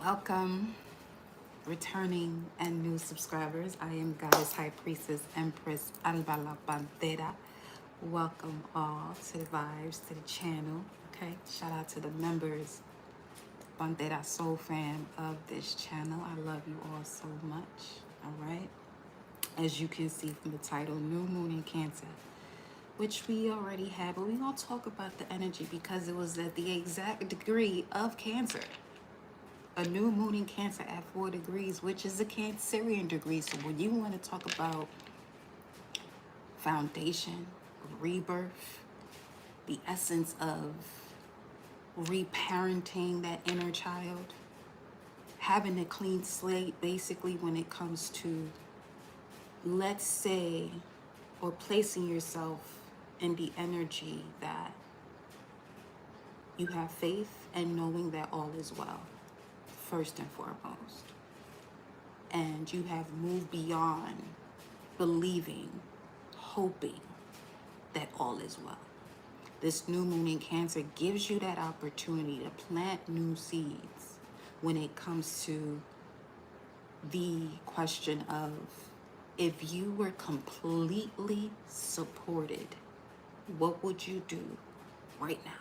Welcome, returning and new subscribers. I am Goddess High Priestess Empress Alba La Panthera. Welcome all to the vibes, to the channel. Okay, shout out to the members, Panthera Soul Fam of this channel. I love you all so much. All right, as you can see from the title, New Moon in Cancer, which we already had, but we're gonna talk about the energy because it was at the exact degree of Cancer. A new moon in Cancer at 4 degrees, which is a Cancerian degree. So when you want to talk about foundation, rebirth, the essence of reparenting that inner child, having a clean slate, basically when it comes to, let's say, or placing yourself in the energy that you have faith and knowing that all is well, first and foremost. And you have moved beyond believing, hoping that all is well. This new moon in Cancer gives you that opportunity to plant new seeds when it comes to the question of, if you were completely supported, what would you do right now?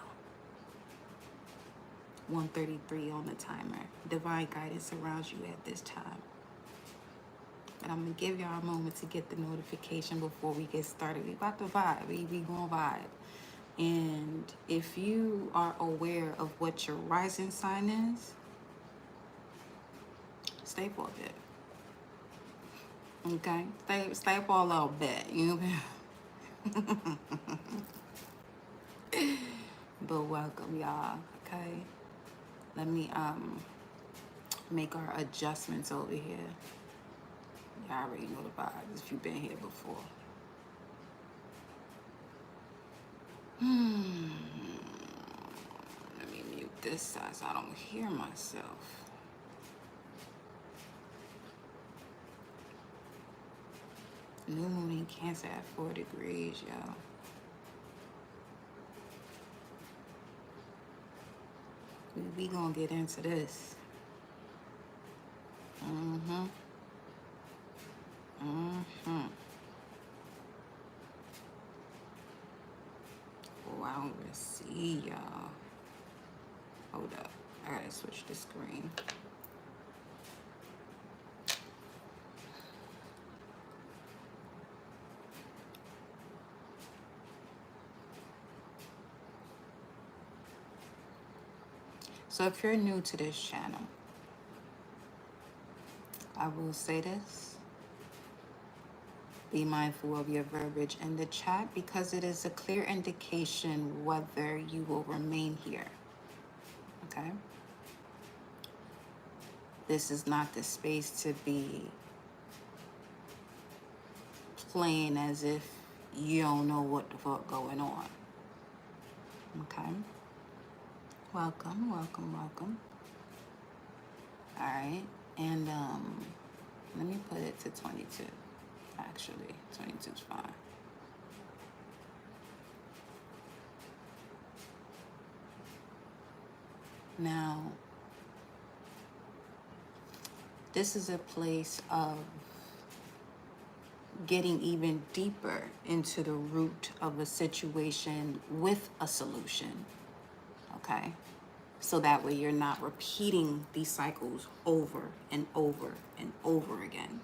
1:33 on the timer. Divine guidance surrounds you at this time. And I'm going to give y'all a moment to get the notification before we get started. We about to vibe. We going to vibe. And if you are aware of what your rising sign is, stay for a bit. Okay? Stay for a little bit. You know? But welcome, y'all. Okay? Let me make our adjustments over here. Y'all already know the vibes if you've been here before. Let me mute this side so I don't hear myself. New moon in Cancer at 4 degrees, y'all. We gonna get into this. Oh, I don't really see y'all. Hold up. I gotta switch the screen. So if you're new to this channel, I will say this. Be mindful of your verbiage in the chat because it is a clear indication whether you will remain here. Okay? This is not the space to be playing as if you don't know what the fuck going on. Okay? Welcome, welcome, welcome. All right. And let me put it to 22. Actually, 22 is fine. Now, this is a place of getting even deeper into the root of a situation with a solution, okay? So that way you're not repeating these cycles over and over and over again.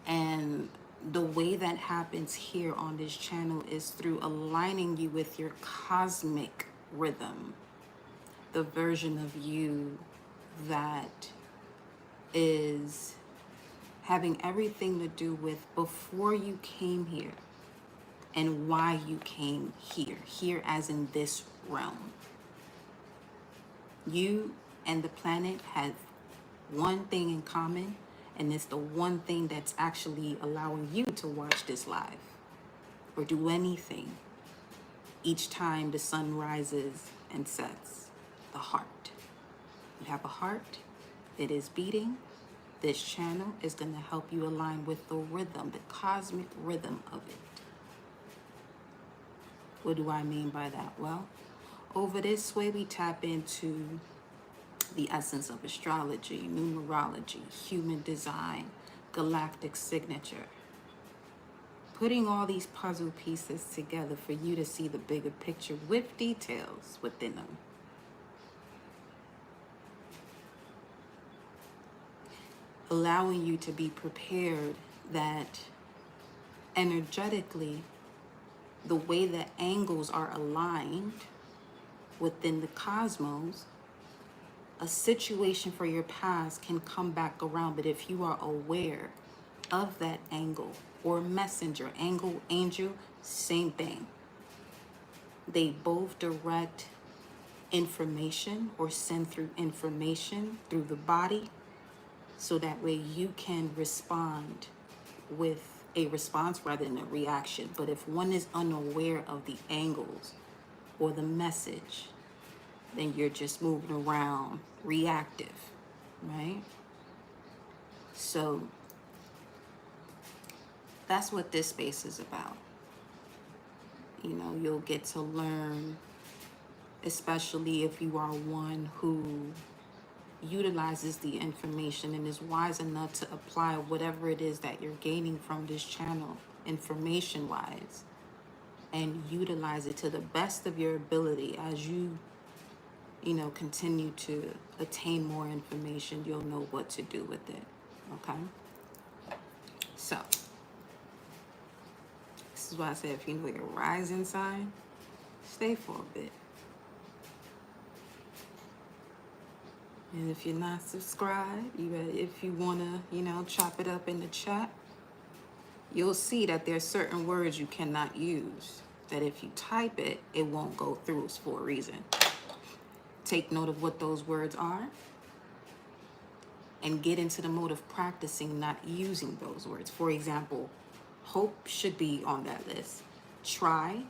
And the way that happens here on this channel is through aligning you with your cosmic rhythm, the version of you that is having everything to do with before you came here and why you came here as in this realm. You and the planet have one thing in common, and it's the one thing that's actually allowing you to watch this live or do anything each time the sun rises and sets. The heart. You have a heart that is beating. This channel is going to help you align with the rhythm, the cosmic rhythm of it. What do I mean by that? Well, over this way we tap into the essence of astrology, numerology, human design, galactic signature. Putting all these puzzle pieces together for you to see the bigger picture with details within them. Allowing you to be prepared that energetically, the way that angles are aligned within the cosmos, a situation for your past can come back around. But if you are aware of that angle or messenger, angle, angel, same thing. They both direct information or send through information through the body, so that way you can respond with a response rather than a reaction. But if one is unaware of the angles or the message, then you're just moving around reactive, right? So that's what this space is about. You know, you'll get to learn, especially if you are one who utilizes the information and is wise enough to apply whatever it is that you're gaining from this channel, information wise, and utilize it to the best of your ability. As you know, continue to attain more information, you'll know what to do with it. Okay, so this is why I said, if you know your rising sign, stay for a bit. And if you're not subscribed, if you want to, you know, chop it up in the chat, you'll see that there's certain words you cannot use. That if you type it, it won't go through. It's for a reason. Take note of what those words are and get into the mode of practicing not using those words. For example, hope should be on that list. Try,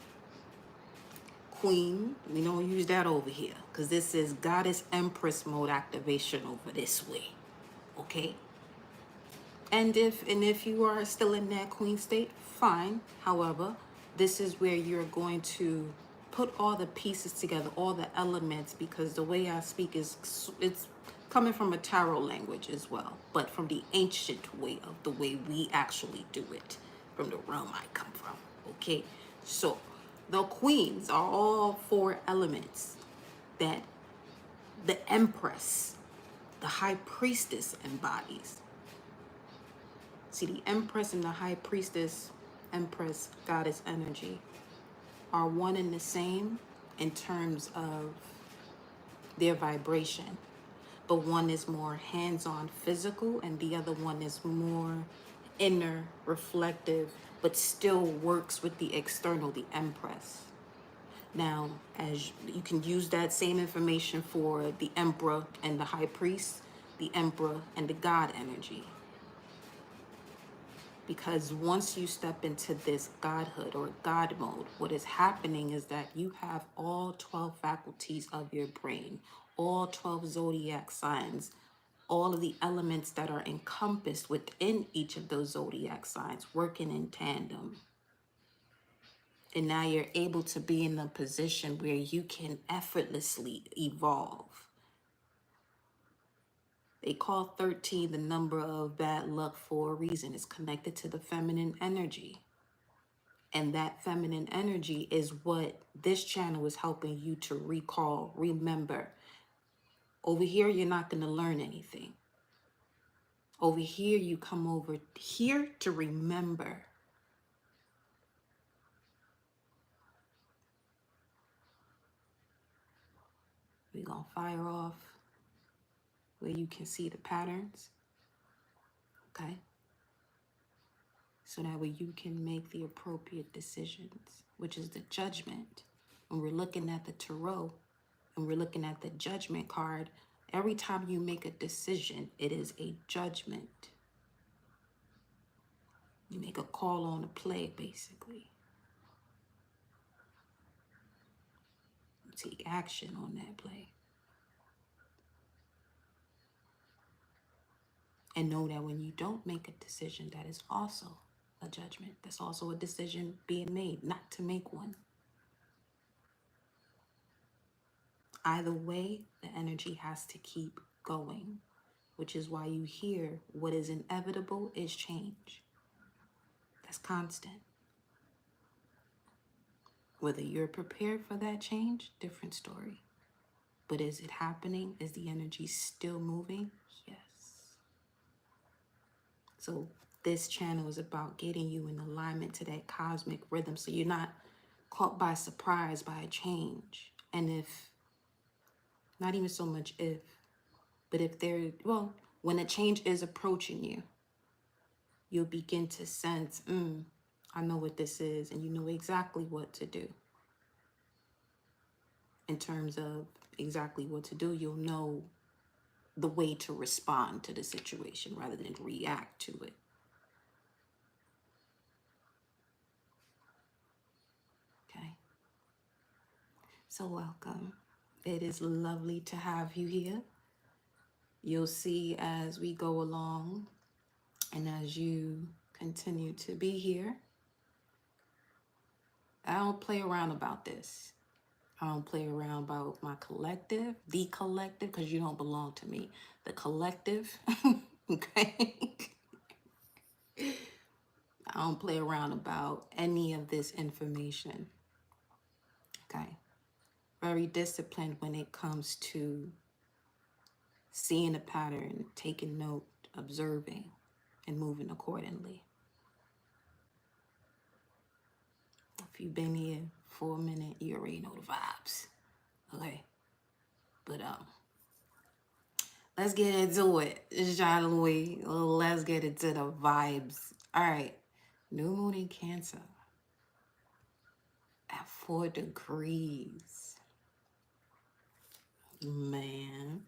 queen, we don't use that over here because this is goddess empress mode activation over this way. Okay? And if you are still in that queen state, fine. However, this is where you're going to put all the pieces together, all the elements, because the way I speak is, it's coming from a tarot language as well, but from the ancient way of the way we actually do it, from the realm I come from. Okay? So the queens are all 4 elements that the empress, the high priestess, embodies. See, the empress and the high priestess, empress, goddess energy are one and the same in terms of their vibration. But one is more hands-on physical and the other one is more inner, reflective, but still works with the external, the empress. Now, as you can use that same information for the emperor and the high priest, the emperor and the god energy. Because once you step into this godhood or god mode, what is happening is that you have all 12 faculties of your brain, all 12 zodiac signs, all of the elements that are encompassed within each of those zodiac signs working in tandem. And now you're able to be in a position where you can effortlessly evolve. They call 13 the number of bad luck for a reason. It's connected to the feminine energy. And that feminine energy is what this channel is helping you to recall, remember. Over here, you're not going to learn anything. Over here, you come over here to remember. We're going to fire off where you can see the patterns. Okay? So that way you can make the appropriate decisions, which is the judgment. When we're looking at the tarot and we're looking at the judgment card, every time you make a decision, it is a judgment. You make a call on a play, basically. You take action on that play. And know that when you don't make a decision, that is also a judgment. That's also a decision being made, not to make one. Either way, the energy energy has to keep going, which is why you hear what is inevitable is change. That's constant. Whether you're prepared for that change, different story. But is it happening? Is the energy still moving? Yes. So this channel is about getting you in alignment to that cosmic rhythm so you're not caught by surprise by a change. And if, not even so much if, but if there, well, when a change is approaching you, you'll begin to sense, I know what this is, and you know exactly what to do. In terms of exactly what to do, you'll know the way to respond to the situation rather than react to it. Okay. So welcome. It is lovely to have you here. You'll see as we go along and as you continue to be here, I don't play around about this. I don't play around about my collective, the collective, because you don't belong to me. The collective, okay? I don't play around about any of this information, okay? Very disciplined when it comes to seeing a pattern, taking note, observing, and moving accordingly. If you've been here for a minute, you already know the vibes, okay? But let's get into it, shall we? Let's get into the vibes. All right, new moon in Cancer at 4 degrees. Man.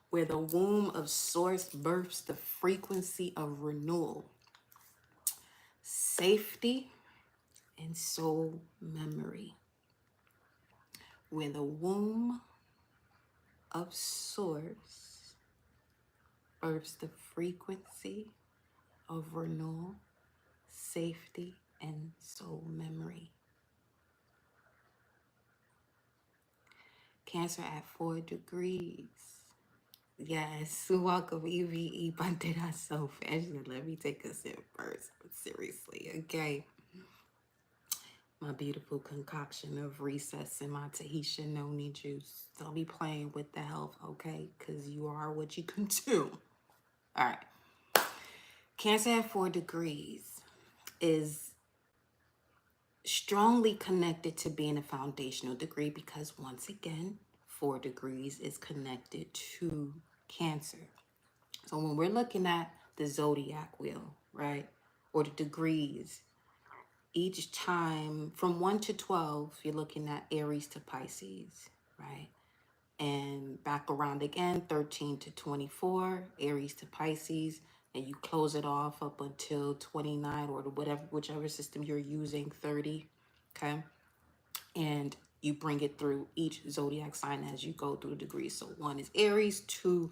Where the womb of source births the frequency of renewal, safety, and soul memory. Where the womb of source births the frequency of renewal, safety, and soul memory. Cancer at 4 degrees. Yes, welcome, EVE Panthera. So fashion. Let me take a sip first. Seriously, okay. My beautiful concoction of recess and my Tahitian noni juice. Don't be playing with the health, okay? Because you are what you consume. All right. Cancer at 4 degrees is strongly connected to being a foundational degree because, once again, 4 degrees is connected to Cancer. So when we're looking at the zodiac wheel, right, or the degrees, each time from 1 to 12, you're looking at Aries to Pisces, right? And back around again, 13 to 24, Aries to Pisces, and you close it off up until 29 or whichever system you're using, 30, okay? And you bring it through each zodiac sign as you go through the degrees. So 1 is Aries, 2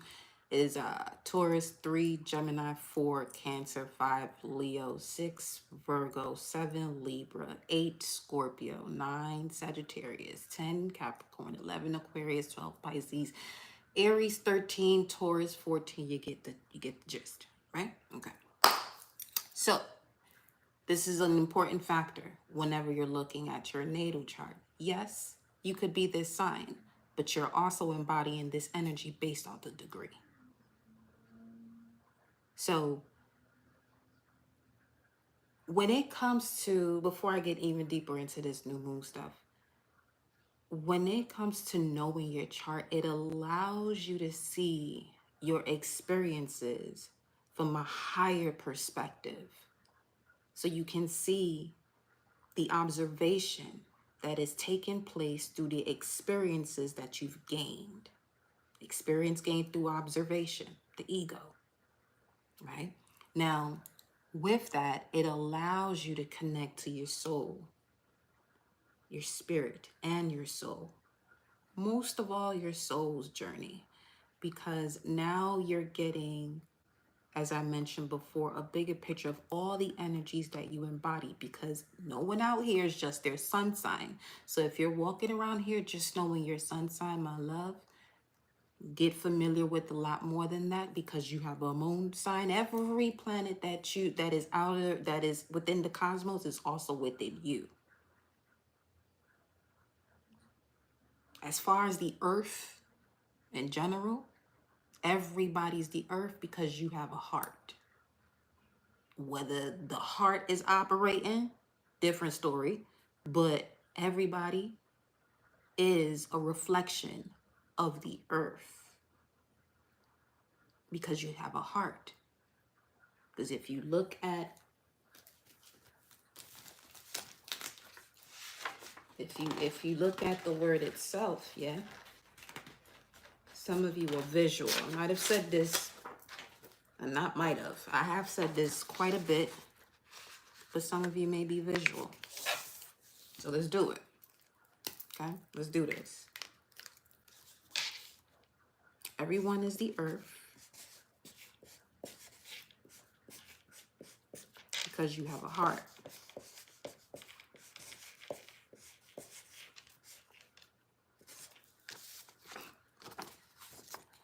is Taurus, 3 Gemini, 4 Cancer, 5 Leo, 6 Virgo, 7 Libra, 8 Scorpio, 9 Sagittarius, 10 Capricorn, 11 Aquarius, 12 Pisces, Aries, 13 Taurus, 14. You get the gist, right? Okay. So this is an important factor whenever you're looking at your natal chart. Yes, you could be this sign, but you're also embodying this energy based off the degree. So when it comes to, before I get even deeper into this new moon stuff, when it comes to knowing your chart, it allows you to see your experiences from a higher perspective. So you can see the observation that is taking place through the experiences that you've gained. Experience gained through observation, the ego, right? Now, with that, it allows you to connect to your soul, your spirit, and your soul. Most of all, your soul's journey, because now you're getting as I mentioned before, a bigger picture of all the energies that you embody, because no one out here is just their sun sign. So if you're walking around here just knowing your sun sign, my love, get familiar with a lot more than that, because you have a moon sign. Every planet that is outer, that is within the cosmos, is also within you. As far as the earth in general, everybody's the earth because you have a heart. Whether the heart is operating, different story, but everybody is a reflection of the earth because you have a heart. Because if you look at the word itself, yeah, some of you are visual. I might have said this, and not might have, I have said this quite a bit, but some of you may be visual. So let's do it. Okay, let's do this. Everyone is the earth because you have a heart.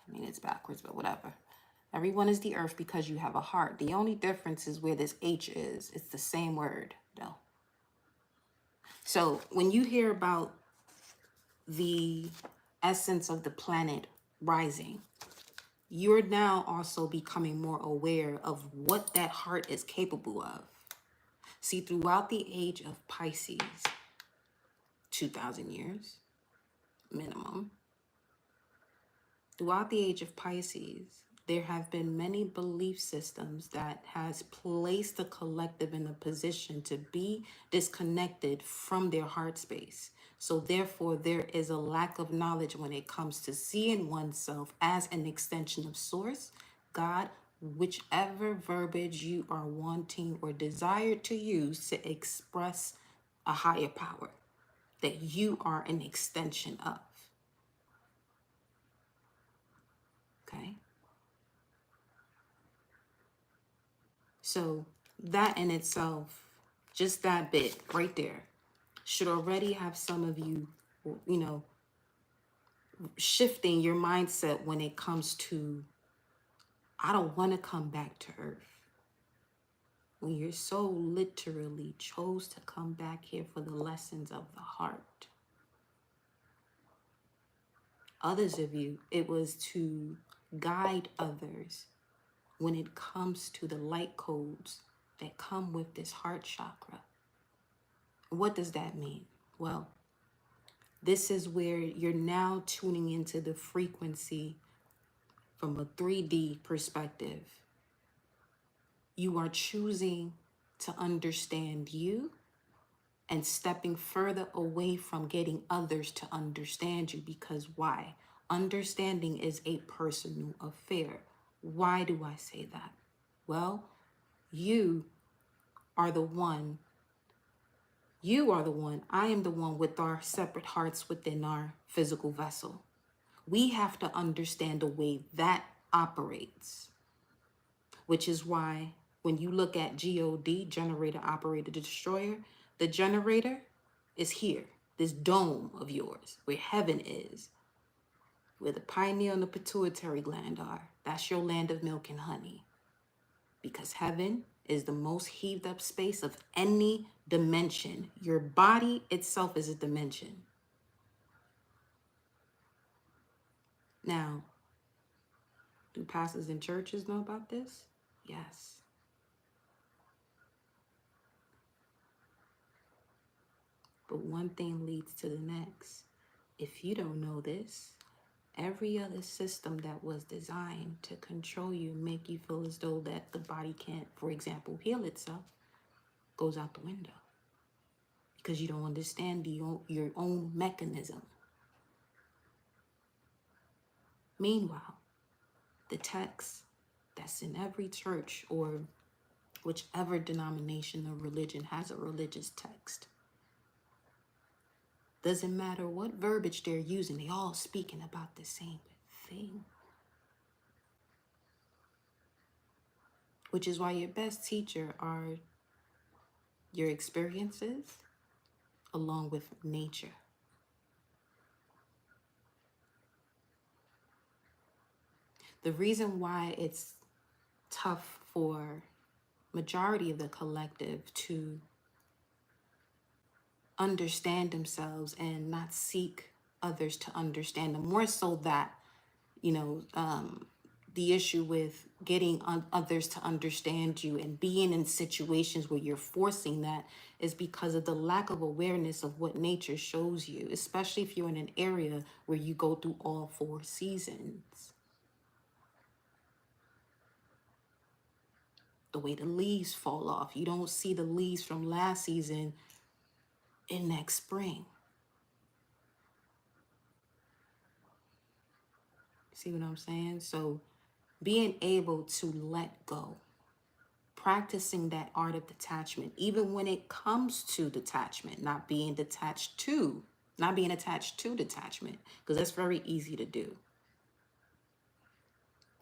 I mean, it's backwards, but whatever. Everyone is the earth because you have a heart. The only difference is where this H is. It's the same word, though. So when you hear about the essence of the planet rising, you're now also becoming more aware of what that heart is capable of. See, throughout the age of Pisces, 2,000 years minimum, throughout the age of Pisces, there have been many belief systems that has placed the collective in a position to be disconnected from their heart space. So therefore, there is a lack of knowledge when it comes to seeing oneself as an extension of Source, God, whichever verbiage you are wanting or desire to use to express a higher power that you are an extension of. Okay? So that in itself, just that bit right there, should already have some of you, shifting your mindset when it comes to, I don't want to come back to earth. When you're so literally chose to come back here for the lessons of the heart. Others of you, it was to guide others when it comes to the light codes that come with this heart chakra. What does that mean? Well, this is where you're now tuning into the frequency from a 3D perspective. You are choosing to understand you and stepping further away from getting others to understand you. Because why? Understanding is a personal affair. Why do I say that? Well, you are the one. I am the one with our separate hearts within our physical vessel. We have to understand the way that operates, which is why when you look at GOD, generator, operator, destroyer, the generator is here, this dome of yours, where heaven is, where the pineal and the pituitary gland are. That's your land of milk and honey. Because heaven is the most heaved up space of any dimension. Your body itself is a dimension. Now, do pastors and churches know about this? Yes. But one thing leads to the next. If you don't know this, every other system that was designed to control you, make you feel as though that the body can't, for example, heal itself, goes out the window. Because you don't understand your own mechanism. Meanwhile, the text that's in every church or whichever denomination or religion has a religious text, doesn't matter what verbiage they're using, they all speaking about the same thing. which is why your best teacher are your experiences along with nature. The reason why it's tough for majority of the collective to understand themselves and not seek others to understand them, more so that, you know, the issue with getting others to understand you and being in situations where you're forcing that is because of the lack of awareness of what nature shows you, especially if you're in an area where you go through all 4 seasons. The way the leaves fall off, you don't see the leaves from last season in next spring. See what I'm saying? So being able to let go, practicing that art of detachment, even when it comes to detachment, not being attached to detachment, because that's very easy to do.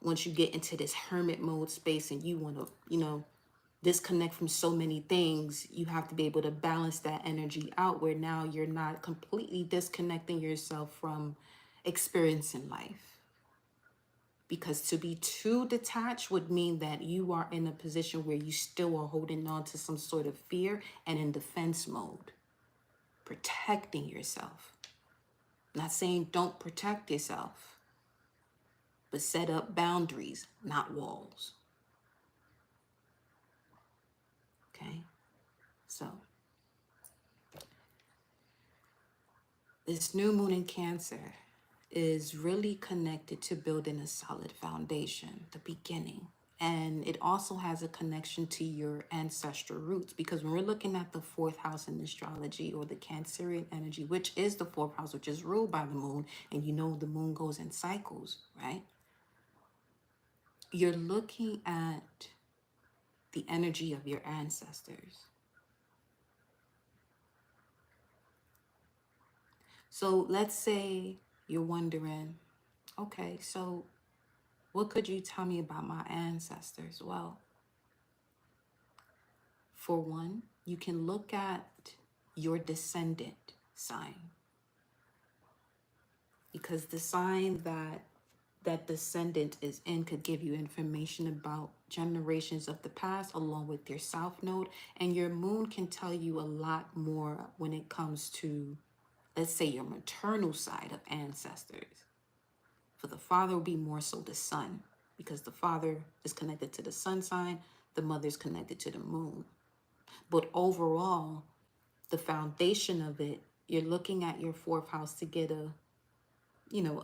Once you get into this hermit mode space and you want to, disconnect from so many things, you have to be able to balance that energy out where now you're not completely disconnecting yourself from experiencing life. Because to be too detached would mean that you are in a position where you still are holding on to some sort of fear and in defense mode, protecting yourself. Not saying don't protect yourself, but set up boundaries, not walls. Okay? So, this new moon in Cancer is really connected to building a solid foundation, the beginning. And it also has a connection to your ancestral roots, because when we're looking at the 4th house in astrology, or the Cancerian energy, which is the 4th house, which is ruled by the moon, and the moon goes in cycles, right? You're looking at the energy of your ancestors. So let's say you're wondering, okay, so what could you tell me about my ancestors? Well, for one, you can look at your descendant sign, because the sign that descendant is in could give you information about generations of the past along with your south node, and your moon can tell you a lot more when it comes to, let's say, your maternal side of ancestors. For the father will be more so the sun, because the father is connected to the sun sign, the mother is connected to the moon. But overall, the foundation of it, you're looking at your 4th house to get a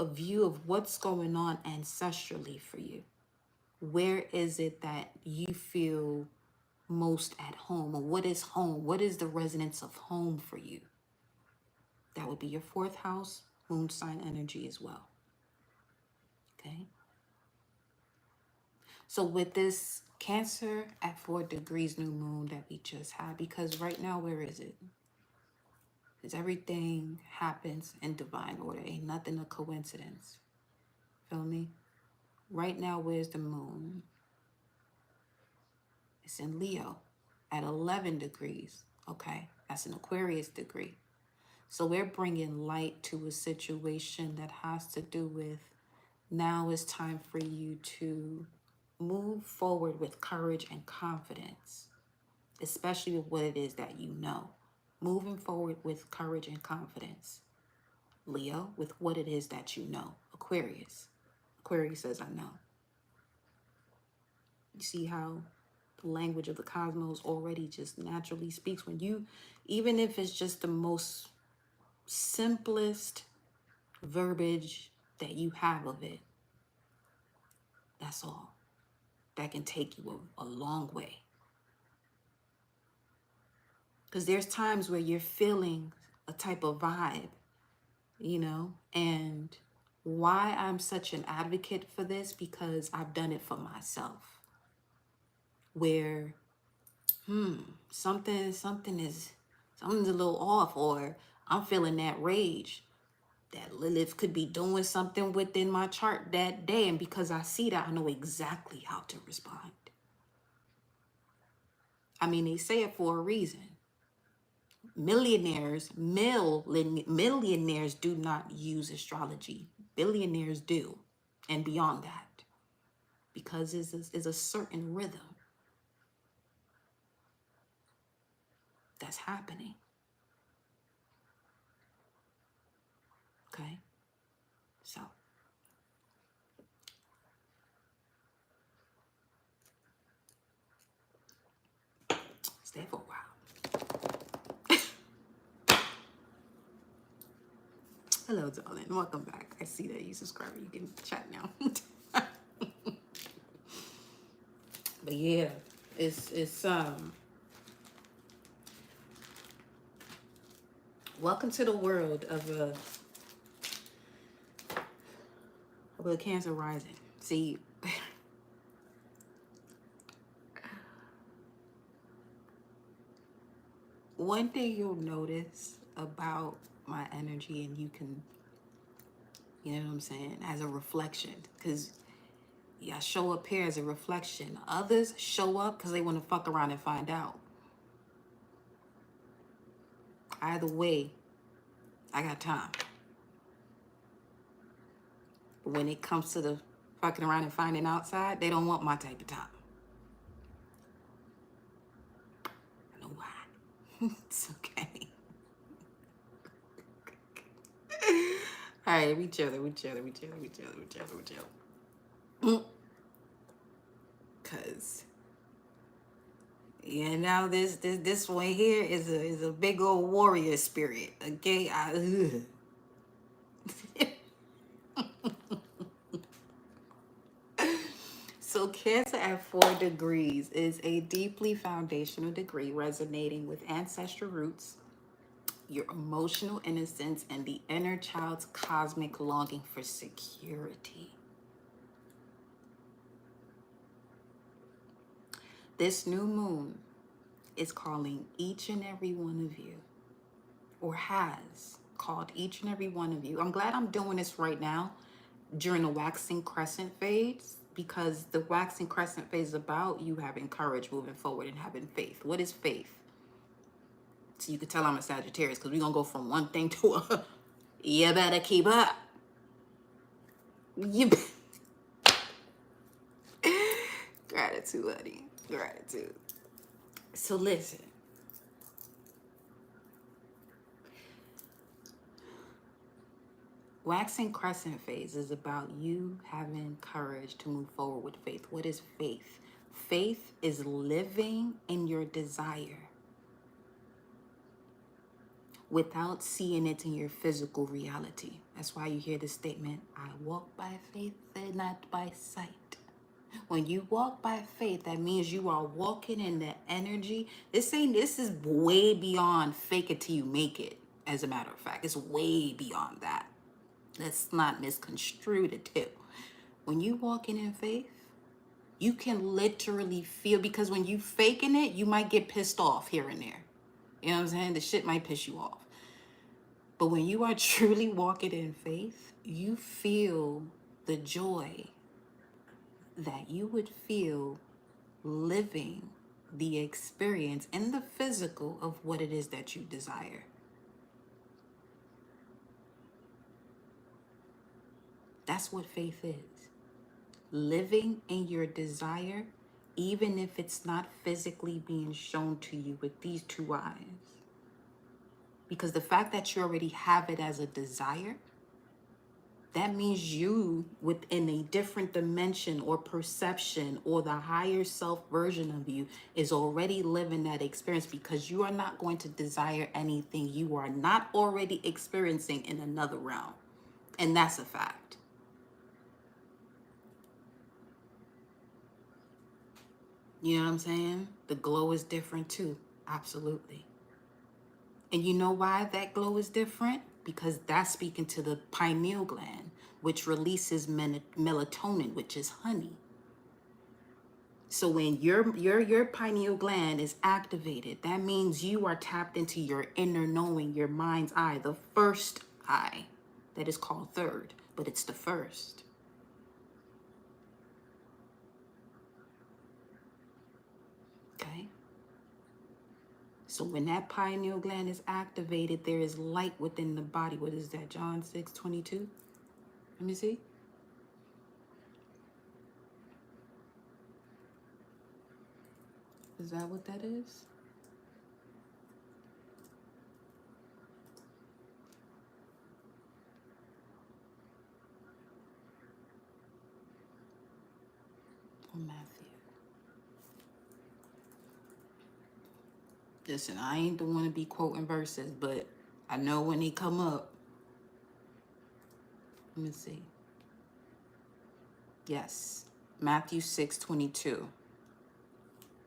view of what's going on ancestrally for you. Where is it that you feel most at home? Or what is home? What is the resonance of home for you? That would be your 4th house, moon sign energy as well. Okay. So with this Cancer at 4 degrees new moon that we just had, because right now, where is it? Because everything happens in divine order. Ain't nothing a coincidence. Feel me? Right now, where's the moon? It's in Leo at 11 degrees. Okay, that's an Aquarius degree. So we're bringing light to a situation that has to do with, now it's time for you to move forward with courage and confidence, especially with what it is that you know. Moving forward with courage and confidence. Leo, with what it is that you know. Aquarius. Aquarius says, I know. You see how the language of the cosmos already just naturally speaks when you, even if it's just the most simplest verbiage that you have of it, that's all. That can take you a long way. Because there's times where you're feeling a type of vibe, and why I'm such an advocate for this, because I've done it for myself, where something's a little off, or I'm feeling that rage that Lilith could be doing something within my chart that day, and because I see that, I know exactly how to respond. I mean, they say it for a reason. Millionaires do not use astrology. Billionaires do, and beyond that, because it's a certain rhythm that's happening. Okay, so stay for a while. Hello, darling. Welcome back. I see that you subscribe. You can chat now. But yeah, it's welcome to the world of a Cancer rising. See, one thing you'll notice about my energy, and you can, you know what I'm saying, as a reflection, because yeah, I show up here as a reflection. Others show up because they want to fuck around and find out. Either way, I got time. But when it comes to the fucking around and finding outside, they don't want my type of time. I know why. It's okay. All right, we chill. Cause yeah, now this one here is a big old warrior spirit. Okay, So Cancer at 4 degrees is a deeply foundational degree resonating with ancestral roots, your emotional innocence, and the inner child's cosmic longing for security. This new moon is calling each and every one of you, or has called each and every one of you. I'm glad I'm doing this right now during the waxing crescent phase, because the waxing crescent phase is about you having courage, moving forward, and having faith. What is faith? So you can tell I'm a Sagittarius, because we're going to go from one thing to a, you better keep up. Gratitude, honey. Gratitude. So listen. Waxing crescent phase is about you having courage to move forward with faith. What is faith? Faith is living in your desire without seeing it in your physical reality. That's why you hear the statement, I walk by faith and not by sight. When you walk by faith, that means you are walking in the energy. This is way beyond fake it till you make it, as a matter of fact. It's way beyond that. Let's not misconstrue the two. When you walking in faith, you can literally feel, because when you faking it, you might get pissed off here and there. You know what I'm saying? The shit might piss you off. But when you are truly walking in faith, you feel the joy that you would feel living the experience in the physical of what it is that you desire. That's what faith is. Living in your desire, even if it's not physically being shown to you with these two eyes. Because the fact that you already have it as a desire, that means you within a different dimension or perception, or the higher self version of you is already living that experience, because you are not going to desire anything you are not already experiencing in another realm. And that's a fact. You know what I'm saying? The glow is different too. Absolutely. And you know why that glow is different? Because that's speaking to the pineal gland, which releases melatonin, which is honey. So when your pineal gland is activated, that means you are tapped into your inner knowing, your mind's eye, the first eye that is called third, but it's the first. Okay? So when that pineal gland is activated, there is light within the body. What is that? John 6:22. Let me see. Is that what that is? Or Matthew? Listen, I ain't the one to be quoting verses, but I know when they come up. Let me see. Yes, Matthew 6:22.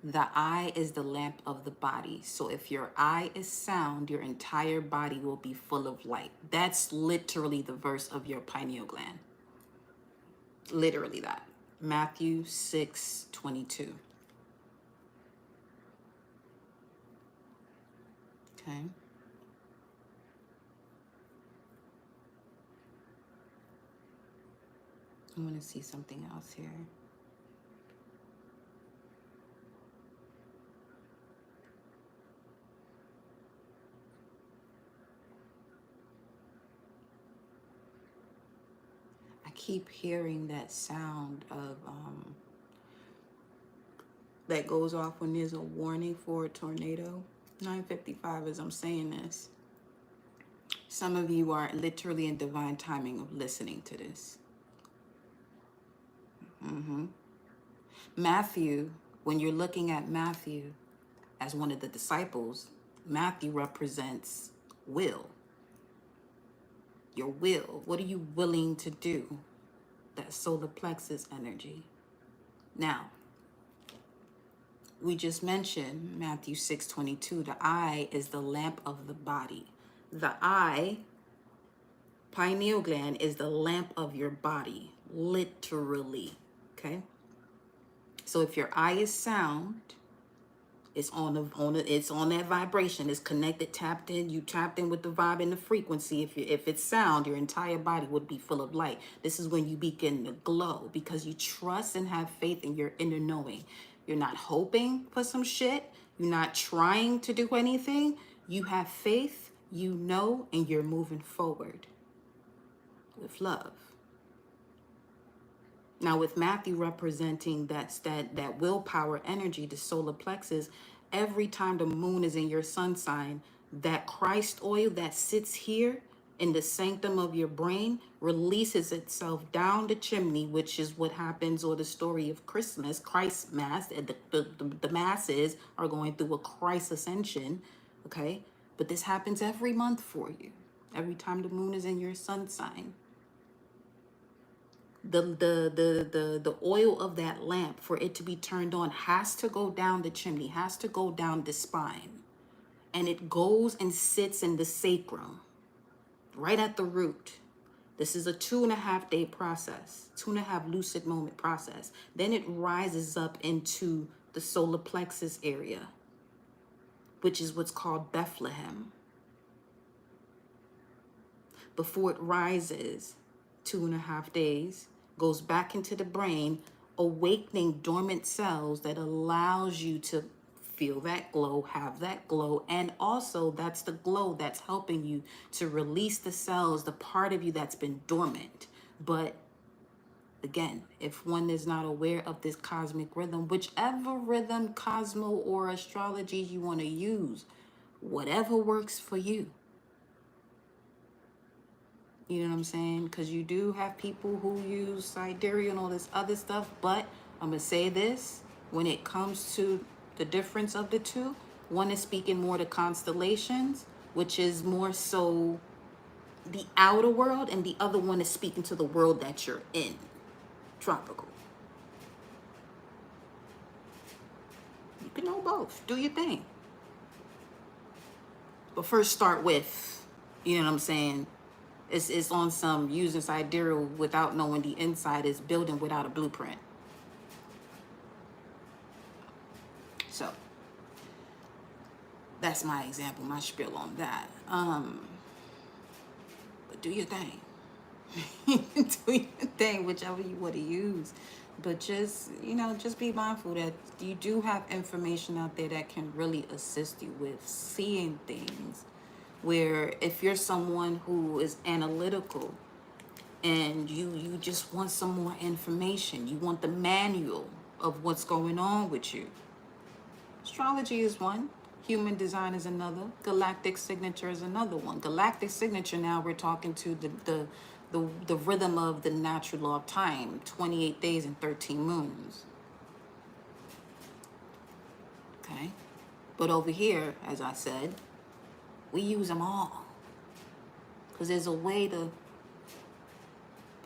The eye is the lamp of the body. So if your eye is sound, your entire body will be full of light. That's literally the verse of your pineal gland. Literally that. Matthew 6:22. Okay. I want to see something else here. I keep hearing that sound of that goes off when there's a warning for a tornado. 9:55 as I'm saying this. Some of you are literally in divine timing of listening to this. Matthew, when you're looking at Matthew as one of the disciples, Matthew represents will. Your will. What are you willing to do? That solar plexus energy. Now, we just mentioned Matthew 6:22. The eye is the lamp of the body. The eye, pineal gland, is the lamp of your body, literally. Okay. So if your eye is sound, it's on that vibration. It's connected, tapped in. You tapped in with the vibe and the frequency. If it's sound, your entire body would be full of light. This is when you begin to glow because you trust and have faith in your inner knowing. You're not hoping for some shit. You're not trying to do anything. You have faith, you know, and you're moving forward with love. Now, with Matthew representing that willpower energy, the solar plexus, every time the moon is in your sun sign, that Christ oil that sits here in the sanctum of your brain releases itself down the chimney, which is what happens, or the story of Christmas, Christ's Mass. The masses are going through a Christ ascension, okay? But this happens every month for you, every time the moon is in your sun sign. The oil of that lamp, for it to be turned on, has to go down the chimney, has to go down the spine, and it goes and sits in the sacrum, right at the root. This is a 2.5 day process, 2.5 lucid moment process. Then it rises up into the solar plexus area, which is what's called Bethlehem. Before it rises 2.5 days, goes back into the brain, awakening dormant cells that allows you to feel that glow, have that glow, and also that's the glow that's helping you to release the cells, the part of you that's been dormant. But again, if one is not aware of this cosmic rhythm, whichever rhythm, cosmo, or astrology you want to use, whatever works for you. You know what I'm saying? Because you do have people who use sidereal and all this other stuff. But I'm going to say this. When it comes to the difference of the two, one is speaking more to constellations, which is more so the outer world. And the other one is speaking to the world that you're in. Tropical. You can know both. Do your thing. But first start with, you know what I'm saying? It's on some using sidereal without knowing the inside, is building without a blueprint. So that's my example, my spiel on that. But do your thing. Do your thing, whichever you want to use. But just, you know, just be mindful that you do have information out there that can really assist you with seeing things. Where if you're someone who is analytical and you just want some more information, you want the manual of what's going on with you. Astrology is one. Human design is another. Galactic signature is another one. Galactic signature, now we're talking to the rhythm of the natural law of time, 28 days and 13 moons. Okay? But over here, as I said, we use them all. Because there's a way to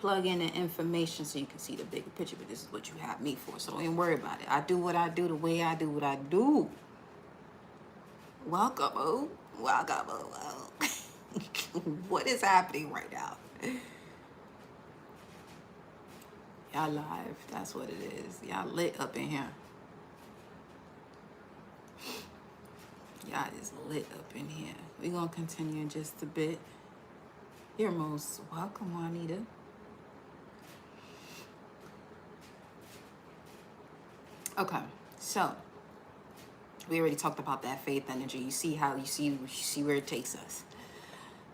plug in the information so you can see the bigger picture, but this is what you have me for, so don't even worry about it. I do what I do the way I do what I do. Welcome, oh. Welcome, oh. What is happening right now? Y'all live, that's what it is. Y'all lit up in here. Y'all is lit up in here. We're gonna continue in just a bit. You're most welcome, Juanita. Okay, so we already talked about that faith energy. You see how you see where it takes us.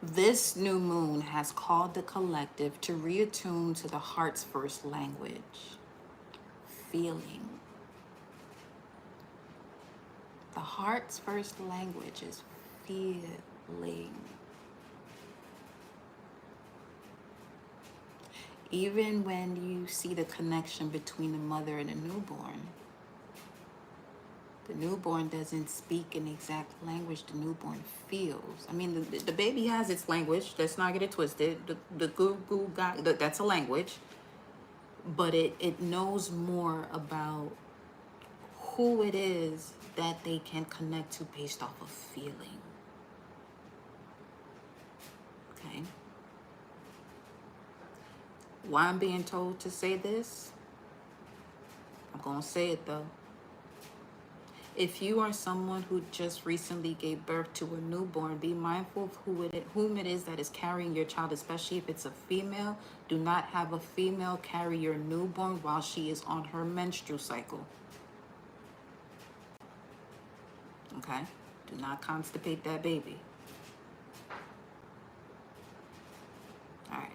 This new moon has called the collective to reattune to the heart's first language, feeling. The heart's first language is feeling. Even when you see the connection between the mother and the newborn doesn't speak an exact language. The newborn feels. I mean, the baby has its language. Let's not get it twisted. The goo guy, that's a language. But it knows more about who it is that they can connect to based off of feeling. Okay? Why I'm being told to say this? I'm going to say it though. If you are someone who just recently gave birth to a newborn, be mindful of whom it is that is carrying your child, especially if it's a female. Do not have a female carry your newborn while she is on her menstrual cycle. Okay? Do not constipate that baby. All right.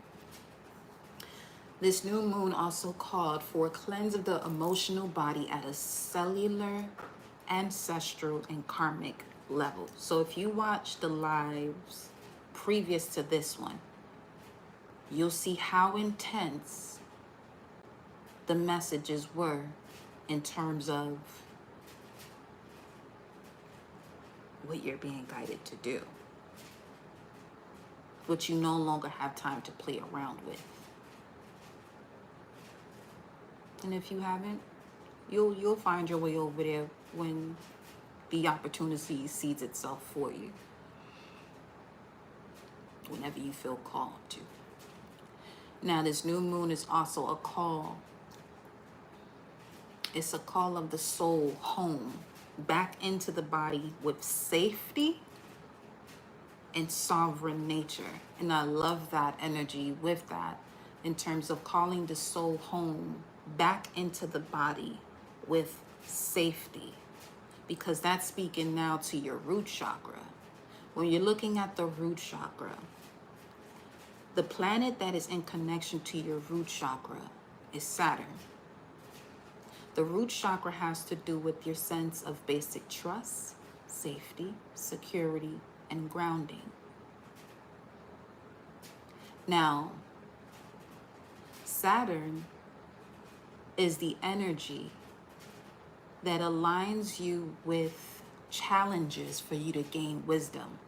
This new moon also called for a cleanse of the emotional body at a cellular, ancestral, and karmic level. So if you watch the lives previous to this one, you'll see how intense the messages were in terms of what you're being guided to do, what you no longer have time to play around with. And if you haven't, you'll find your way over there when the opportunity sees itself for you, whenever you feel called to. Now, this new moon is also a call. It's a call of the soul home, back into the body with safety and sovereign nature. And I love that energy with that, in terms of calling the soul home back into the body with safety, because that's speaking now to your root chakra. When you're looking at the root chakra, the planet that is in connection to your root chakra is Saturn. The root chakra has to do with your sense of basic trust, safety, security, and grounding. Now, Saturn is the energy that aligns you with challenges for you to gain wisdom.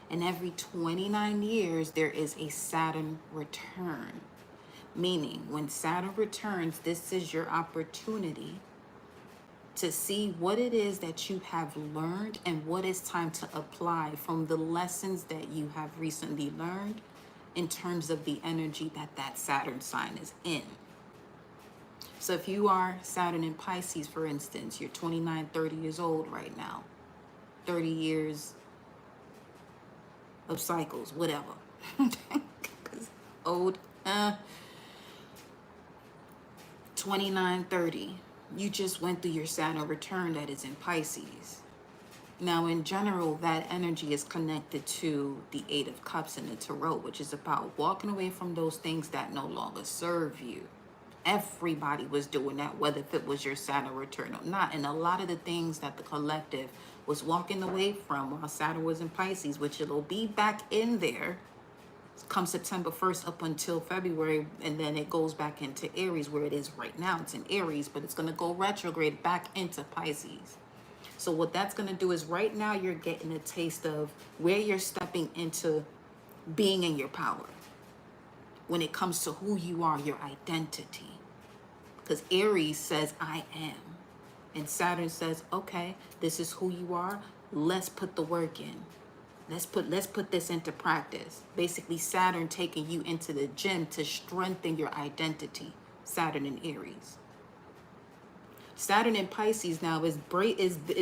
And every 29 years, there is a Saturn return. Meaning, when Saturn returns, this is your opportunity to see what it is that you have learned and what is time to apply from the lessons that you have recently learned in terms of the energy that Saturn sign is in. So if you are Saturn in Pisces, for instance, you're 29, 30 years old right now, 30 years of cycles, whatever. 'Cause old, 2930, you just went through your Saturn return that is in Pisces. Now, in general, that energy is connected to the Eight of Cups in the Tarot, which is about walking away from those things that no longer serve you. Everybody was doing that, whether if it was your Saturn return or not. And a lot of the things that the collective was walking away from while Saturn was in Pisces, which it'll be back in there come September 1st up until February, and then it goes back into Aries where it is right now. It's in Aries, but it's going to go retrograde back into Pisces. So what that's going to do is right now you're getting a taste of where you're stepping into being in your power when it comes to who you are, your identity. Because Aries says, I am. And Saturn says, okay, this is who you are. Let's put the work in. Let's put this into practice. Basically, Saturn taking you into the gym to strengthen your identity. Saturn in Aries. Saturn in Pisces now is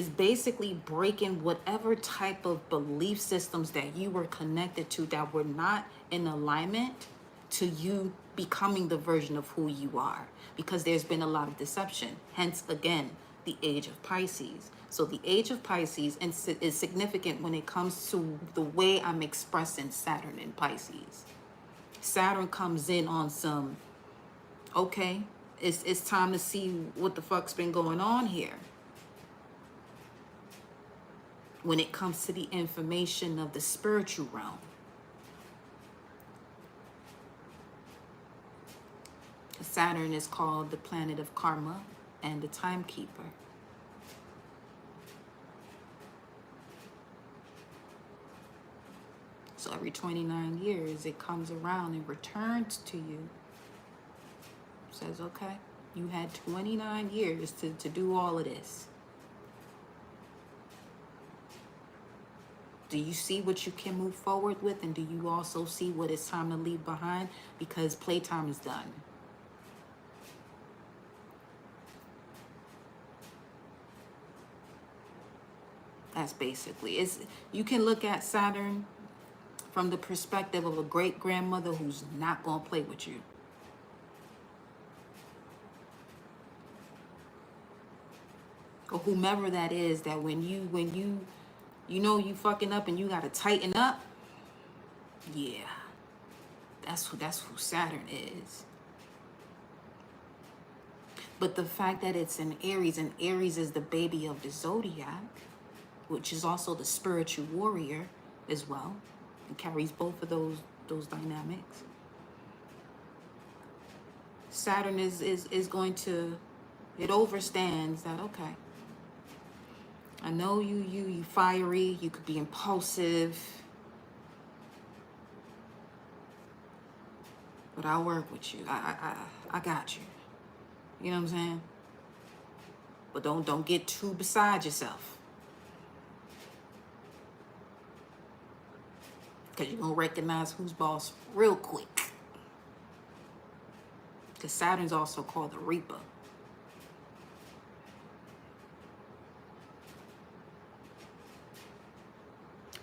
basically breaking whatever type of belief systems that you were connected to that were not in alignment to you becoming the version of who you are. Because there's been a lot of deception. Hence, again, the age of Pisces. So the age of Pisces is significant when it comes to the way I'm expressing Saturn in Pisces. Saturn comes in on some, okay, it's time to see what the fuck's been going on here. When it comes to the information of the spiritual realm. Saturn is called the planet of karma and the timekeeper. So every 29 years, it comes around and returns to you. Says, okay, you had 29 years to do all of this. Do you see what you can move forward with? And do you also see what it's time to leave behind? Because playtime is done. That's basically it. You can look at Saturn from the perspective of a great-grandmother who's not going to play with you. Or whomever that is, that when you know you fucking up and you got to tighten up, yeah, that's who Saturn is. But the fact that it's in Aries, and Aries is the baby of the zodiac, which is also the spiritual warrior as well. It carries both of those dynamics. Saturn is going to, it overstands that, okay, I know you fiery, you could be impulsive, but I'll work with you. I got you. You know what I'm saying? But don't get too beside yourself. Because you're going to recognize who's boss real quick. Because Saturn's also called the Reaper.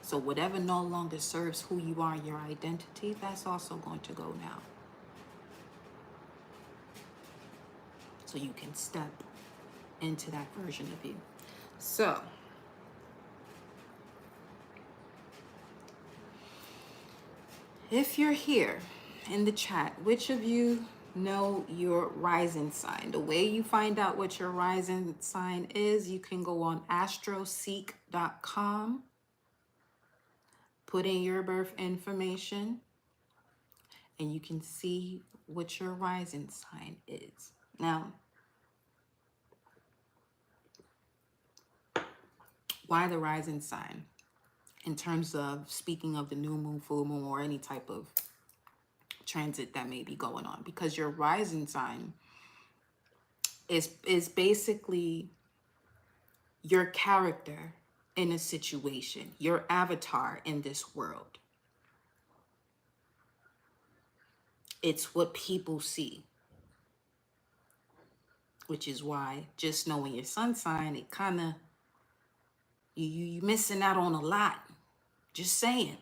So whatever no longer serves who you are, your identity, that's also going to go now. So you can step into that version of you. So if you're here in the chat, which of you know your rising sign? The way you find out what your rising sign is, you can go on astroseek.com, put in your birth information, and you can see what your rising sign is. Now, why the rising sign? In terms of speaking of the new moon, full moon, or any type of transit that may be going on, because your rising sign is basically your character in a situation, your avatar in this world. It's what people see, which is why just knowing your sun sign, it kind of, you missing out on a lot. Just saying.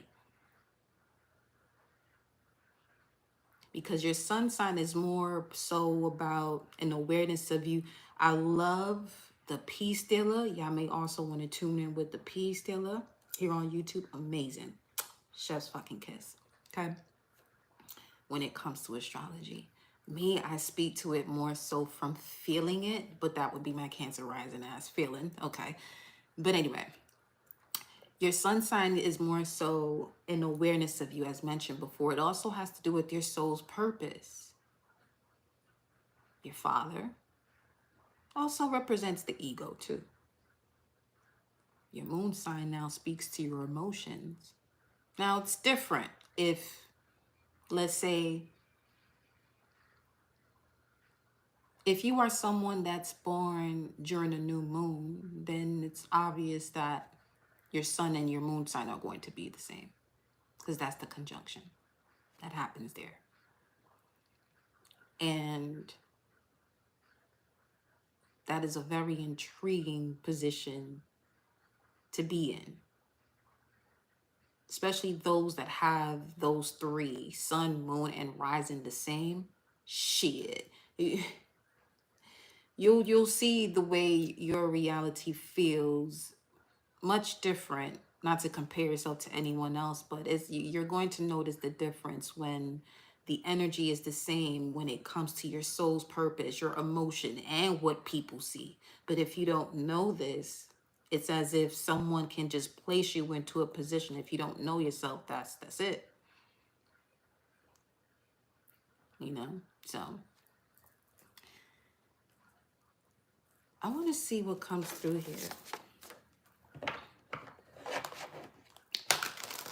because your sun sign is more so about an awareness of you. I love the Peace Dealer. Y'all may also want to tune in with the Peace Dealer here on YouTube. Amazing. Chef's fucking kiss. Okay. When it comes to astrology, me, I speak to it more so from feeling it, but that would be my Cancer rising ass feeling. Okay. But anyway, your sun sign is more so an awareness of you, as mentioned before. It also has to do with your soul's purpose. Your father also represents the ego too. Your moon sign now speaks to your emotions. Now it's different if, let's say, if you are someone that's born during a new moon, then it's obvious that your sun and your moon sign are going to be the same, because that's the conjunction that happens there. And that is a very intriguing position to be in, especially those that have those three, sun, moon, and rising the same. Shit. You'll see the way your reality feels much different. Not to compare yourself to anyone else, but you're going to notice the difference when the energy is the same when it comes to your soul's purpose, your emotion, and what people see. But if you don't know this, it's as if someone can just place you into a position. If you don't know yourself, that's it. You know? So I want to see what comes through here.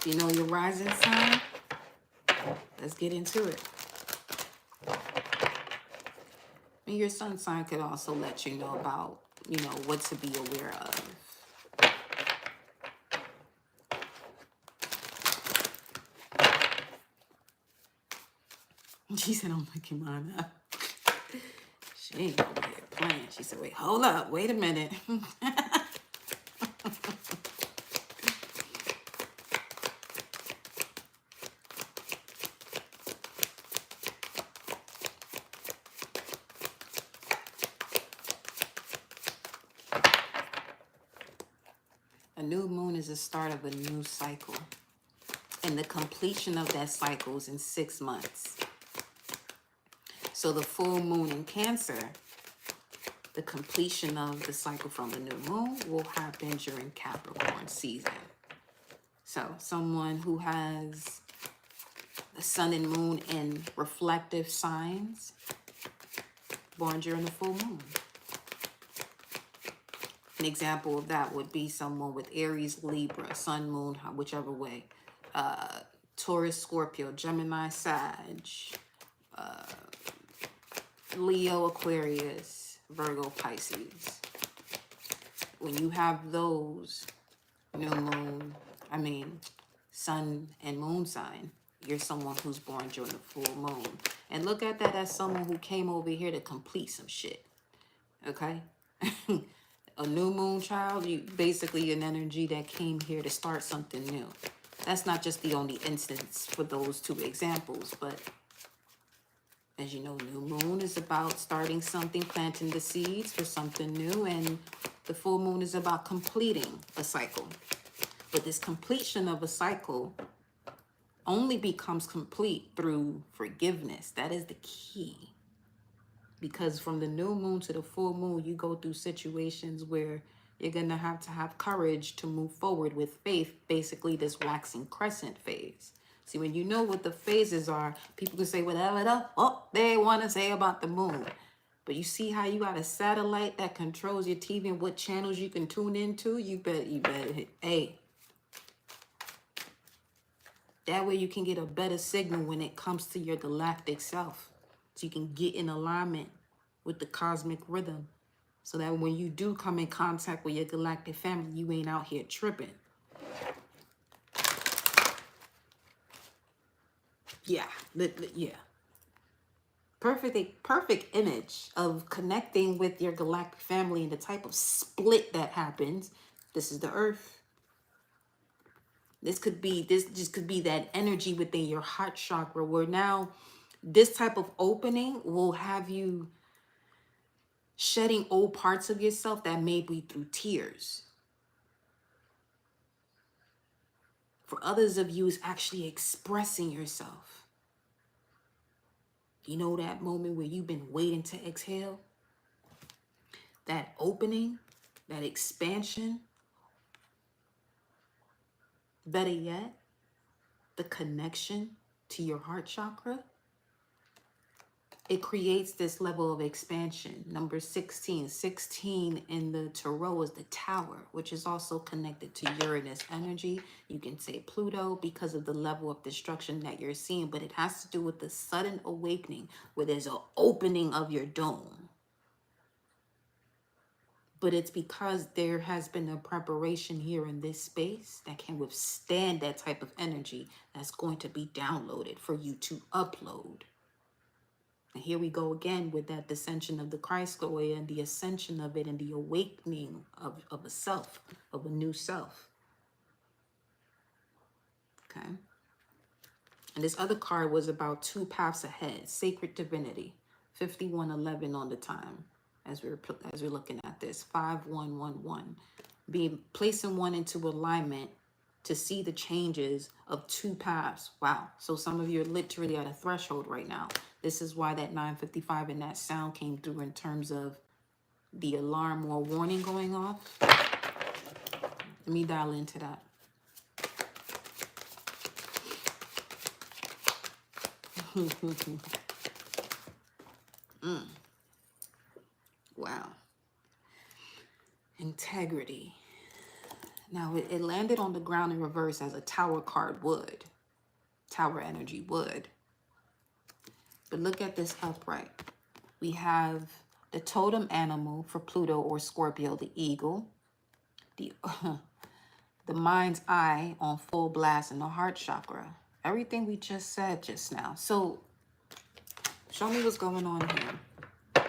You know your rising sign? Let's get into it. And your sun sign could also let you know about, what to be aware of. She said, I'm looking mine up. She ain't over here playing. She said, wait, hold up. Wait a minute. A new moon is the start of a new cycle. And the completion of that cycle is in 6 months. So the full moon in Cancer, the completion of the cycle from the new moon will happen during Capricorn season. So someone who has the sun and moon in reflective signs, born during the full moon. An example of that would be someone with Aries, Libra, sun, moon, whichever way. Taurus, Scorpio, Gemini, Sag, Leo, Aquarius, Virgo, Pisces. When you have those new moon, sun and moon sign, you're someone who's born during the full moon. And look at that as someone who came over here to complete some shit. Okay? A new moon child, you basically an energy that came here to start something new. That's not just the only instance for those two examples, but as you know, new moon is about starting something, planting the seeds for something new, and the full moon is about completing a cycle. But this completion of a cycle only becomes complete through forgiveness. That is the key. Because from the new moon to the full moon, you go through situations where you're going to have courage to move forward with faith, basically this waxing crescent phase. See, when you know what the phases are, people can say whatever they want to say about the moon. But you see how you got a satellite that controls your TV and what channels you can tune into? You better hit A. That way you can get a better signal when it comes to your galactic self. So you can get in alignment with the cosmic rhythm. So that when you do come in contact with your galactic family, you ain't out here tripping. Yeah. Perfect image of connecting with your galactic family and the type of split that happens. This is the earth. This just could be that energy within your heart chakra where now This type of opening will have you shedding old parts of yourself that may be through tears. For others of you, it's actually expressing yourself. You know that moment where you've been waiting to exhale? That opening, that expansion. Better yet, the connection to your heart chakra. It creates this level of expansion. Number 16. 16 in the tarot is the tower, which is also connected to Uranus energy. You can say Pluto because of the level of destruction that you're seeing, but it has to do with the sudden awakening where there's an opening of your dome. But it's because there has been a preparation here in this space that can withstand that type of energy that's going to be downloaded for you to upload. And here we go again with that descension of the Christ glory and the ascension of it and the awakening of a self, of a new self. Okay. And this other card was about 2 paths ahead, sacred divinity, 5111 on the time as we're looking at this, 5111. Being placing one into alignment to see the changes of 2 paths. Wow. So some of you are literally at a threshold right now. This is why that 9:55 and that sound came through in terms of the alarm or warning going off. Let me dial into that. Wow. Integrity. Now, it landed on the ground in reverse as a tower card would. Tower energy would. But look at this upright. We have the totem animal for Pluto or Scorpio, the eagle. The mind's eye on full blast in the heart chakra. Everything we just said just now. So, show me what's going on here.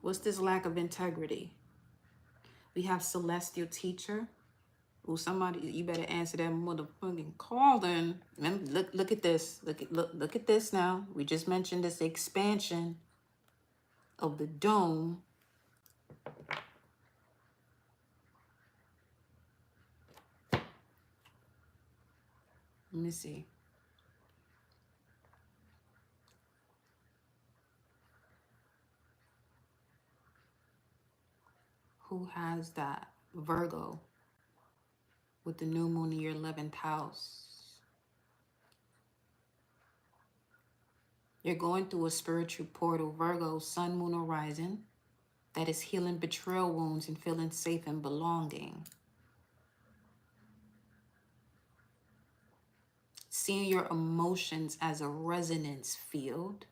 What's this lack of integrity? We have celestial teacher. Oh, somebody, you better answer that motherfucking call then. Look at this. Look at this now. We just mentioned this expansion of the dome. Let me see. Who has that? Virgo. With the new moon in your 11th house. You're going through a spiritual portal. Virgo, sun, moon, or rising. That is healing betrayal wounds and feeling safe and belonging. Seeing your emotions as a resonance field.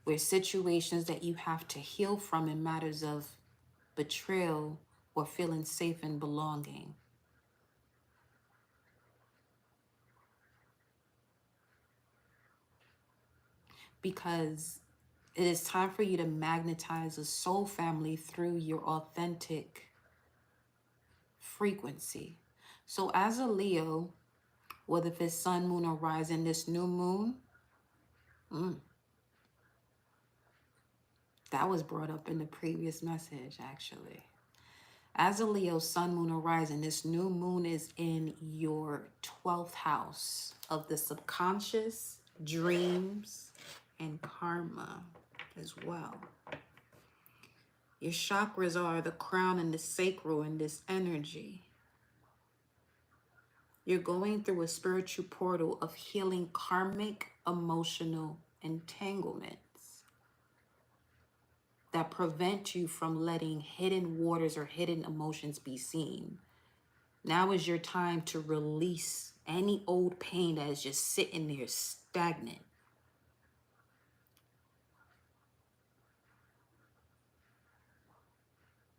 Where situations that you have to heal from in matters of betrayal or feeling safe and belonging. Because it is time for you to magnetize a soul family through your authentic frequency. So as a Leo, whether if it's sun, moon, or rising, this new moon, that was brought up in the previous message, actually. As a Leo, sun, moon, or rising, this new moon is in your 12th house of the subconscious, dreams, and karma as well. Your chakras are the crown and the sacral in this energy. You're going through a spiritual portal of healing karmic emotional entanglements that prevent you from letting hidden waters or hidden emotions be seen. Now is your time to release any old pain that is just sitting there stagnant.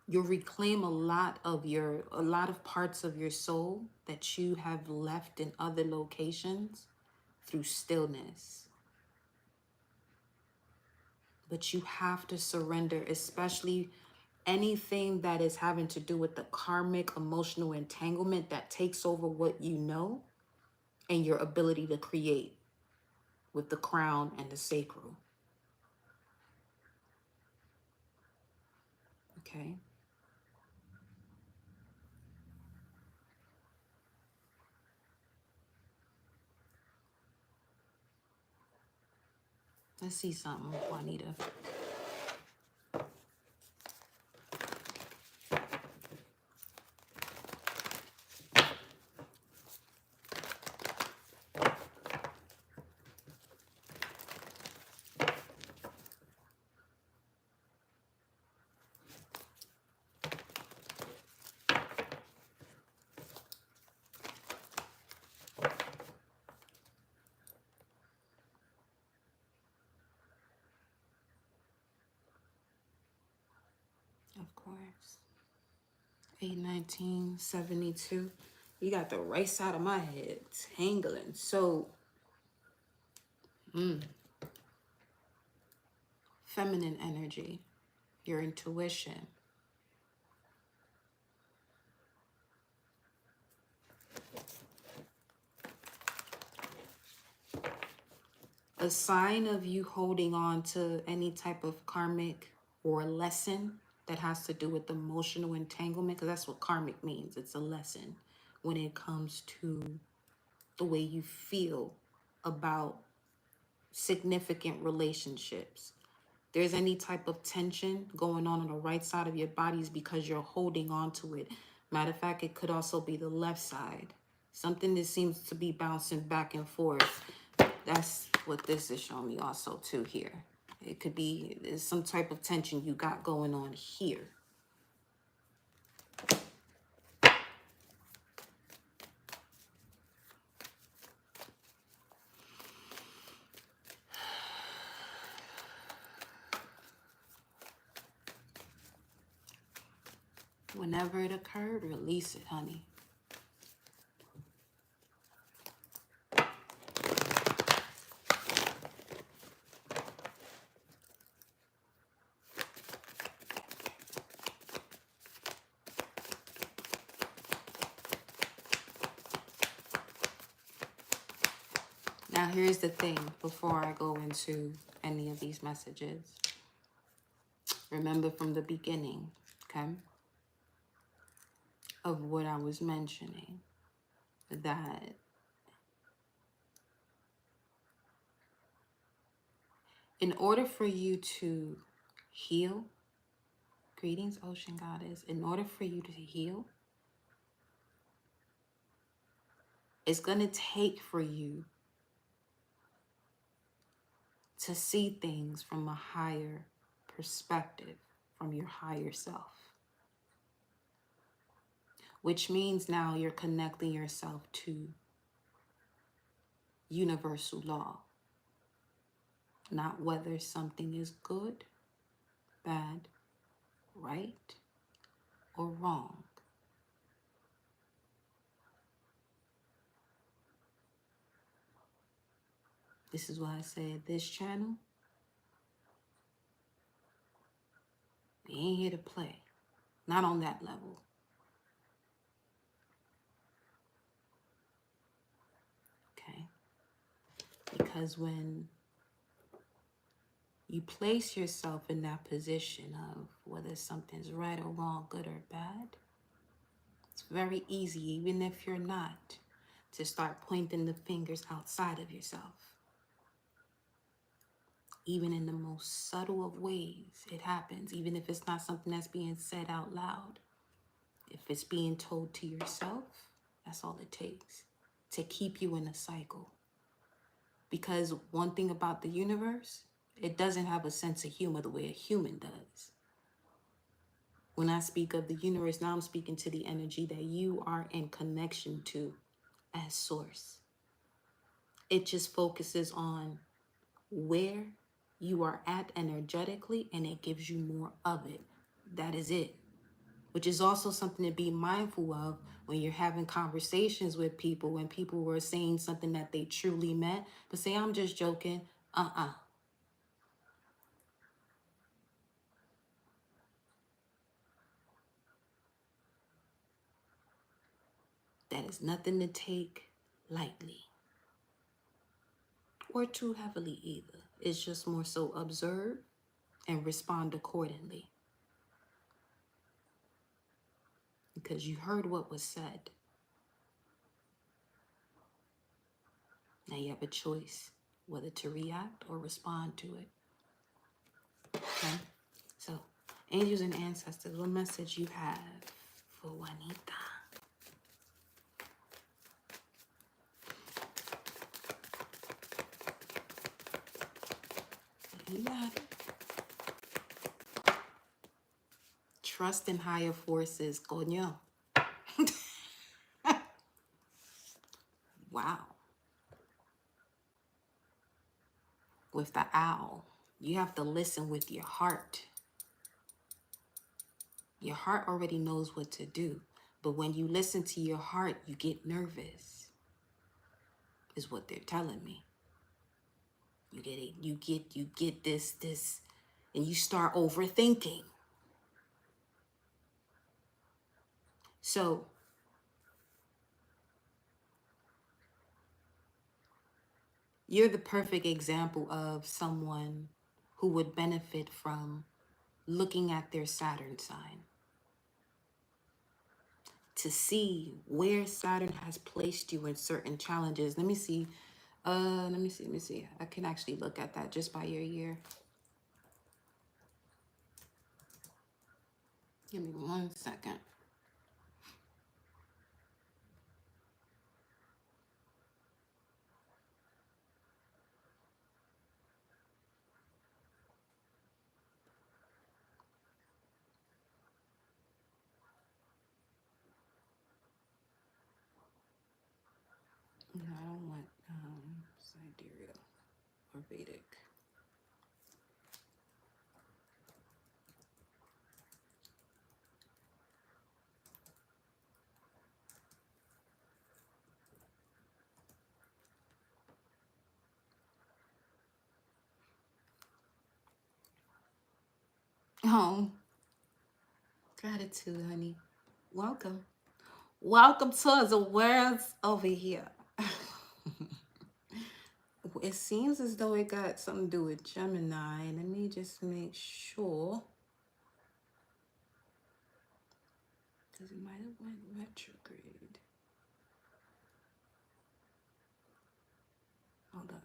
You'll reclaim a lot of parts of your soul that you have left in other locations through stillness. But you have to surrender, especially anything that is having to do with the karmic emotional entanglement that takes over what you know. and your ability to create with the crown and the sacral. Okay. Let's see something, Juanita. Of course. 8/19/72. You got the right side of my head tangling. So, feminine energy, your intuition. A sign of you holding on to any type of karmic or lesson that has to do with emotional entanglement, because that's what karmic means. It's a lesson when it comes to the way you feel about significant relationships. There's any type of tension going on the right side of your body is because you're holding on to it. Matter of fact, it could also be the left side. Something that seems to be bouncing back and forth. That's what this is showing me also too here. It could be there's some type of tension you got going on here. Whenever it occurred, release it, honey. Now, here's the thing before I go into any of these messages. Remember from the beginning, okay, of what I was mentioning, that in order for you to heal, greetings, Ocean Goddess, in order for you to heal, it's going to take for you to see things from a higher perspective, from your higher self. Which means now you're connecting yourself to universal law. Not whether something is good, bad, right, or wrong. This is why I said this channel, we ain't here to play. Not on that level. Okay? Because when you place yourself in that position of whether something's right or wrong, good or bad, it's very easy, even if you're not, to start pointing the fingers outside of yourself. Even in the most subtle of ways, it happens. Even if it's not something that's being said out loud. If it's being told to yourself, that's all it takes to keep you in a cycle. Because one thing about the universe, it doesn't have a sense of humor the way a human does. When I speak of the universe, now I'm speaking to the energy that you are in connection to as source. It just focuses on where you are at energetically, and it gives you more of it. That is it. Which is also something to be mindful of when you're having conversations with people, when people were saying something that they truly meant, but say, I'm just joking. That is nothing to take lightly. or too heavily either. It's just more so observe and respond accordingly. Because you heard what was said. Now you have a choice whether to react or respond to it. Okay? So, angels and ancestors, what message you have for Juanita? You got it. Trust in higher forces, coño. Wow. With the owl, you have to listen with your heart. Your heart already knows what to do. But when you listen to your heart, you get nervous, is what they're telling me. You get it, you get this, and you start overthinking. So you're the perfect example of someone who would benefit from looking at their Saturn sign to see where Saturn has placed you in certain challenges. Let me see. Let me see. I can actually look at that just by your year. Give me 1 second. No, I don't want sidereal or Vedic. Oh, gratitude, honey. Welcome. Welcome to the world over here. It seems as though it got something to do with Gemini. Let me just make sure. Because it might have went retrograde. Hold on.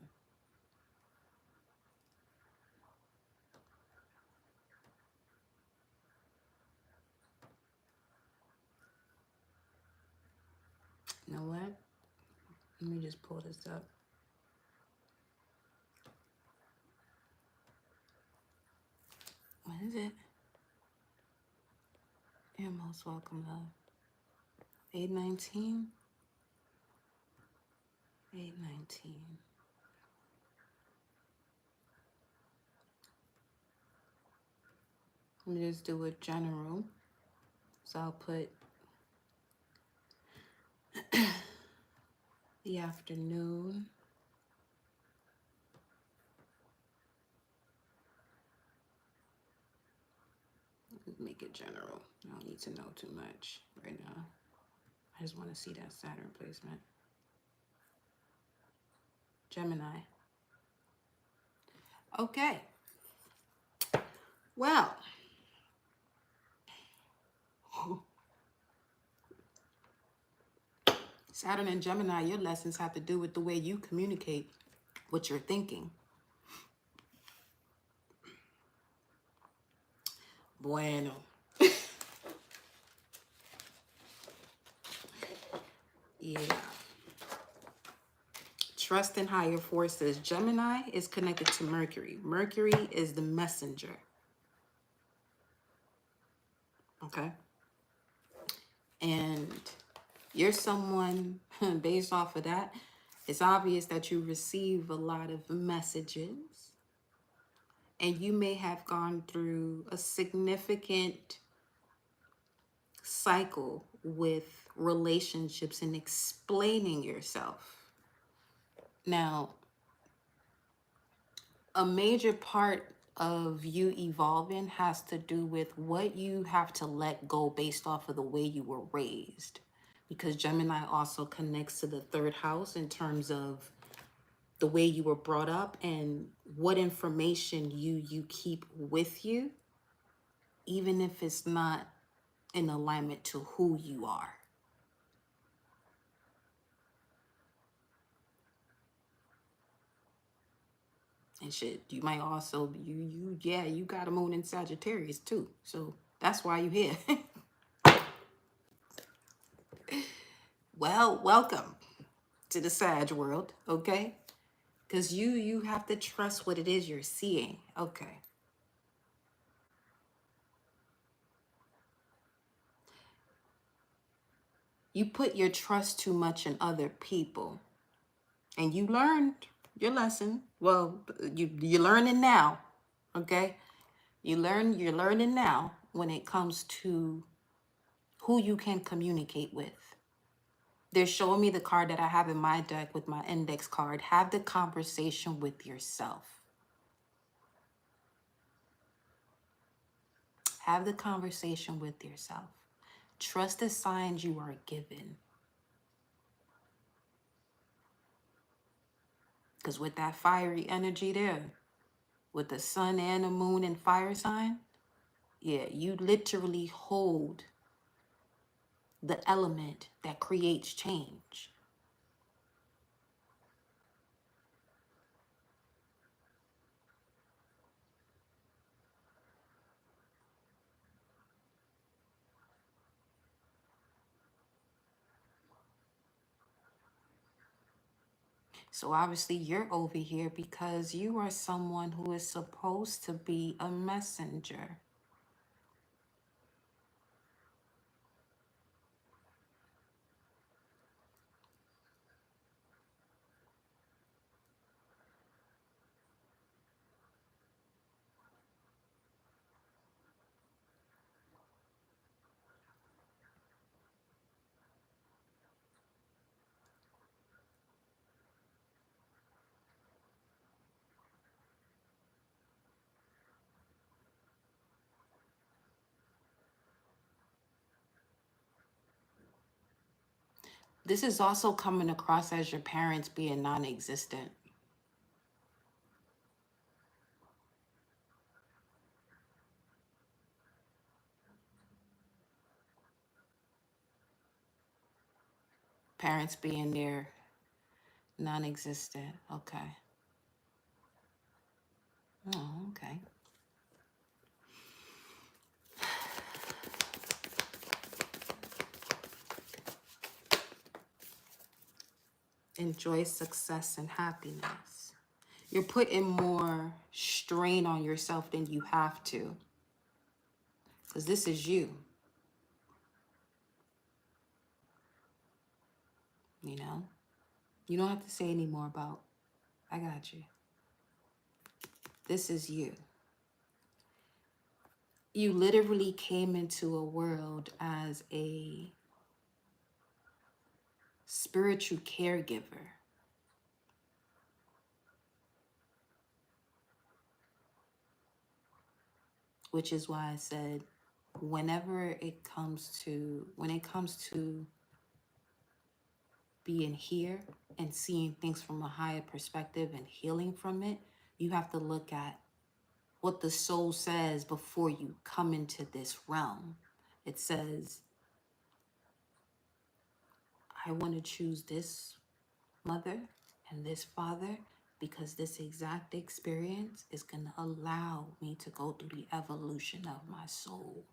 You know what? Let me just pull this up. What is it? You're most welcome, love. 819. 819. Let me just do a general. So I'll put the afternoon. Make it general. I don't need to know too much right now. I just want to see that Saturn placement. Gemini. Okay. Well. Saturn and Gemini, your lessons have to do with the way you communicate what you're thinking. Bueno. Yeah. Trust in higher forces. Gemini is connected to Mercury. Mercury is the messenger. Okay? And you're someone, based off of that, it's obvious that you receive a lot of messages. And you may have gone through a significant cycle with relationships and explaining yourself. Now, a major part of you evolving has to do with what you have to let go based off of the way you were raised. Because Gemini also connects to the third house in terms of the way you were brought up and what information you keep with you, even if it's not in alignment to who you are. And shit, you might also you got a moon in Sagittarius too, so that's why you're here. Well, welcome to the Sag world, okay? Because you have to trust what it is you're seeing. Okay. You put your trust too much in other people, and you learned your lesson. Well, you're learning now, okay? You're learning now when it comes to who you can communicate with. They're showing me the card that I have in my deck with my index card. Have the conversation with yourself. Have the conversation with yourself. Trust the signs you are given. Because with that fiery energy there, with the sun and the moon and fire sign, yeah, you literally hold the element that creates change. So obviously you're over here because you are someone who is supposed to be a messenger. This is also coming across as your parents being non-existent. Parents being there, non-existent. Okay. Oh, okay. Enjoy success and happiness. You're putting more strain on yourself than you have to. Because this is you. You know? You don't have to say any more about, I got you. This is you. You literally came into a world as a spiritual caregiver. Which is why I said, when it comes to being here and seeing things from a higher perspective and healing from it, you have to look at what the soul says before you come into this realm. It says, I want to choose this mother and this father because this exact experience is going to allow me to go through the evolution of my soul.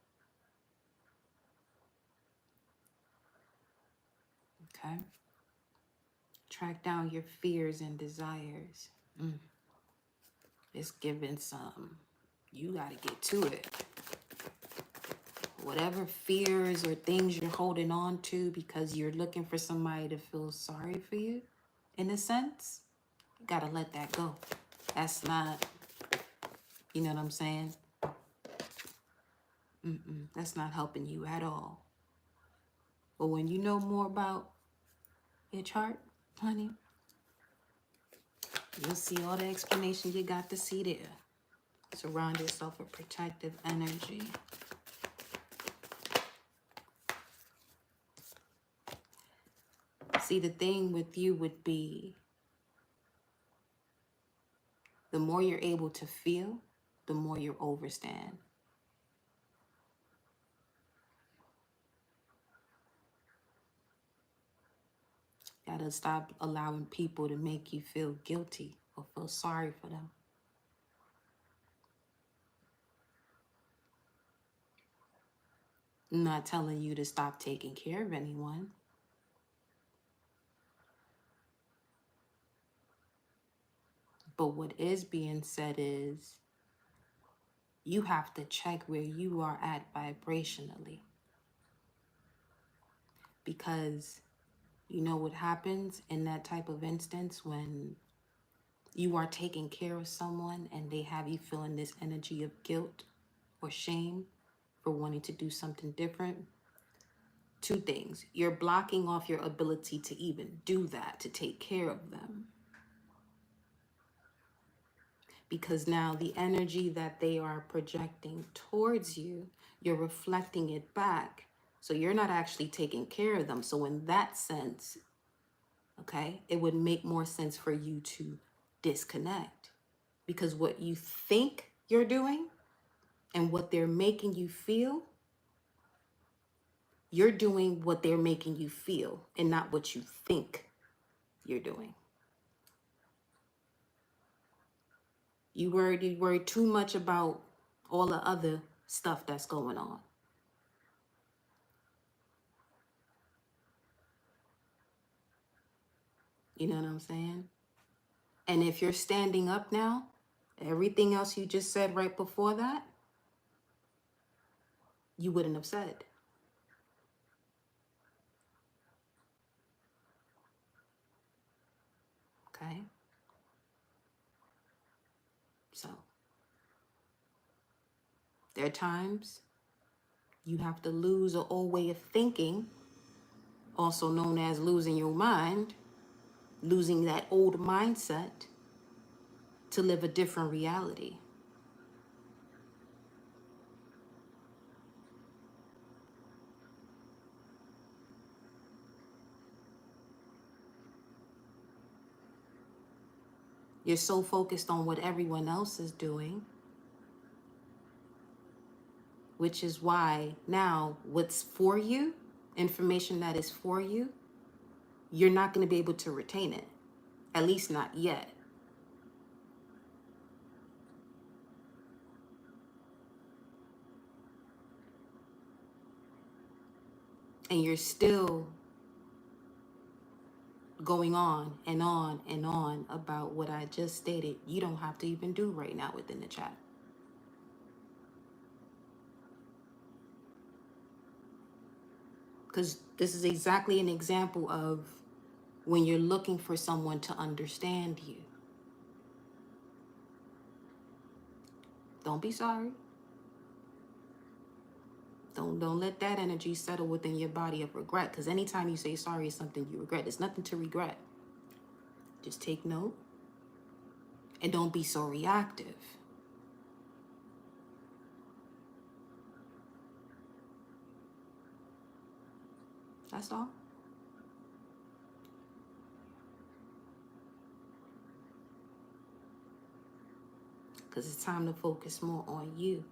Okay? Track down your fears and desires. It's giving some. You got to get to it. Whatever fears or things you're holding on to because you're looking for somebody to feel sorry for you, in a sense, you got to let that go. That's not, you know what I'm saying? That's not helping you at all. But when you know more about your chart, honey, you'll see all the explanation you got to see there. Surround yourself with protective energy. See, the thing with you would be The more you're able to feel, the more you overstand. Gotta stop allowing people to make you feel guilty or feel sorry for them. I'm not telling you to stop taking care of anyone. But what is being said is you have to check where you are at vibrationally. Because you know what happens in that type of instance when you are taking care of someone and they have you feeling this energy of guilt or shame for wanting to do something different? Two things. You're blocking off your ability to even do that, to take care of them. Because now the energy that they are projecting towards you, you're reflecting it back. So you're not actually taking care of them. So in that sense, okay, it would make more sense for you to disconnect. Because what you think you're doing and what they're making you feel, you're doing what they're making you feel and not what you think you're doing. You worry too much about all the other stuff that's going on. You know what I'm saying? And if you're standing up now, everything else you just said right before that, you wouldn't have said. Okay? So, there are times you have to lose an old way of thinking, also known as losing your mind, losing that old mindset to live a different reality. You're so focused on what everyone else is doing, which is why now what's for you, information that is for you, you're not going to be able to retain it, at least not yet. And you're still going on and on and on about what I just stated. You don't have to even do right now within the chat. Because this is exactly an example of when you're looking for someone to understand you. Don't be sorry. Don't let that energy settle within your body of regret. Because anytime you say sorry is something you regret. There's nothing to regret. Just take note. And don't be so reactive. That's all. Because it's time to focus more on you.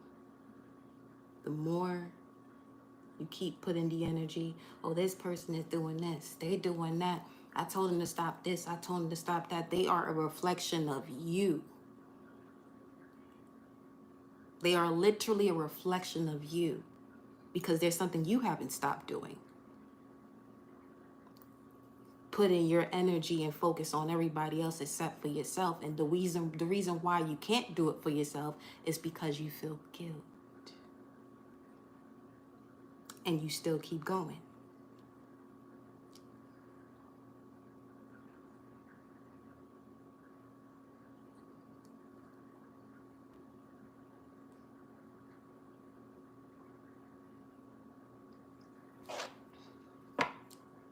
The more you keep putting the energy, oh, this person is doing this, they're doing that. I told them to stop this, I told them to stop that. They are a reflection of you. They are literally a reflection of you because there's something you haven't stopped doing. Putting your energy and focus on everybody else except for yourself. And the reason why you can't do it for yourself is because you feel guilt. And you still keep going.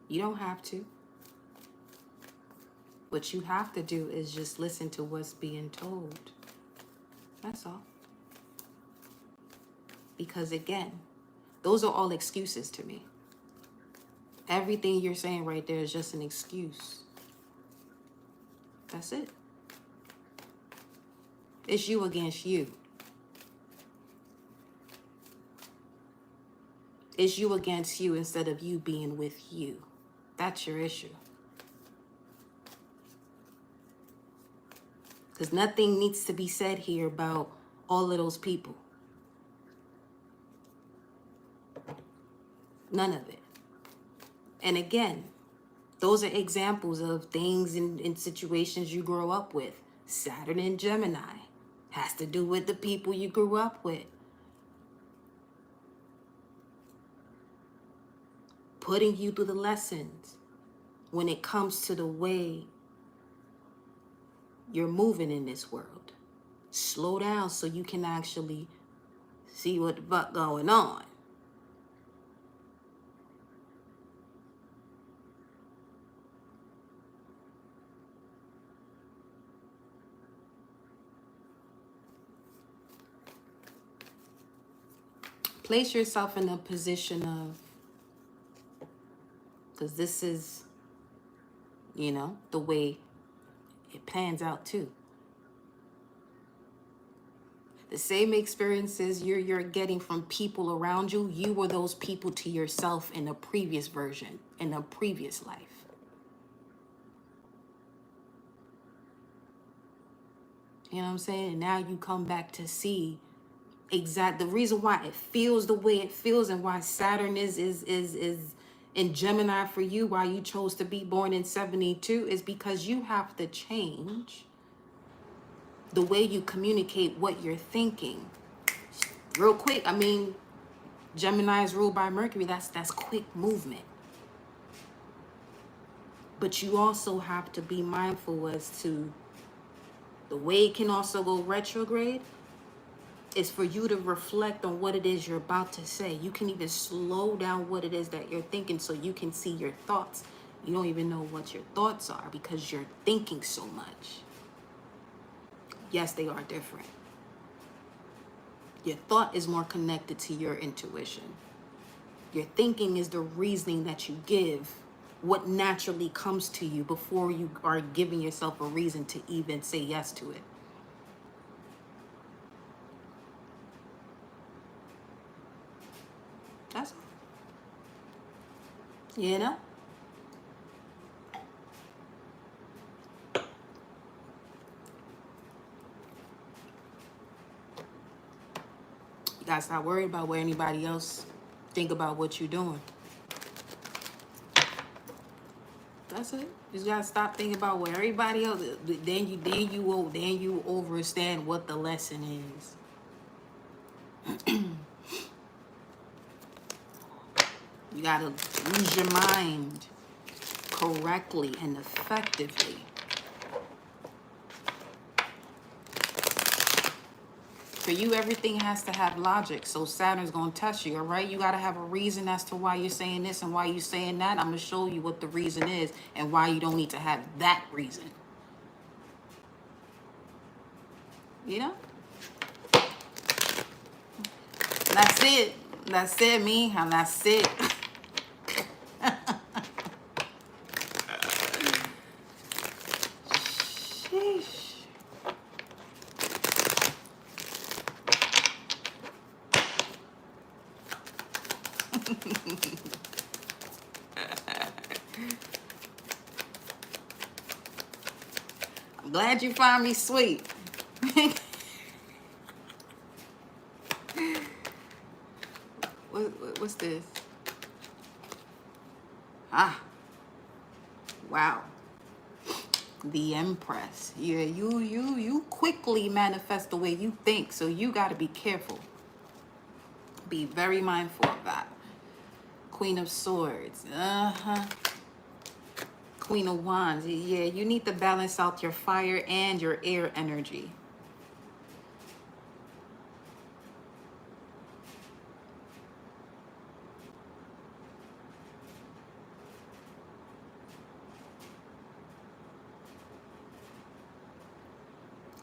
You don't have to. What you have to do is just listen to what's being told. That's all. Because again, those are all excuses to me. Everything you're saying right there is just an excuse. That's it. It's you against you. It's you against you instead of you being with you. That's your issue. Because nothing needs to be said here about all of those people. None of it. And again, those are examples of things in situations you grow up with. Saturn and Gemini has to do with the people you grew up with. Putting you through the lessons when it comes to the way you're moving in this world. Slow down so you can actually see what the fuck going on. Place yourself in a position of, because this is, you know, the way it pans out too. The same experiences you're getting from people around you, you were those people to yourself in a previous version, in a previous life. You know what I'm saying? And now you come back to see the reason why it feels the way it feels and why Saturn is in Gemini for you, why you chose to be born in 72, is because you have to change the way you communicate what you're thinking. Real quick, I mean, Gemini is ruled by Mercury. That's quick movement. But you also have to be mindful as to the way it can also go retrograde is for you to reflect on what it is you're about to say. You can even slow down what it is that you're thinking so you can see your thoughts. You don't even know what your thoughts are because you're thinking so much. Yes, they are different. Your thought is more connected to your intuition. Your thinking is the reasoning that you give, what naturally comes to you before you are giving yourself a reason to even say yes to it. That's all. You know? You gotta stop worrying about what anybody else think about what you're doing. That's it. You just gotta stop thinking about what everybody else. Then you understand what the lesson is. You gotta use your mind correctly and effectively. For you, everything has to have logic. So Saturn's gonna test you, all right? You gotta have a reason as to why you're saying this and why you're saying that. I'm gonna show you what the reason is and why you don't need to have that reason. You know? That's it. That's it, me. And that's it. Sheesh. I'm glad you find me sweet. What's this? Ah, wow. The Empress. Yeah, you quickly manifest the way you think, so you got to be careful. Be very mindful of that. Queen of Swords. Queen of Wands. Yeah, you need to balance out your fire and your air energy.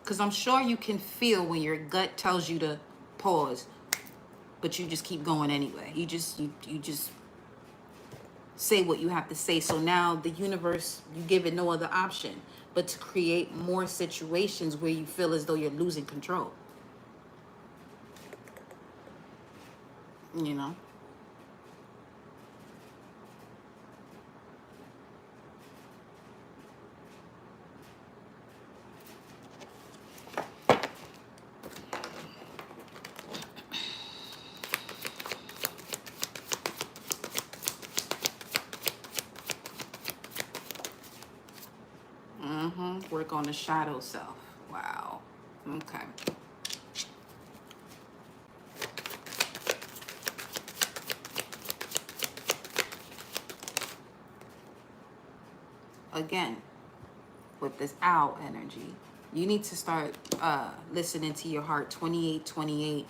Because I'm sure you can feel when your gut tells you to pause, but you just keep going anyway. You just say what you have to say. So now the universe, you give it no other option. but to create more situations where you feel as though you're losing control. You know? Work on the shadow self. Wow. Okay. Again, with this owl energy, you need to start listening to your heart. 2828.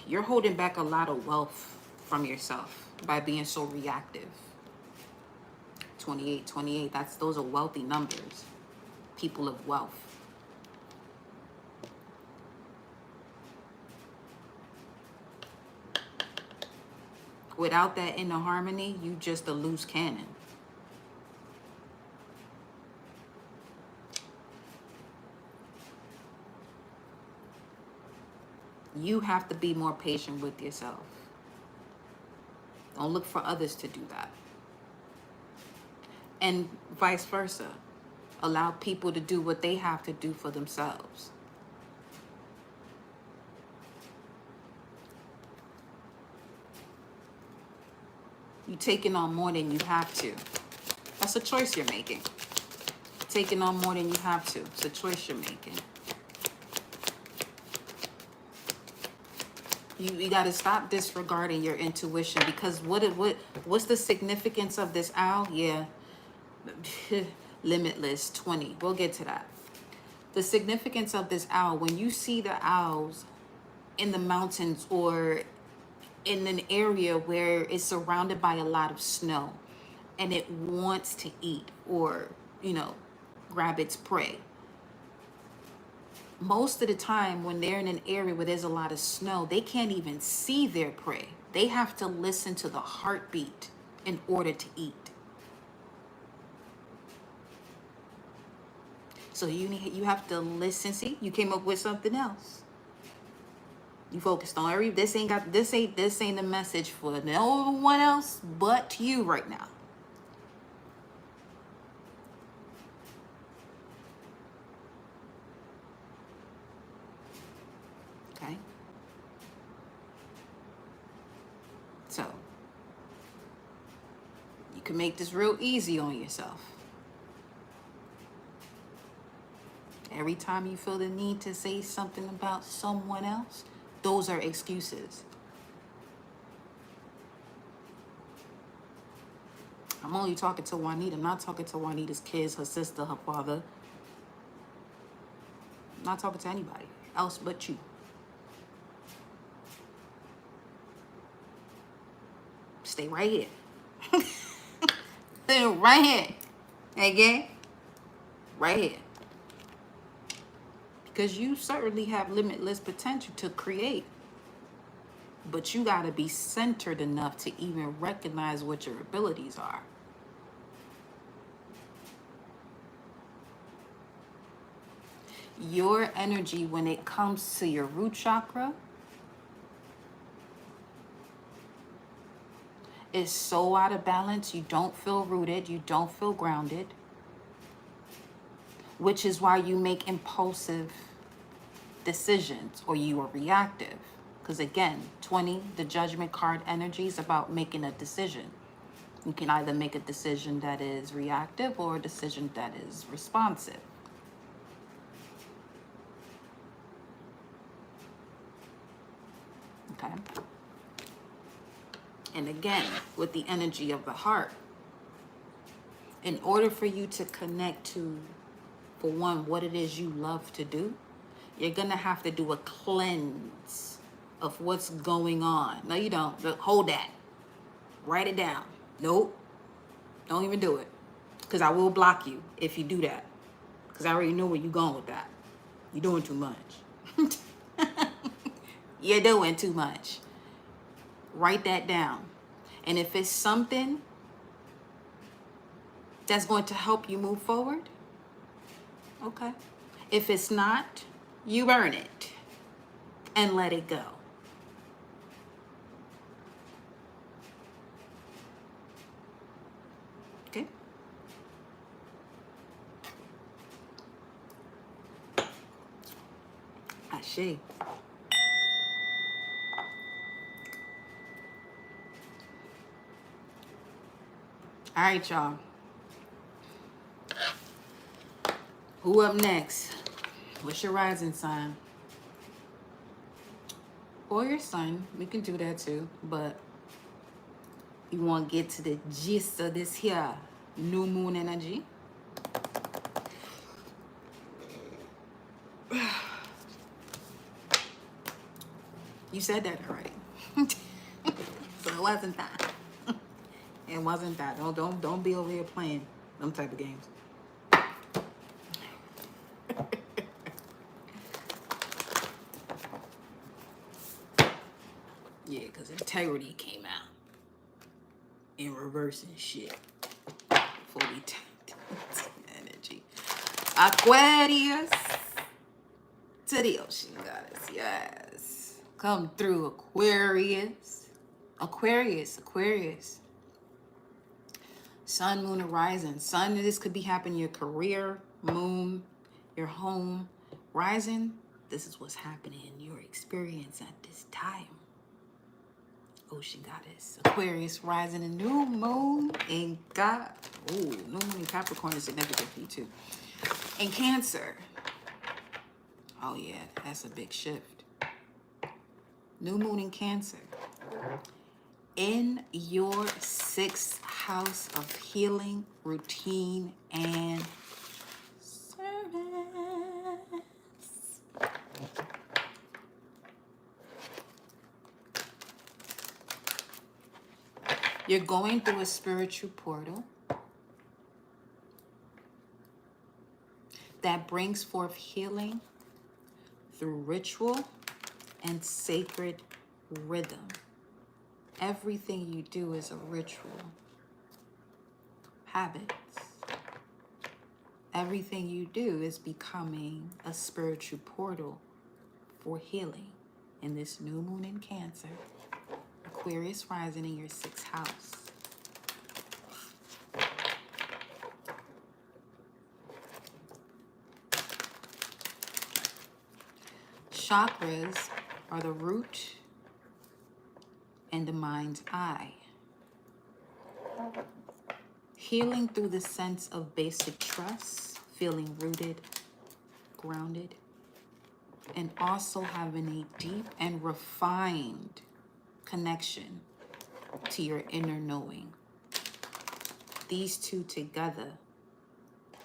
You're holding back a lot of wealth from yourself by being so reactive. 2828, those are wealthy numbers. People of wealth. Without that inner harmony, you just a loose cannon. You have to be more patient with yourself. Don't look for others to do that. And vice versa. Allow people to do what they have to do for themselves. You taking on more than you have to. That's a choice you're making. Taking on more than you have to. It's a choice you're making. You got to stop disregarding your intuition, because what's the significance of this owl? Yeah, limitless 20. We'll get to that. The significance of this owl, when you see the owls in the mountains or in an area where it's surrounded by a lot of snow and it wants to eat or, grab its prey. Most of the time when they're in an area where there's a lot of snow, they can't even see their prey. They have to listen to the heartbeat in order to eat. So you have to listen. See, you came up with something else. You focused on this ain't the message for no one else but you right now. Okay. So you can make this real easy on yourself. Every time you feel the need to say something about someone else, those are excuses. I'm only talking to Juanita. I'm not talking to Juanita's kids, her sister, her father. I'm not talking to anybody else but you. Stay right here. Stay right here. Okay? Right here. Because you certainly have limitless potential to create. But you got to be centered enough to even recognize what your abilities are. Your energy, when it comes to your root chakra, is so out of balance. You don't feel rooted. You don't feel grounded. Which is why you make impulsive decisions or you are reactive. Because again, 20, the judgment card energy is about making a decision. You can either make a decision that is reactive or a decision that is responsive. Okay. And again, with the energy of the heart, in order for you to connect to, for one, what it is you love to do, you're going to have to do a cleanse of what's going on. No, you don't. Look, hold that. Write it down. Nope. Don't even do it. Because I will block you if you do that. Because I already know where you're going with that. You're doing too much. You're doing too much. Write that down. And if it's something that's going to help you move forward, Okay. If it's not, you earn it and let it go. Okay. Ashe. All right, y'all. Who up next? What's your rising sign? Or your sun. We can do that too. But you want to get to the gist of this here new moon energy. You said that already. So it wasn't that. It wasn't that. Don't be over here playing them type of games. Yeah, because integrity came out in reverse and shit. Fully energy. Aquarius to the ocean goddess. Yes. Come through, Aquarius. Aquarius. Sun, moon, and rising. Sun, this could be happening in your career. Moon, your home. Rising, this is what's happening in your experience at this time. Ocean goddess. Aquarius, rising, and new moon in God. Oh, new moon in Capricorn is significant for you too. And Cancer. Oh yeah, that's a big shift. New moon in Cancer. In your sixth house of healing, routine, and service. You're going through a spiritual portal that brings forth healing through ritual and sacred rhythm. Everything you do is a ritual. Habits. Everything you do is becoming a spiritual portal for healing. In this new moon in Cancer, Aquarius rising in your sixth house. Chakras are the root and the mind's eye. Healing through the sense of basic trust, feeling rooted, grounded, and also having a deep and refined connection to your inner knowing. These two together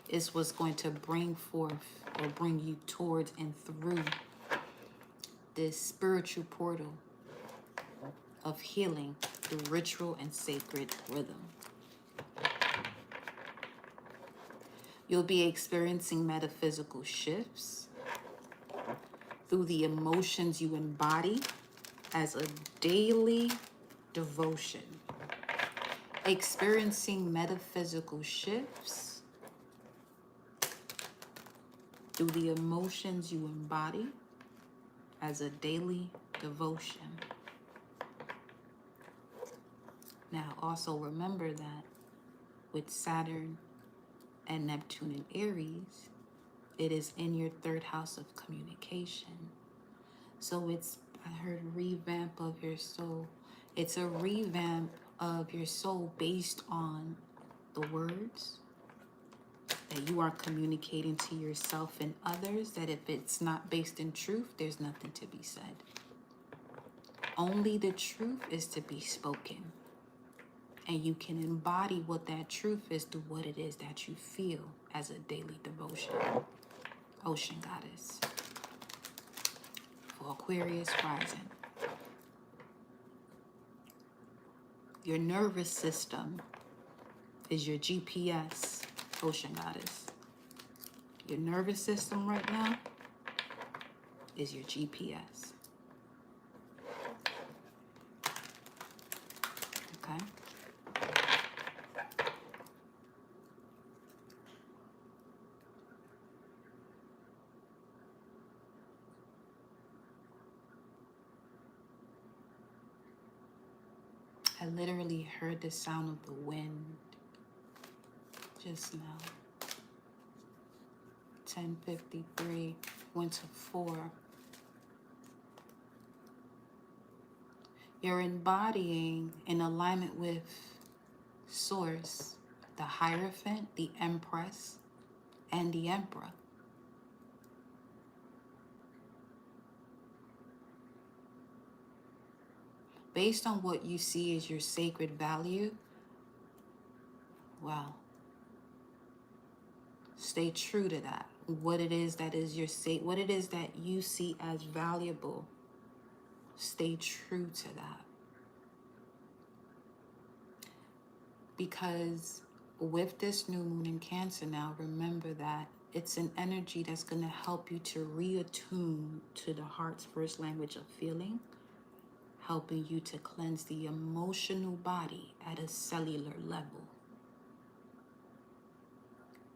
is what's going to bring forth or bring you towards and through this spiritual portal of healing through ritual and sacred rhythm. You'll be experiencing metaphysical shifts through the emotions you embody as a daily devotion. Experiencing metaphysical shifts through the emotions you embody as a daily devotion. Now, also remember that with Saturn and Neptune in Aries, it is in your third house of communication. So it's, I heard, revamp of your soul. It's a revamp of your soul based on the words that you are communicating to yourself and others, that if it's not based in truth, there's nothing to be said. Only the truth is to be spoken. And you can embody what that truth is through what it is that you feel as a daily devotion. Ocean goddess. For Aquarius rising. Your nervous system is your GPS, ocean goddess. Your nervous system right now is your GPS. Okay? literally heard the sound of the wind just now. 10:53 went to 4. You're embodying in alignment with Source, the Hierophant, the Empress, and the Emperor. Based on what you see as your sacred value, well, stay true to that. What it is that is your what it is that you see as valuable, stay true to that. Because with this new moon in Cancer now, remember that it's an energy that's going to help you to reattune to the heart's first language of feeling, helping you to cleanse the emotional body at a cellular level.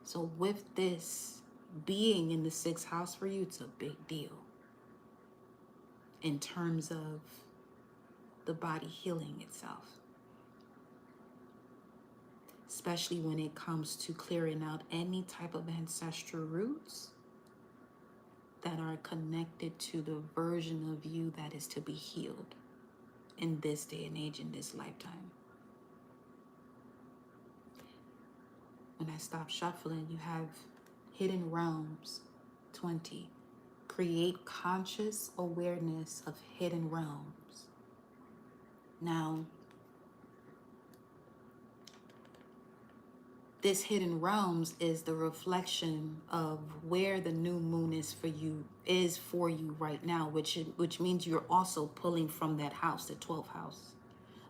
So with this being in the 6th house for you, it's a big deal in terms of the body healing itself. Especially when it comes to clearing out any type of ancestral roots that are connected to the version of you that is to be healed in this day and age, in this lifetime. When I stop shuffling, you have Hidden Realms, 20. Create conscious awareness of hidden realms. Now, this hidden realms is the reflection of where the new moon is for you right now, which means you're also pulling from that house, the 12th house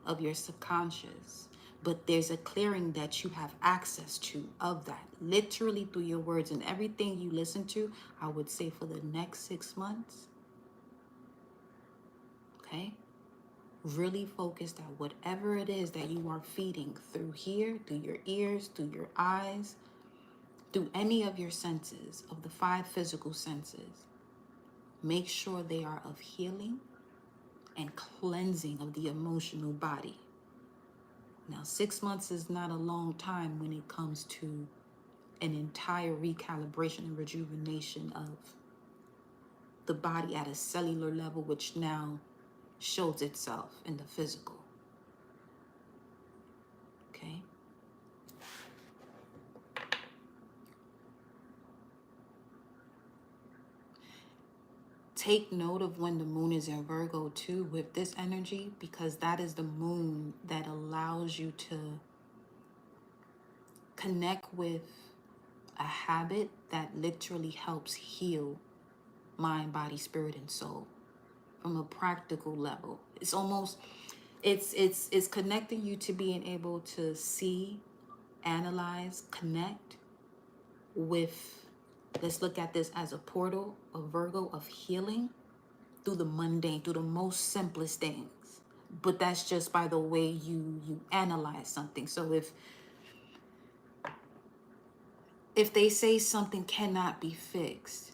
of your subconscious. But there's a clearing that you have access to of that, literally through your words and everything you listen to. I would say for the next 6 months, okay? Really focused on whatever it is that you are feeding through here, through your ears, through your eyes, through any of your senses, of the 5 physical senses. Make sure they are of healing and cleansing of the emotional body. Now, 6 months is not a long time when it comes to an entire recalibration and rejuvenation of the body at a cellular level, which now shows itself in the physical. Okay? Take note of when the moon is in Virgo too with this energy, because that is the moon that allows you to connect with a habit that literally helps heal mind, body, spirit, and soul from a practical level. It's almost, it's connecting you to being able to see, analyze, connect with, let's look at this as a portal, a Virgo of healing through the mundane, through the most simplest things. But that's just by the way you analyze something. So if they say something cannot be fixed,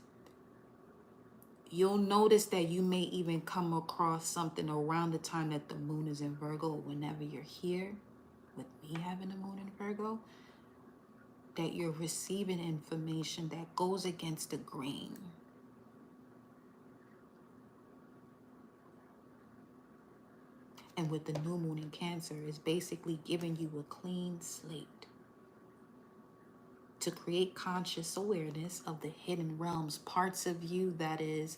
you'll notice that you may even come across something around the time that the moon is in Virgo, whenever you're here with me having the moon in Virgo, that you're receiving information that goes against the grain. And with the new moon in Cancer, is basically giving you a clean slate to create conscious awareness of the hidden realms, parts of you that is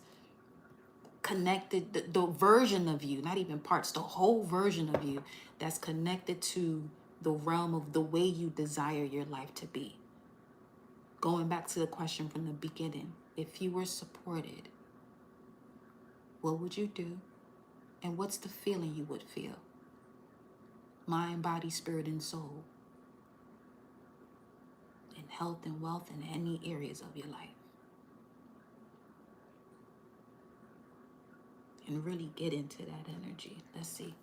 connected, the version of you, not even parts, the whole version of you that's connected to the realm of the way you desire your life to be. Going back to the question from the beginning, if you were supported, what would you do? And what's the feeling you would feel? Mind, body, spirit, and soul. In health and wealth in any areas of your life. And really get into that energy. Let's see.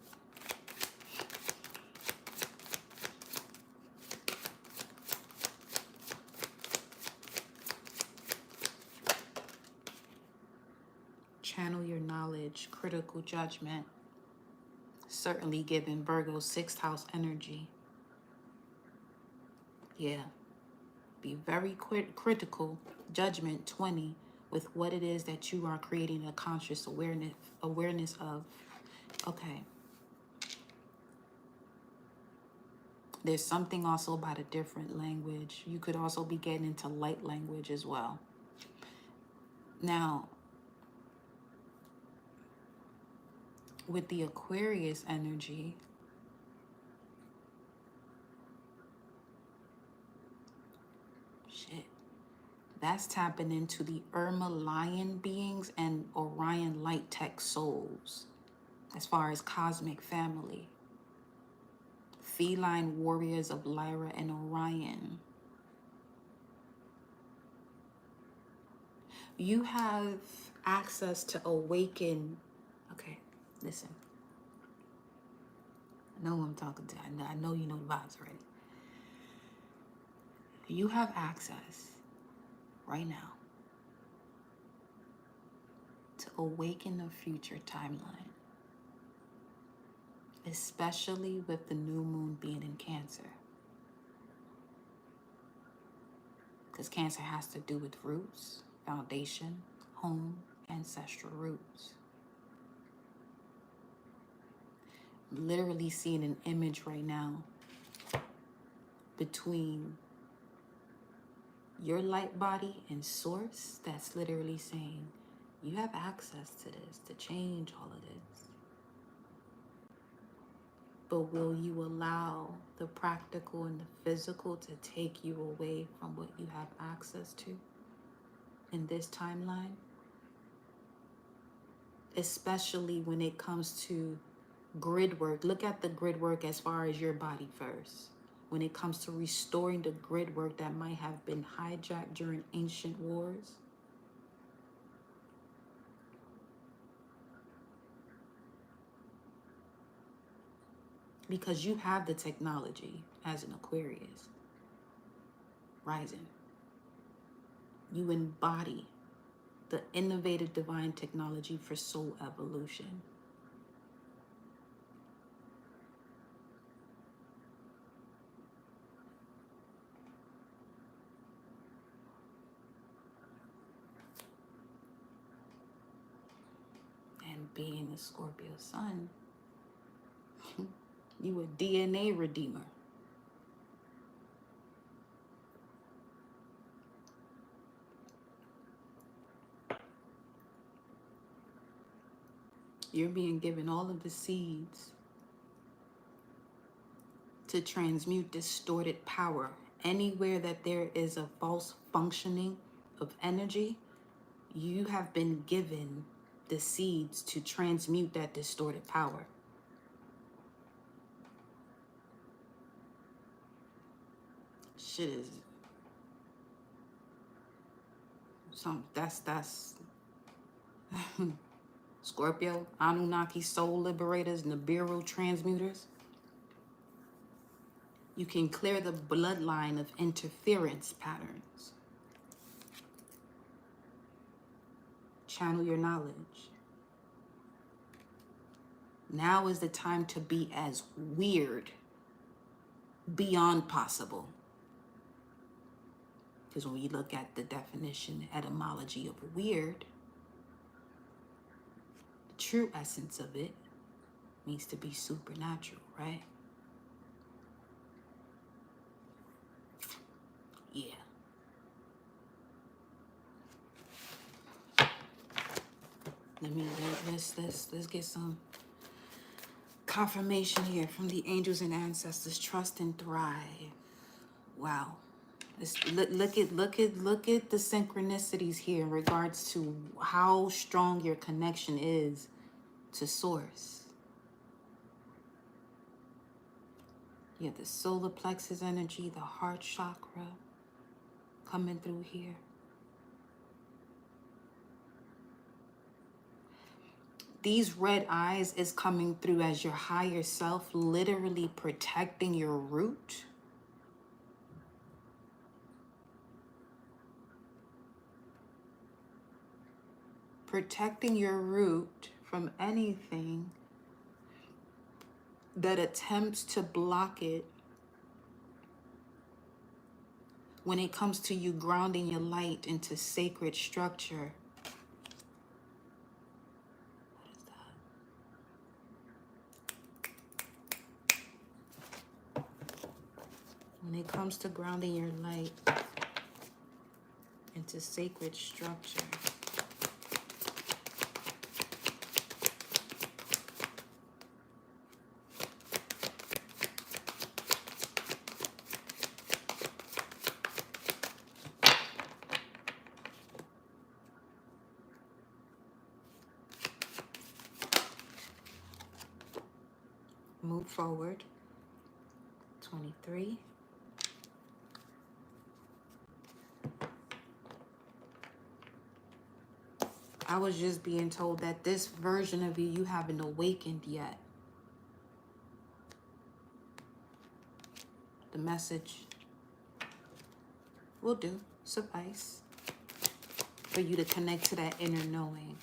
Channel your knowledge, critical judgment, certainly giving Virgo 6th house energy. Yeah. Be very critical. Judgment 20 with what it is that you are creating a conscious awareness of. Okay. There's something also about a different language. You could also be getting into light language as well. Now, with the Aquarius energy, shit, that's tapping into the Irma lion beings and Orion light tech souls as far as cosmic family. Feline warriors of Lyra and Orion. You have access to awaken. Okay, listen. I know who I'm talking to. I know you know the vibes already. You have access right now to awaken the future timeline, especially with the new moon being in Cancer. Because Cancer has to do with roots, foundation, home, ancestral roots. I'm literally seeing an image right now between your light body and source that's literally saying, you have access to this, to change all of this. But will you allow the practical and the physical to take you away from what you have access to in this timeline? Especially when it comes to grid work. Look at the grid work as far as your body first. When it comes to restoring the grid work that might have been hijacked during ancient wars. Because you have the technology as an Aquarius rising. You embody the innovative divine technology for soul evolution. And being a Scorpio sun, you a DNA redeemer. You're being given all of the seeds to transmute distorted power. Anywhere that there is a false functioning of energy, you have been given the seeds to transmute that distorted power. Shit is that's Scorpio, Anunnaki soul liberators, Nibiru transmuters. You can clear the bloodline of interference patterns. Channel your knowledge. Now is the time to be as weird beyond possible. Because when you look at the definition, etymology of weird, the true essence of it means to be supernatural, right? Yeah. Let's get some confirmation here from the angels and ancestors. Trust and thrive. Wow. Look at the synchronicities here in regards to how strong your connection is to source. You have the solar plexus energy, the heart chakra coming through here. These red eyes is coming through as your higher self, literally protecting your root. Protecting your root from anything that attempts to block it when it comes to you grounding your light into sacred structure. What is that? When it comes to grounding your light into sacred structure. Move forward. 23. I was just being told that this version of you haven't awakened yet. The message will do, suffice, for you to connect to that inner knowing,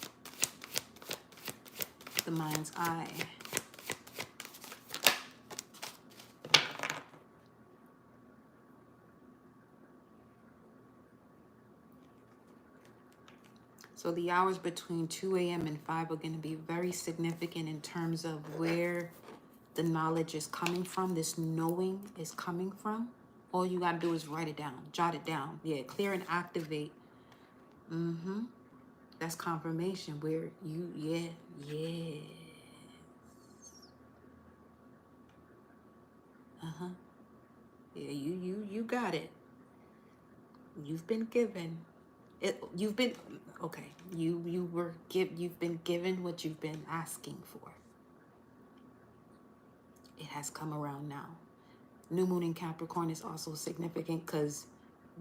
the mind's eye. So the hours between 2 a.m. and 5 are going to be very significant in terms of where the knowledge is coming from, this knowing is coming from. All you got to do is write it down, jot it down. Yeah, clear and activate. That's confirmation where you, yeah. Yeah, you got it. You've been given. You've been okay. You've been given what you've been asking for. It has come around now. New moon in Capricorn is also significant because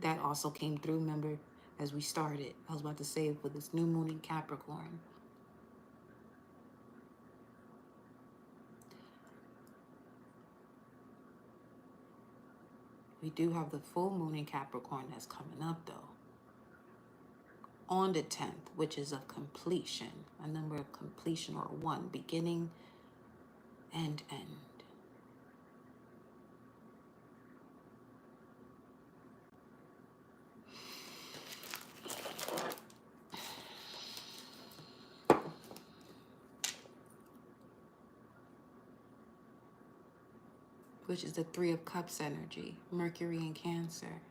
that also came through. Remember, as we started, I was about to say with this new moon in Capricorn. We do have the full moon in Capricorn that's coming up though. On the 10th, which is of completion, a number of completion, or one, beginning and end. Which is the 3 of Cups energy, Mercury in Cancer.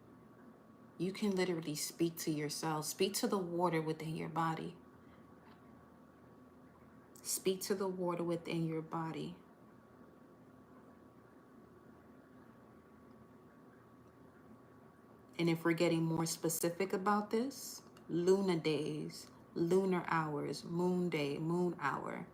You can literally speak to yourself, speak to the water within your body. Speak to the water within your body. And if we're getting more specific about this, lunar days, lunar hours, moon day, moon hour.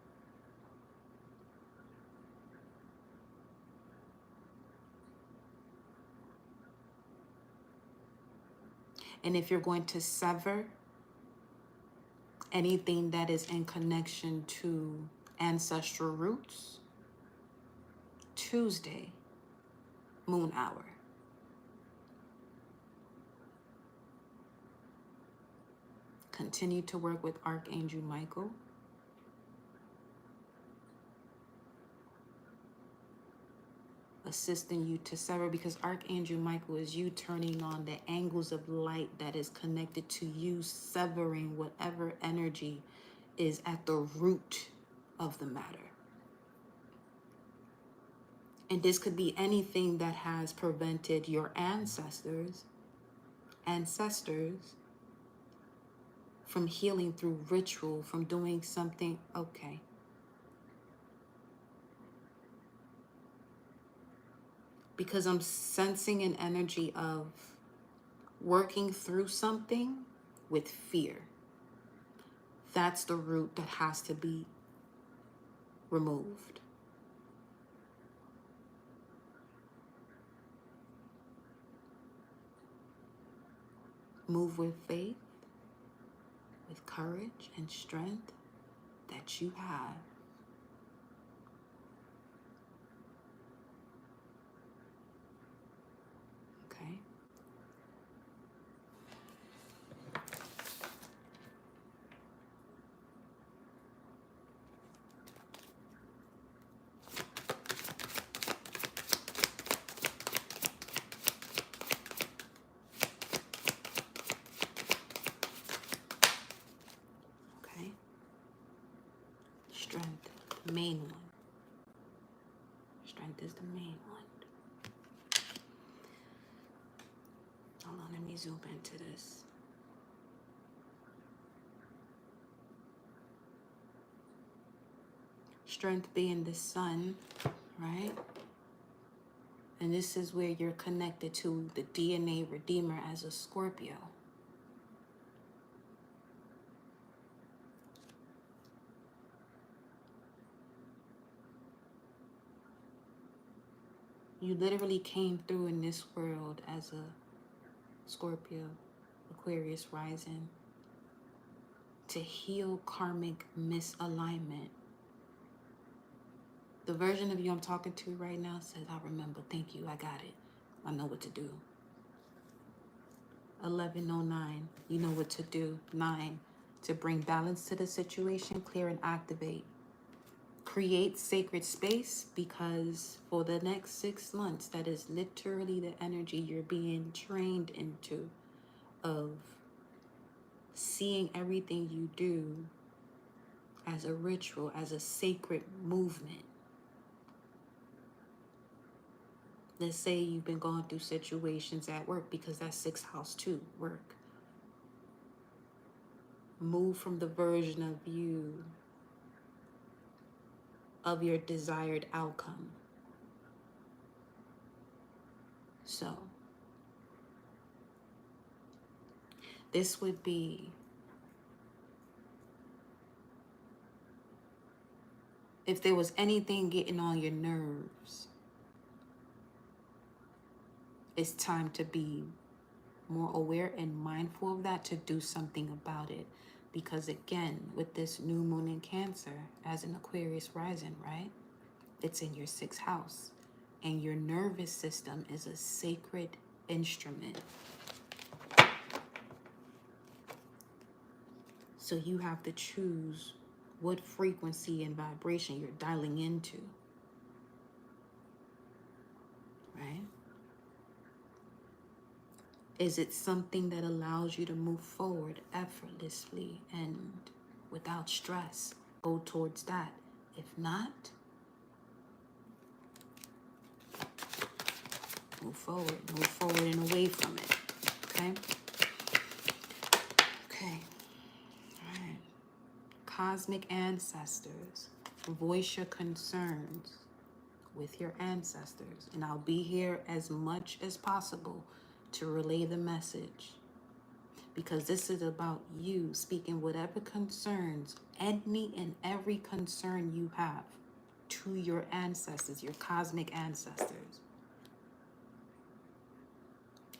And if you're going to sever anything that is in connection to ancestral roots, Tuesday, moon hour. Continue to work with Archangel Michael. Assisting you to sever, because Archangel Michael is you turning on the angles of light that is connected to you, severing whatever energy is at the root of the matter. And this could be anything that has prevented your ancestors from healing through ritual, from doing something. Okay. Because I'm sensing an energy of working through something with fear. That's the root that has to be removed. Move with faith, with courage and strength that you have. Okay? main one. Strength is the main one. Hold on, let me zoom into this. Strength being the sun, right? And this is where you're connected to the DNA Redeemer as a Scorpio. You literally came through in this world as a Scorpio, Aquarius rising, to heal karmic misalignment. The version of you I'm talking to right now says, I remember, thank you, I got it. I know what to do. 1109, you know what to do. 9, to bring balance to the situation, clear and activate. Create sacred space, because for the next 6 months, that is literally the energy you're being trained into, of seeing everything you do as a ritual, as a sacred movement. Let's say you've been going through situations at work, because that's 6th house too, work. Move from the version of you, of your desired outcome. So, this would be if there was anything getting on your nerves, it's time to be more aware and mindful of that, to do something about it. Because again, with this new moon in Cancer as an Aquarius rising, right? It's in your 6th house. And your nervous system is a sacred instrument. So you have to choose what frequency and vibration you're dialing into. Right? Is it something that allows you to move forward effortlessly and without stress? Go towards that. If not, move forward and away from it. Okay? Okay. All right. Cosmic ancestors, voice your concerns with your ancestors. And I'll be here as much as possible to relay the message, because this is about you speaking whatever concerns, any and every concern you have, to your ancestors, your cosmic ancestors.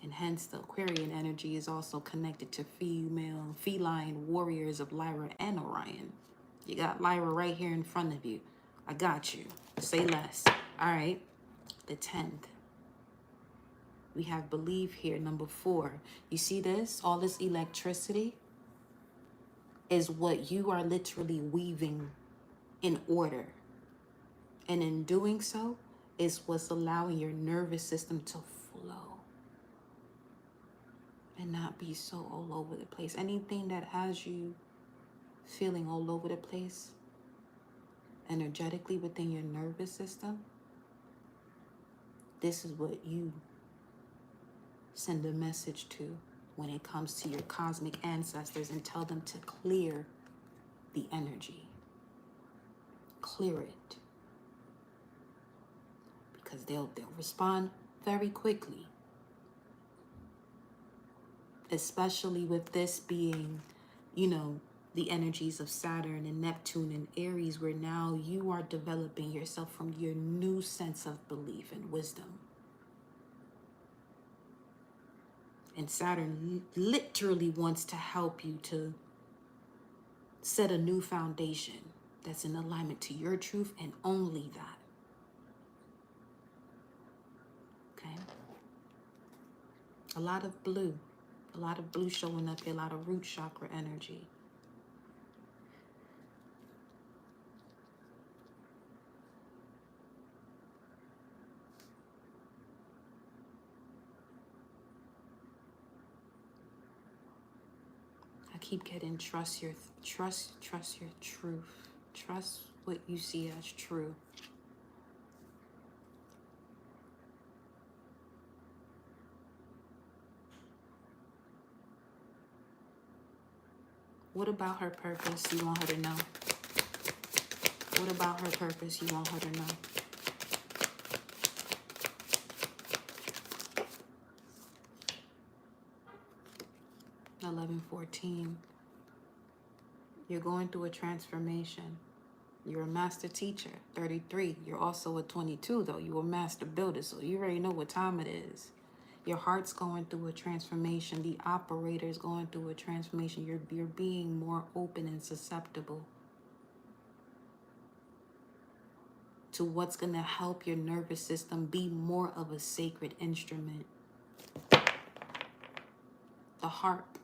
And hence the Aquarian energy is also connected to feline warriors of Lyra and Orion. You got Lyra right here in front of you. I got you. Say less. All right. The 10th. We have believe here, number 4. You see this? All this electricity is what you are literally weaving in order. And in doing so, is what's allowing your nervous system to flow and not be so all over the place. Anything that has you feeling all over the place energetically within your nervous system, this is what you send a message to when it comes to your cosmic ancestors, and tell them to clear the energy. Clear it. Because they'll respond very quickly. Especially with this being, you know, the energies of Saturn and Neptune and Aries, where now you are developing yourself from your new sense of belief and wisdom. And Saturn literally wants to help you to set a new foundation that's in alignment to your truth, and only that. Okay? A lot of blue showing up here, a lot of root chakra energy. I keep getting trust your truth. Trust what you see as true. What about her purpose you want her to know? What about her purpose you want her to know? $11.14. You're going through a transformation. You're a master teacher. 33. You're also a 22, though. You're a master builder, so you already know what time it is. Your heart's going through a transformation. The operator's going through a transformation. You're being more open and susceptible to what's going to help your nervous system be more of a sacred instrument. The harp.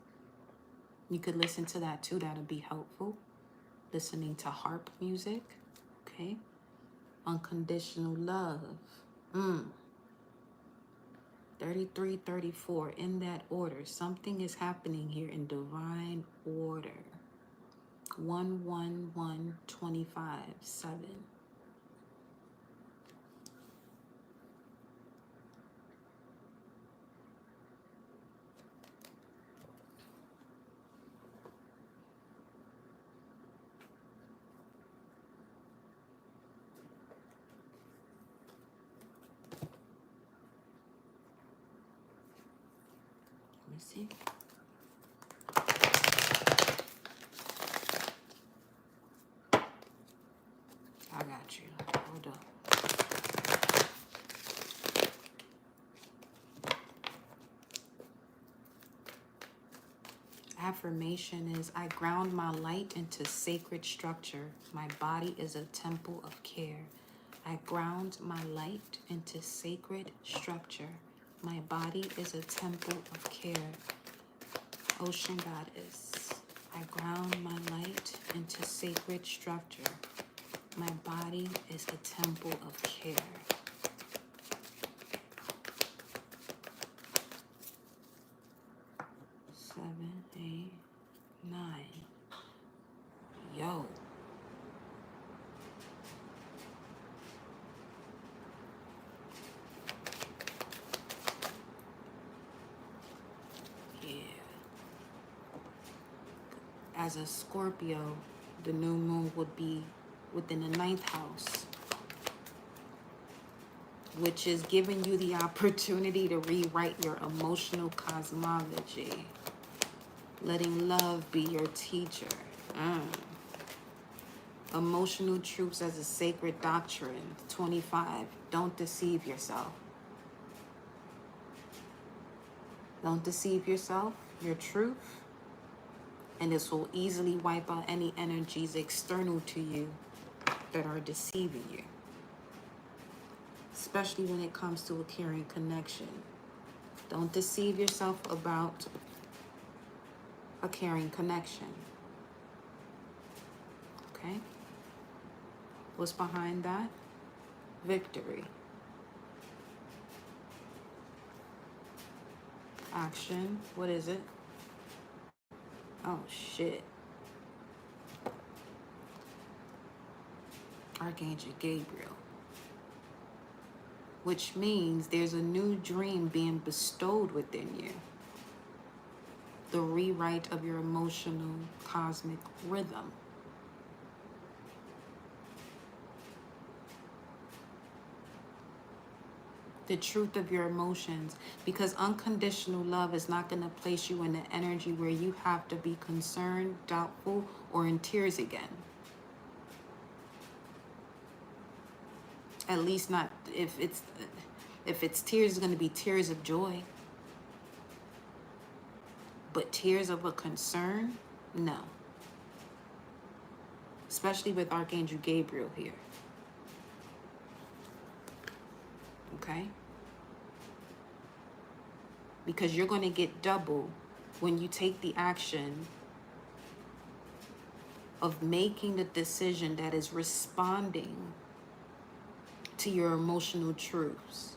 You could listen to that too. That'll be helpful. Listening to harp music. Okay. Unconditional love. 33, 34. In that order. Something is happening here in divine order. 1, 1, 1, 25, 7. Let me see. I got you. Hold up. Affirmation is, I ground my light into sacred structure. My body is a temple of care. I ground my light into sacred structure. My body is a temple of care. Ocean Goddess, I ground my light into sacred structure. My body is a temple of care. Seven, 8, 9. Yo. Yeah. As a Scorpio, the new moon would be within the 9th house, which is giving you the opportunity to rewrite your emotional cosmology. Letting love be your teacher. Emotional truths as a sacred doctrine. 25. Don't deceive yourself. Don't deceive yourself. Your truth. And this will easily wipe out any energies external to you that are deceiving you. Especially when it comes to a caring connection. Don't deceive yourself about a caring connection. Okay? What's behind that? Victory. Action. What is it? Oh, shit. Archangel Gabriel. Which means there's a new dream being bestowed within you. The rewrite of your emotional cosmic rhythm. The truth of your emotions, because unconditional love is not going to place you in the energy where you have to be concerned, doubtful, or in tears again. At least not if it's tears, it's going to be tears of joy. But tears of a concern, no. Especially with Archangel Gabriel here. Okay? Because you're going to get double when you take the action of making the decision that is responding to your emotional truths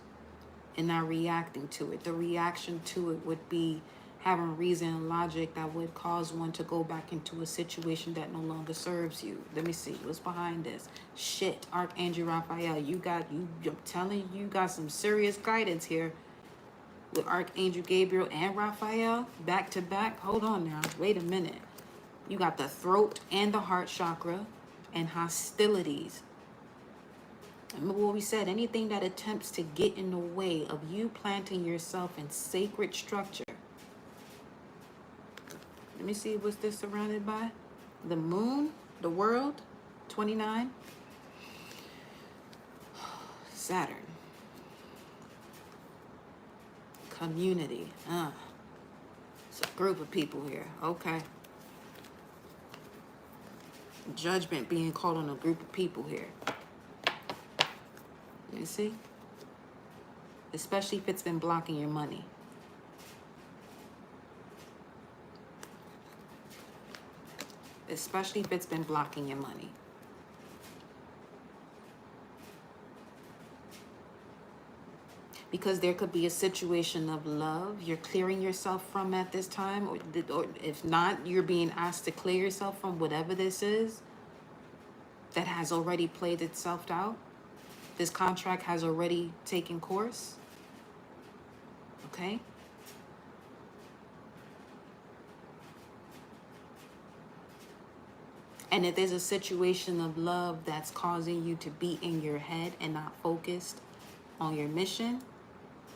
and not reacting to it. The reaction to it would be having reason and logic that would cause one to go back into a situation that no longer serves you. Let me see what's behind this. Shit, Archangel Raphael, I'm telling you, you got some serious guidance here with Archangel Gabriel and Raphael back to back. Hold on now, wait a minute. You got the throat and the heart chakra and hostilities. Remember what we said, anything that attempts to get in the way of you planting yourself in sacred structure. Let me see, what's this surrounded by? The moon, the world, 29. Saturn. Community. It's a group of people here. Okay. Judgment being called on a group of people here. You see? Especially if it's been blocking your money. Especially if it's been blocking your money. Because there could be a situation of love you're clearing yourself from at this time, or if not, you're being asked to clear yourself from whatever this is that has already played itself out. This contract has already taken course. Okay? And if there's a situation of love that's causing you to be in your head and not focused on your mission,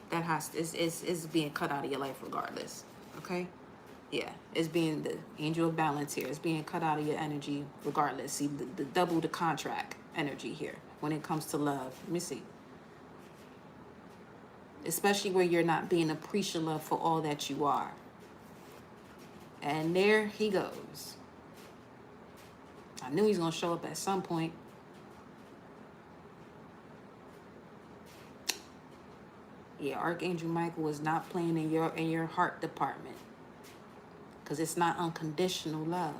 that is being cut out of your life regardless. Okay? Yeah, it's being the angel of balance here. It's being cut out of your energy regardless. See, the double the contract energy here when it comes to love. Let me see. Especially where you're not being appreciative for all that you are. And there he goes. I knew he's going to show up at some point. Yeah, Archangel Michael is not playing in your heart department. Because it's not unconditional love.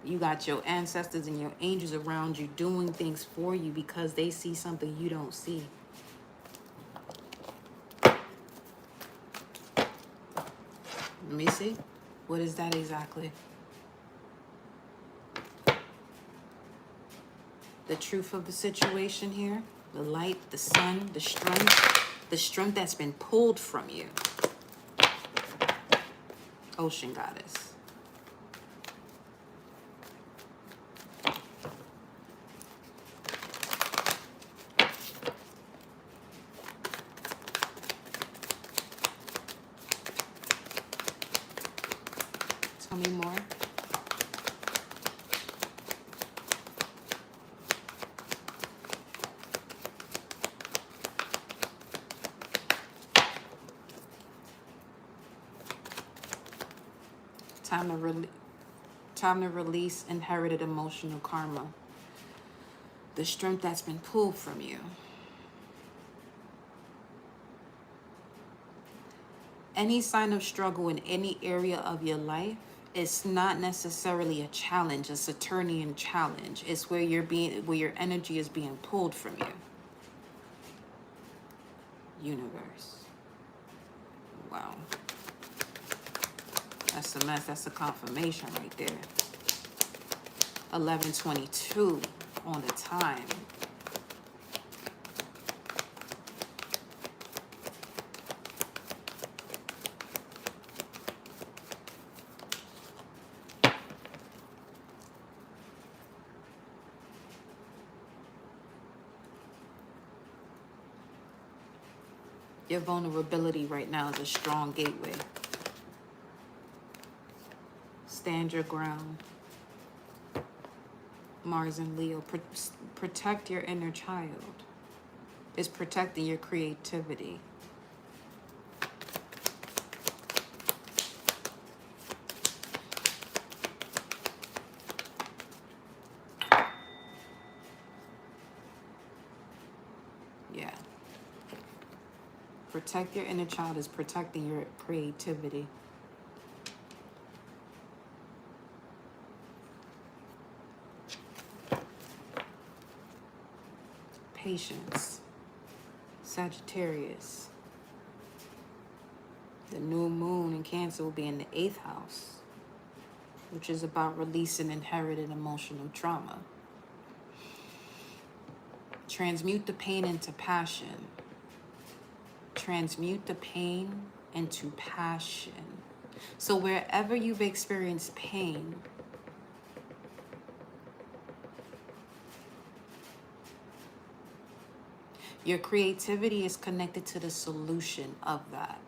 You got your ancestors and your angels around you doing things for you because they see something you don't see. Let me see. What is that exactly? The truth of the situation here. The light, the sun, the strength that's been pulled from you. Ocean goddess. Tell me more. Time to release inherited emotional karma. The strength that's been pulled from you. Any sign of struggle in any area of your life, it's not necessarily a challenge, a Saturnian challenge. It's where your energy is being pulled from you. Universe. Wow. That's a mess. That's a confirmation right there. 11:22 on the time. Your vulnerability right now is a strong gateway. Stand your ground. Mars and Leo. Protect your inner child. It's protecting your creativity. Yeah. Protect your inner child is protecting your creativity. Patience. Sagittarius. The new moon in Cancer will be in the 8th house, which is about releasing inherited emotional trauma. Transmute the pain into passion. Transmute the pain into passion. So wherever you've experienced pain, your creativity is connected to the solution of that.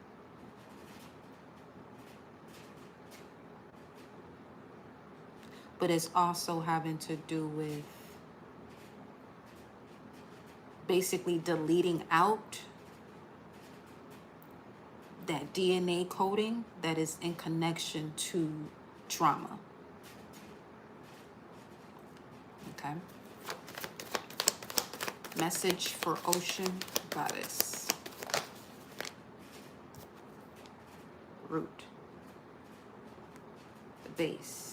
But it's also having to do with basically deleting out that DNA coding that is in connection to trauma. Okay. Message for Ocean Goddess. Root. The base.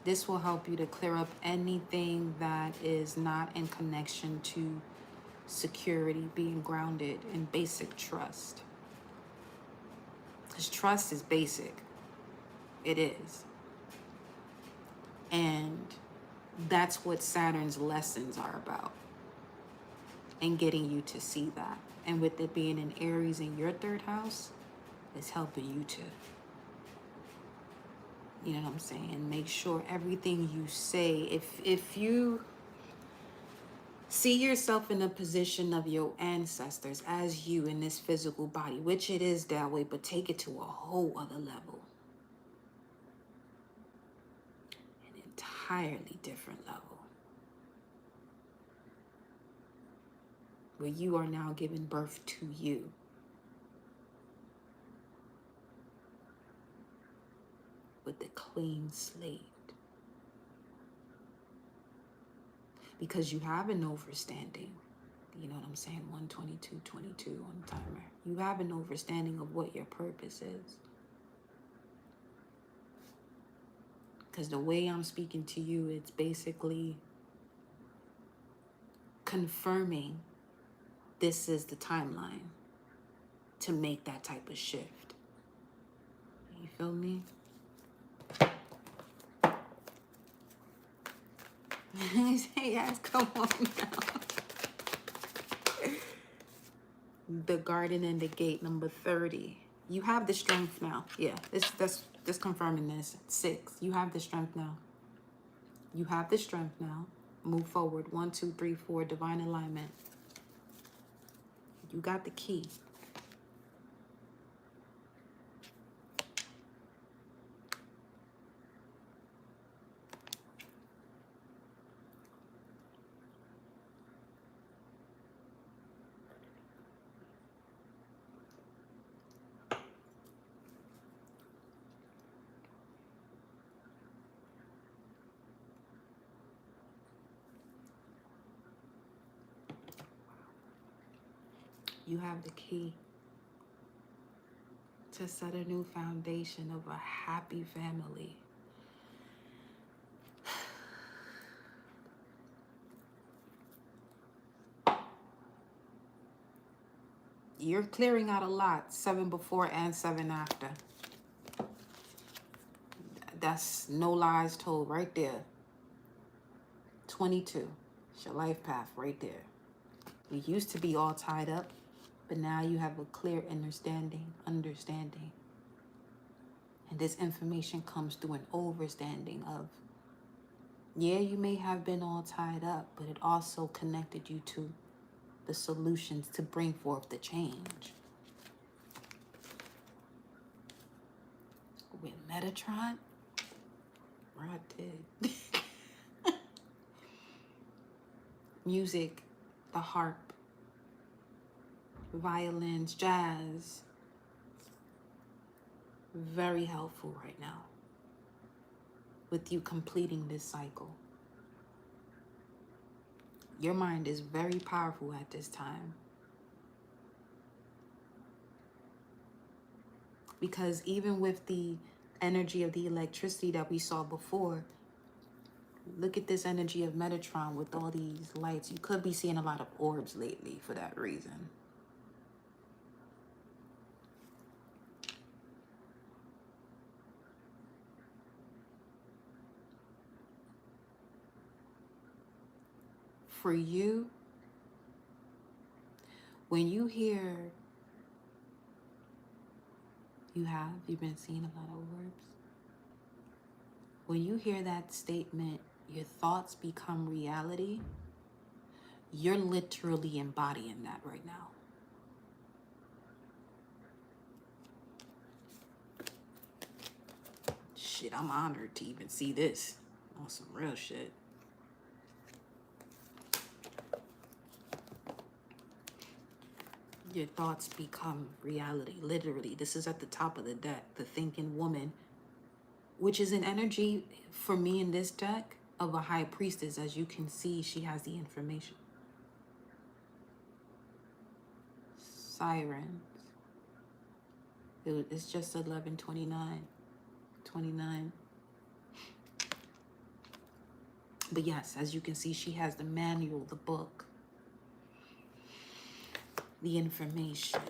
This will help you to clear up anything that is not in connection to security, being grounded in basic trust. Because trust is basic. It is. And that's what Saturn's lessons are about. And getting you to see that. And with it being in Aries in your 3rd house, it's helping you to, you know what I'm saying, make sure everything you say, if you see yourself in a position of your ancestors as you in this physical body, which it is that way, but take it to a whole other level. An entirely different level. Where you are now giving birth to you. With the clean slate. Because you have an overstanding. You know what I'm saying? 122 on the timer. You have an overstanding of what your purpose is. Because the way I'm speaking to you, it's basically confirming this is the timeline to make that type of shift. You feel me? Yes, come on now. The garden and the gate, number 30. You have the strength now. Yeah, this confirming this. 6. You have the strength now. You have the strength now. Move forward. 1, 2, 3, 4. Divine alignment. You got the key. You have the key to set a new foundation of a happy family. You're clearing out a lot, 7 before and 7 after. That's no lies told right there. 22, it's your life path right there. You used to be all tied up, but now you have a clear understanding. And this information comes through an overstanding of, yeah, you may have been all tied up, but it also connected you to the solutions to bring forth the change. With Metatron, where I did. Music, the harp, violins, jazz. Very helpful right now with you completing this cycle. Your mind is very powerful at this time. Because even with the energy of the electricity that we saw before, Look at this energy of Metatron with all these lights. You could be seeing a lot of orbs lately for that reason. For you, when you hear you've been seeing a lot of orbs. When you hear that statement, your thoughts become reality, you're literally embodying that right now. Shit, I'm honored to even see this on some real shit. Your thoughts become reality, literally. This is at the top of the deck, the thinking woman, which is an energy for me in this deck of a high priestess. As you can see, she has the information. Sirens. It's just 11:29. 29. But yes, as you can see, she has the manual, the book, the information.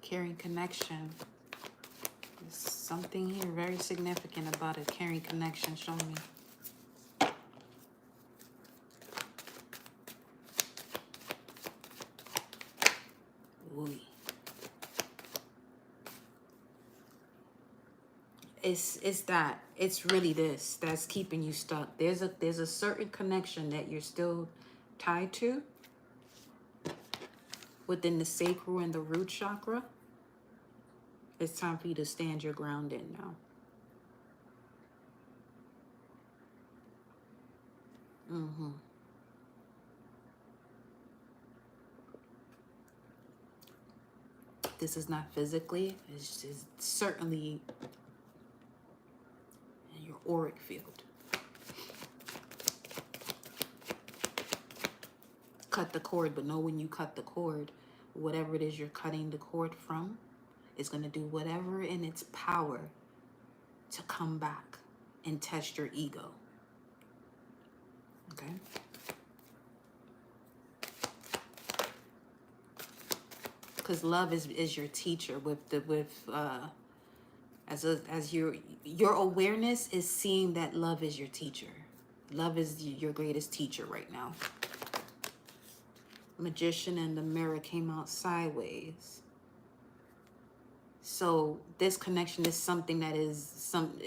Caring connection. There's something here very significant about a caring connection. Show me. Ooh. It's really this that's keeping you stuck. There's a certain connection that you're still tied to within the sacral and the root chakra. It's time for you to stand your ground in now. This is not physically, it's certainly in your auric field. Cut the cord, but know when you cut the cord, whatever it is you're cutting the cord from is going to do whatever in its power to come back and test your ego. Okay? Because love is your teacher as your awareness is seeing that love is your teacher. Love is your greatest teacher right now. Magician and the mirror came out sideways. So this connection is something that is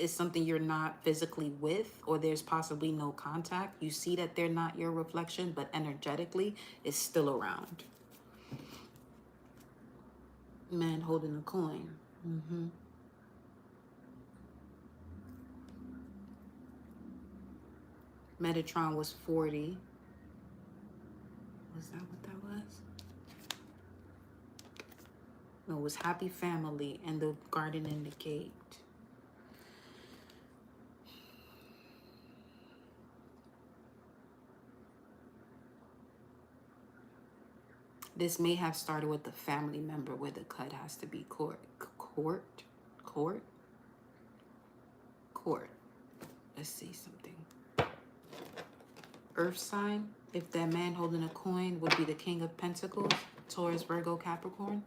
something you're not physically with, or there's possibly no contact. You see that they're not your reflection, but energetically it's still around. Man holding a coin. Metatron was 40. Was that what that was? No, it was happy family and the garden and the gate. This may have started with a family member where the cut has to be court. Let's see something. Earth sign, if that man holding a coin would be the King of Pentacles, Taurus, Virgo, Capricorn.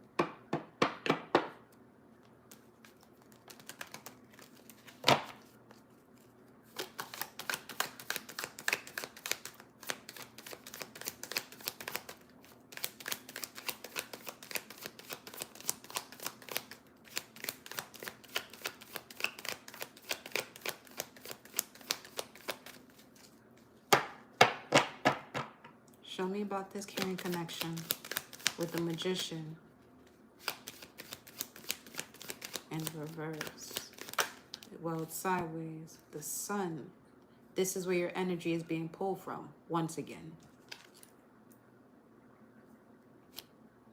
Show me about this caring connection with the Magician and reverse. Well, it's sideways. The Sun This is where your energy is being pulled from, once again.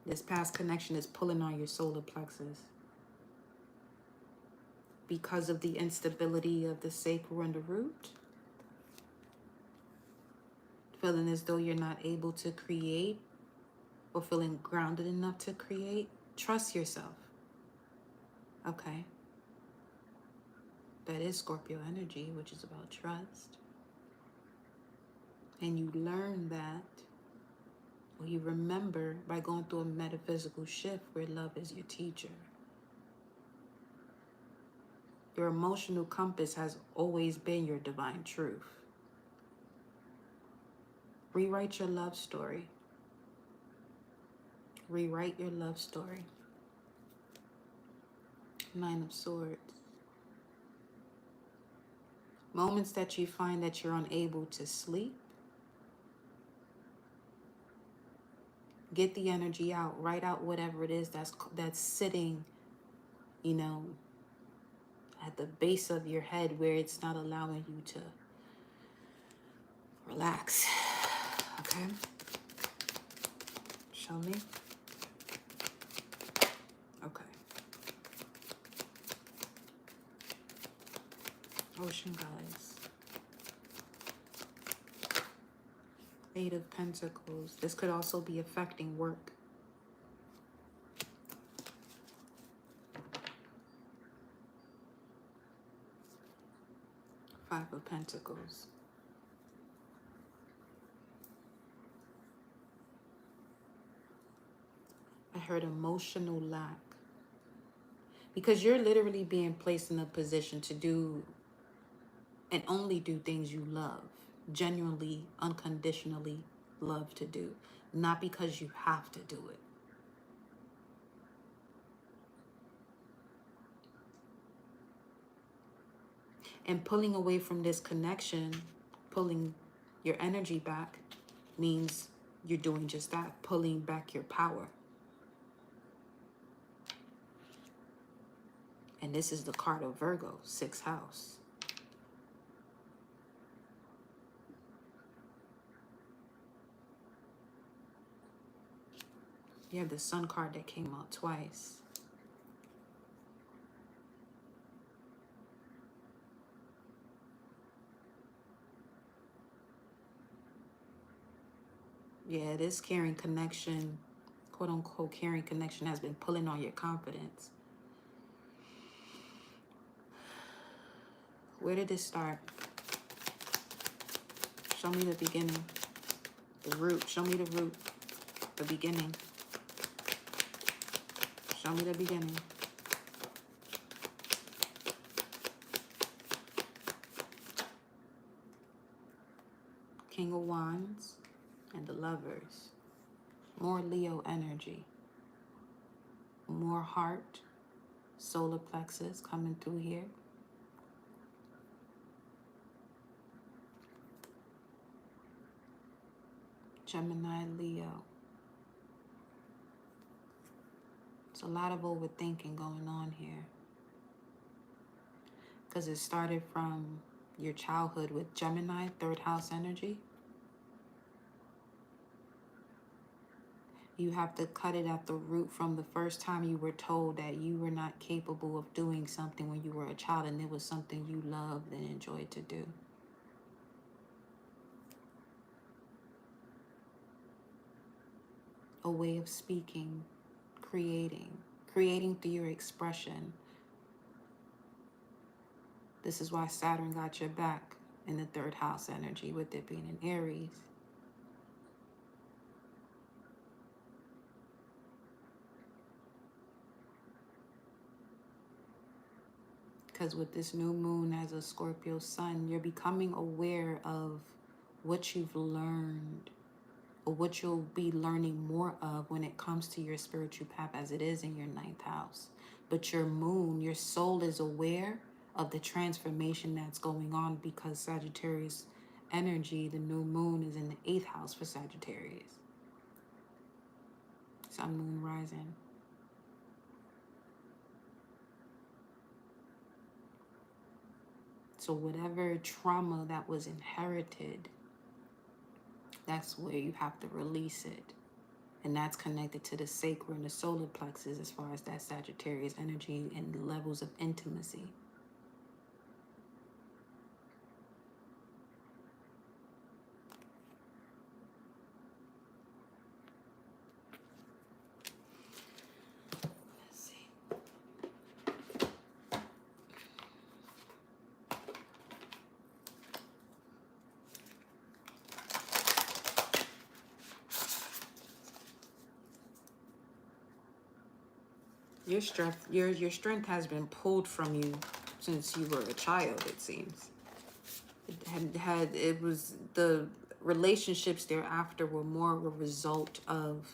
This past connection is pulling on your solar plexus. Because of the instability of the sacral and the root. Feeling as though you're not able to create or feeling grounded enough to create. Trust yourself. Okay. That is Scorpio energy, which is about trust. And you learn that, or you remember by going through a metaphysical shift where love is your teacher. Your emotional compass has always been your divine truth. Rewrite your love story. Rewrite your love story. Nine of Swords. Moments that you find that you're unable to sleep. Get the energy out. Write out whatever it is that's sitting, you know, at the base of your head where it's not allowing you to relax. Okay? Show me. Okay. Ocean guys. Eight of Pentacles. This could also be affecting work. Five of Pentacles. I heard emotional lack. Because you're literally being placed in a position to do and only do things you love. Genuinely, unconditionally love to do. Not because you have to do it. And pulling away from this connection, pulling your energy back, means you're doing just that, pulling back your power. And this is the card of Virgo, 6th house. You have the Sun card that came out twice. Yeah, this caring connection, quote unquote caring connection, has been pulling on your confidence. Where did this start? Show me the beginning. The root. Show me the root. The beginning. Show me the beginning. King of Wands and the Lovers. More Leo energy. More heart, solar plexus coming through here. Gemini, Leo. It's a lot of overthinking going on here. Because it started from your childhood with Gemini, 3rd house energy. You have to cut it at the root from the first time you were told that you were not capable of doing something when you were a child and it was something you loved and enjoyed to do. A way of speaking, creating through your expression. This is why Saturn got your back in the 3rd house energy with it being in Aries. Because with this new moon as a Scorpio sun, you're becoming aware of what you've learned or what you'll be learning more of when it comes to your spiritual path as it is in your 9th house. But your moon, your soul is aware of the transformation that's going on because Sagittarius energy, the new moon is in the 8th house for Sagittarius. Sun, moon, rising. So whatever trauma that was inherited, that's where you have to release it. And that's connected to the sacral and the solar plexus as far as that Sagittarius energy and levels of intimacy. Let's see. Your strength has been pulled from you since you were a child, it seems. It was the relationships thereafter were more of a result of,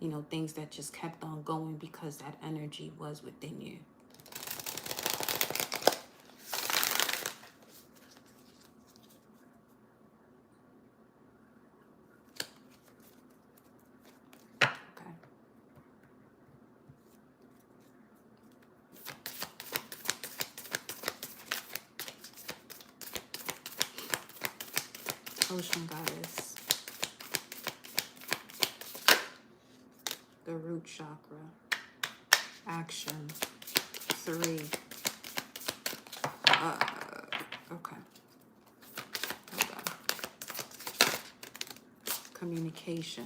you know, things that just kept on going because that energy was within you. Okay. Ocean goddess. The root chakra. Action. 3. Okay. Hold on. Communication.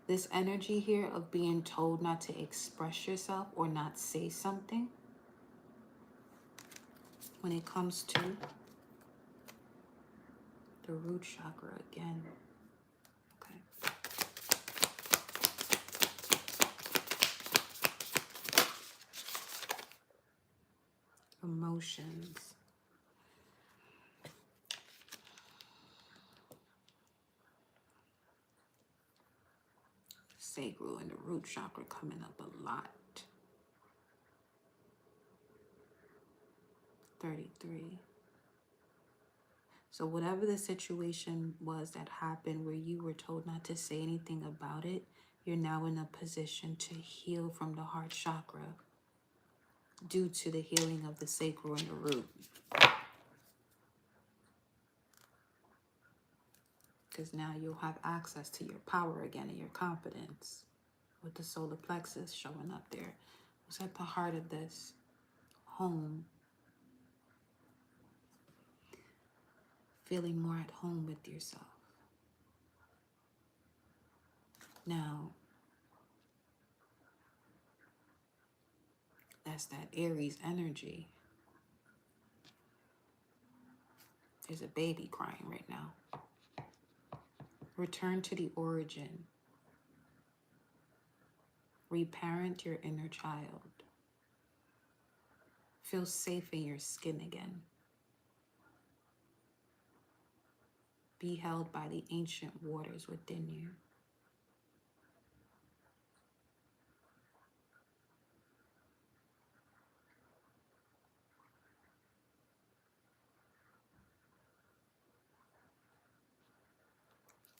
This energy here of being told not to express yourself or not say something, when it comes to the root chakra again. Okay. Emotions. Sacral and the root chakra coming up a lot. 33. So whatever the situation was that happened where you were told not to say anything about it, you're now in a position to heal from the heart chakra due to the healing of the sacral and the root. Because now you'll have access to your power again and your confidence with the solar plexus showing up there. What's at the heart of this? Home. Feeling more at home with yourself. Now, that's that Aries energy. There's a baby crying right now. Return to the origin. Reparent your inner child. Feel safe in your skin again. Be held by the ancient waters within you.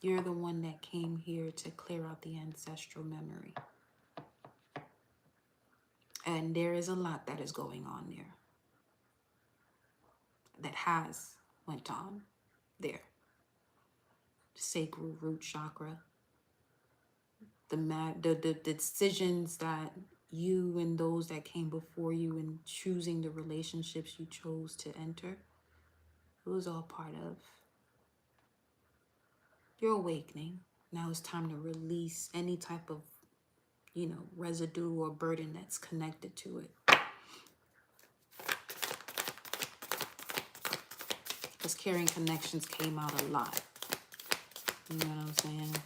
You're the one that came here to clear out the ancestral memory. And there is a lot that is going on there. That has went on there. Sacral root chakra. The decisions that you and those that came before you in choosing the relationships you chose to enter. It was all part of your awakening. Now it's time to release any type of, you know, residue or burden that's connected to it. Because carrying connections came out a lot. You know what I'm saying?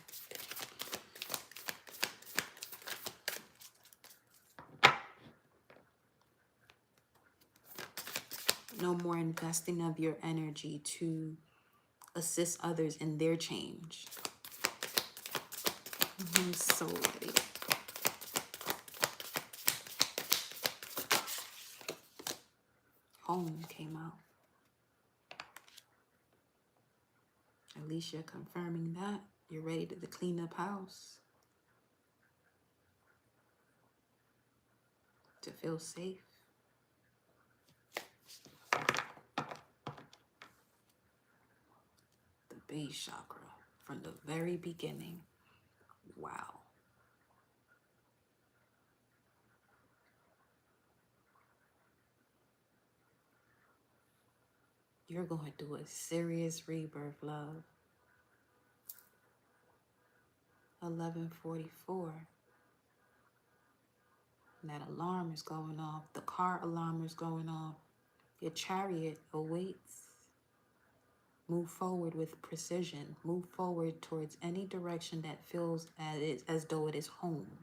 No more investing of your energy to assist others in their change. I'm so ready. Home came out. At least you're confirming that. You're ready to clean up house. To feel safe. The base chakra from the very beginning. Wow. You're going through a serious rebirth, love. 11:44. And that alarm is going off. The car alarm is going off. Your chariot awaits. Move forward with precision. Move forward towards any direction that feels as though it is home.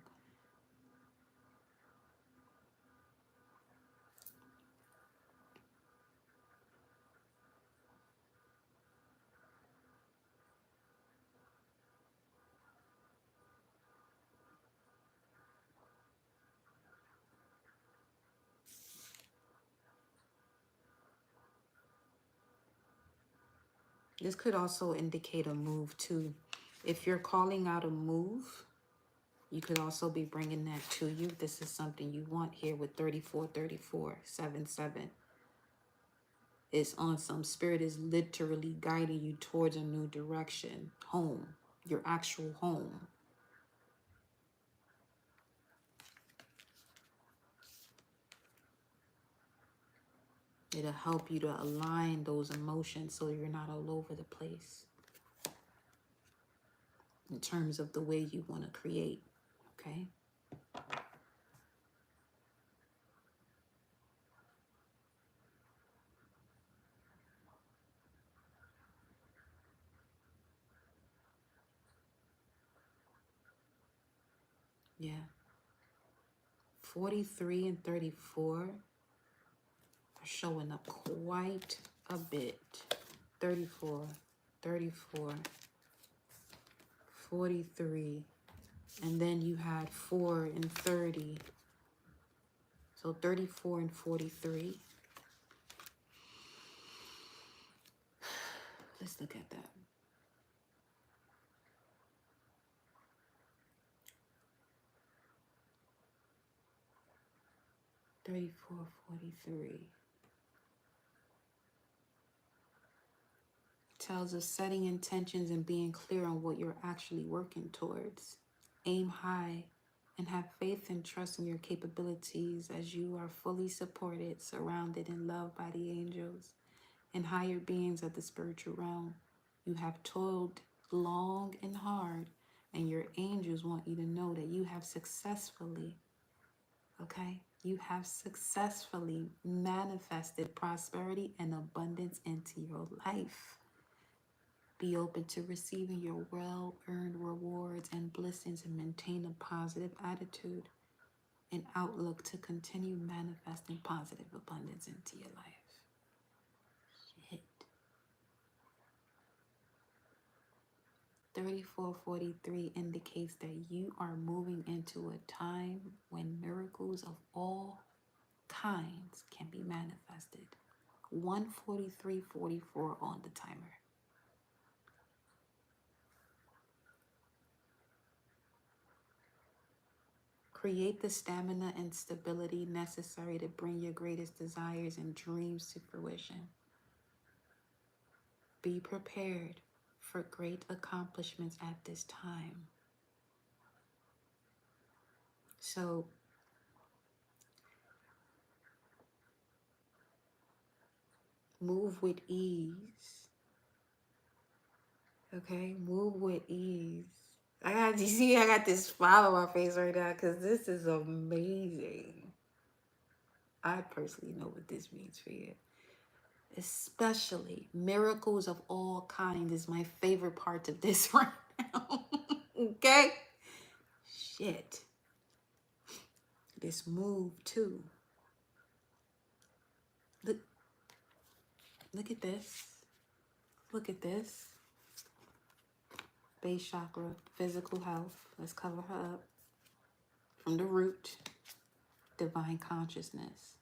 This could also indicate a move too. If you're calling out a move, you could also be bringing that to you. This is something you want here with 34, 7. It's on some spirit is literally guiding you towards a new direction. Home, your actual home. It'll help you to align those emotions so you're not all over the place in terms of the way you want to create, okay? Yeah. 43 and 34 are showing up quite a bit. 34, 34, 43, and then you had 4 and 30. So 34 and 43. Let's look at that. 34, 43. Tells us setting intentions and being clear on what you're actually working towards. Aim high and have faith and trust in your capabilities as you are fully supported, surrounded, and loved by the angels and higher beings of the spiritual realm. You have toiled long and hard, and your angels want you to know that you have successfully, okay? You have successfully manifested prosperity and abundance into your life. Be open to receiving your well-earned rewards and blessings and maintain a positive attitude and outlook to continue manifesting positive abundance into your life. Shit. 34:43 indicates that you are moving into a time when miracles of all kinds can be manifested. 1:43:44 on the timer. Create the stamina and stability necessary to bring your greatest desires and dreams to fruition. Be prepared for great accomplishments at this time. So, move with ease. Okay? Move with ease. You see, I got this smile on my face right now because this is amazing. I personally know what this means for you. Especially miracles of all kinds is my favorite part of this right now. Okay? Shit. This move too. Look at this. Look at this. Base chakra, physical health. Let's cover her up. From the root, divine consciousness.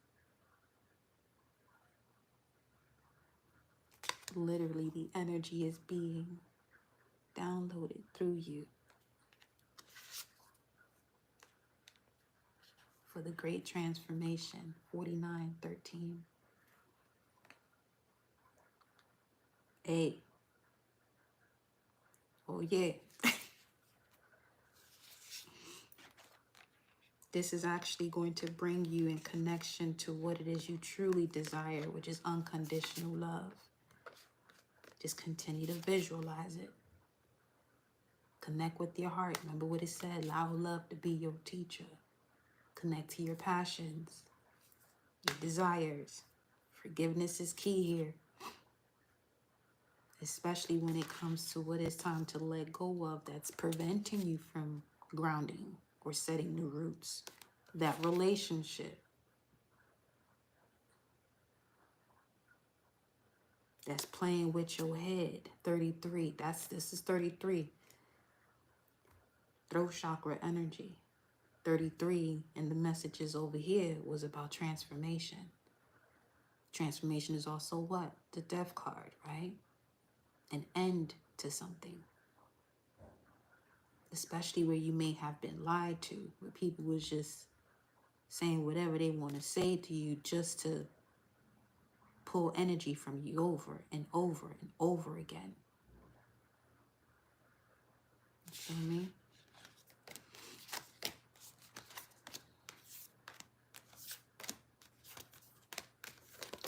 literally the energy is being downloaded through you for the great transformation. 4913. Hey. Oh yeah. This is actually going to bring you in connection to what it is you truly desire, which is unconditional love. Just continue to visualize it. Connect with your heart. Remember what it said, allow love to be your teacher. Connect to your passions, your desires. Forgiveness is key here, especially when it comes to what it's time to let go of that's preventing you from grounding or setting new roots. That relationship that's playing with your head. 33. This is 33. Throat chakra energy. 33, and the messages over here was about transformation. Transformation is also what? The death card, right? An end to something. Especially where you may have been lied to, where people was just saying whatever they want to say to you just to pull energy from you over and over and over again. You feel me?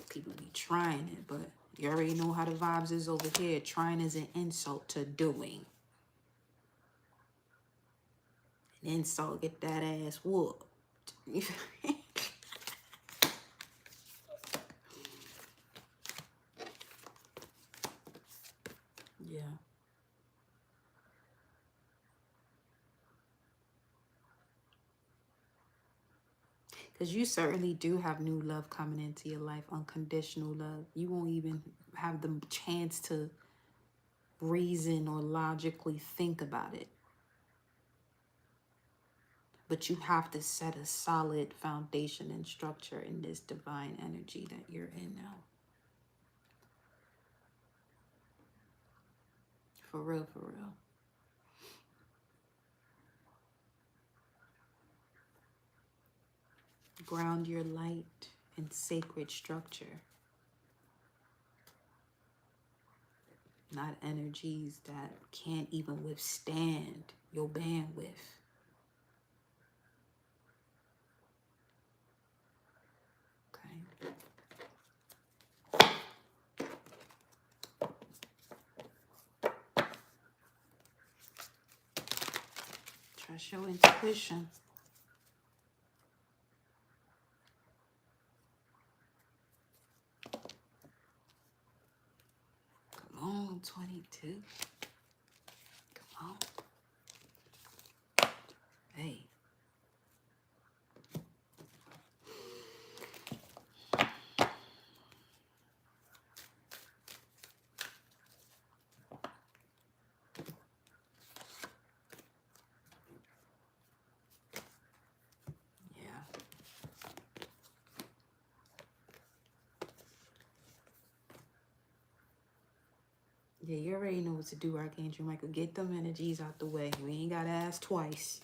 People be trying it, but you already know how the vibes is over here. Trying is an insult to doing. An insult, get that ass whooped. Yeah. Because you certainly do have new love coming into your life, unconditional love. You won't even have the chance to reason or logically think about it. But you have to set a solid foundation and structure in this divine energy that you're in now. For real, for real. Ground your light in sacred structure. Not energies that can't even withstand your bandwidth. Okay. Trust your intuition. Come on, 22. Come on. Hey. Yeah, you already know what to do, Archangel Michael. Get them energies out the way. We ain't got to ask twice.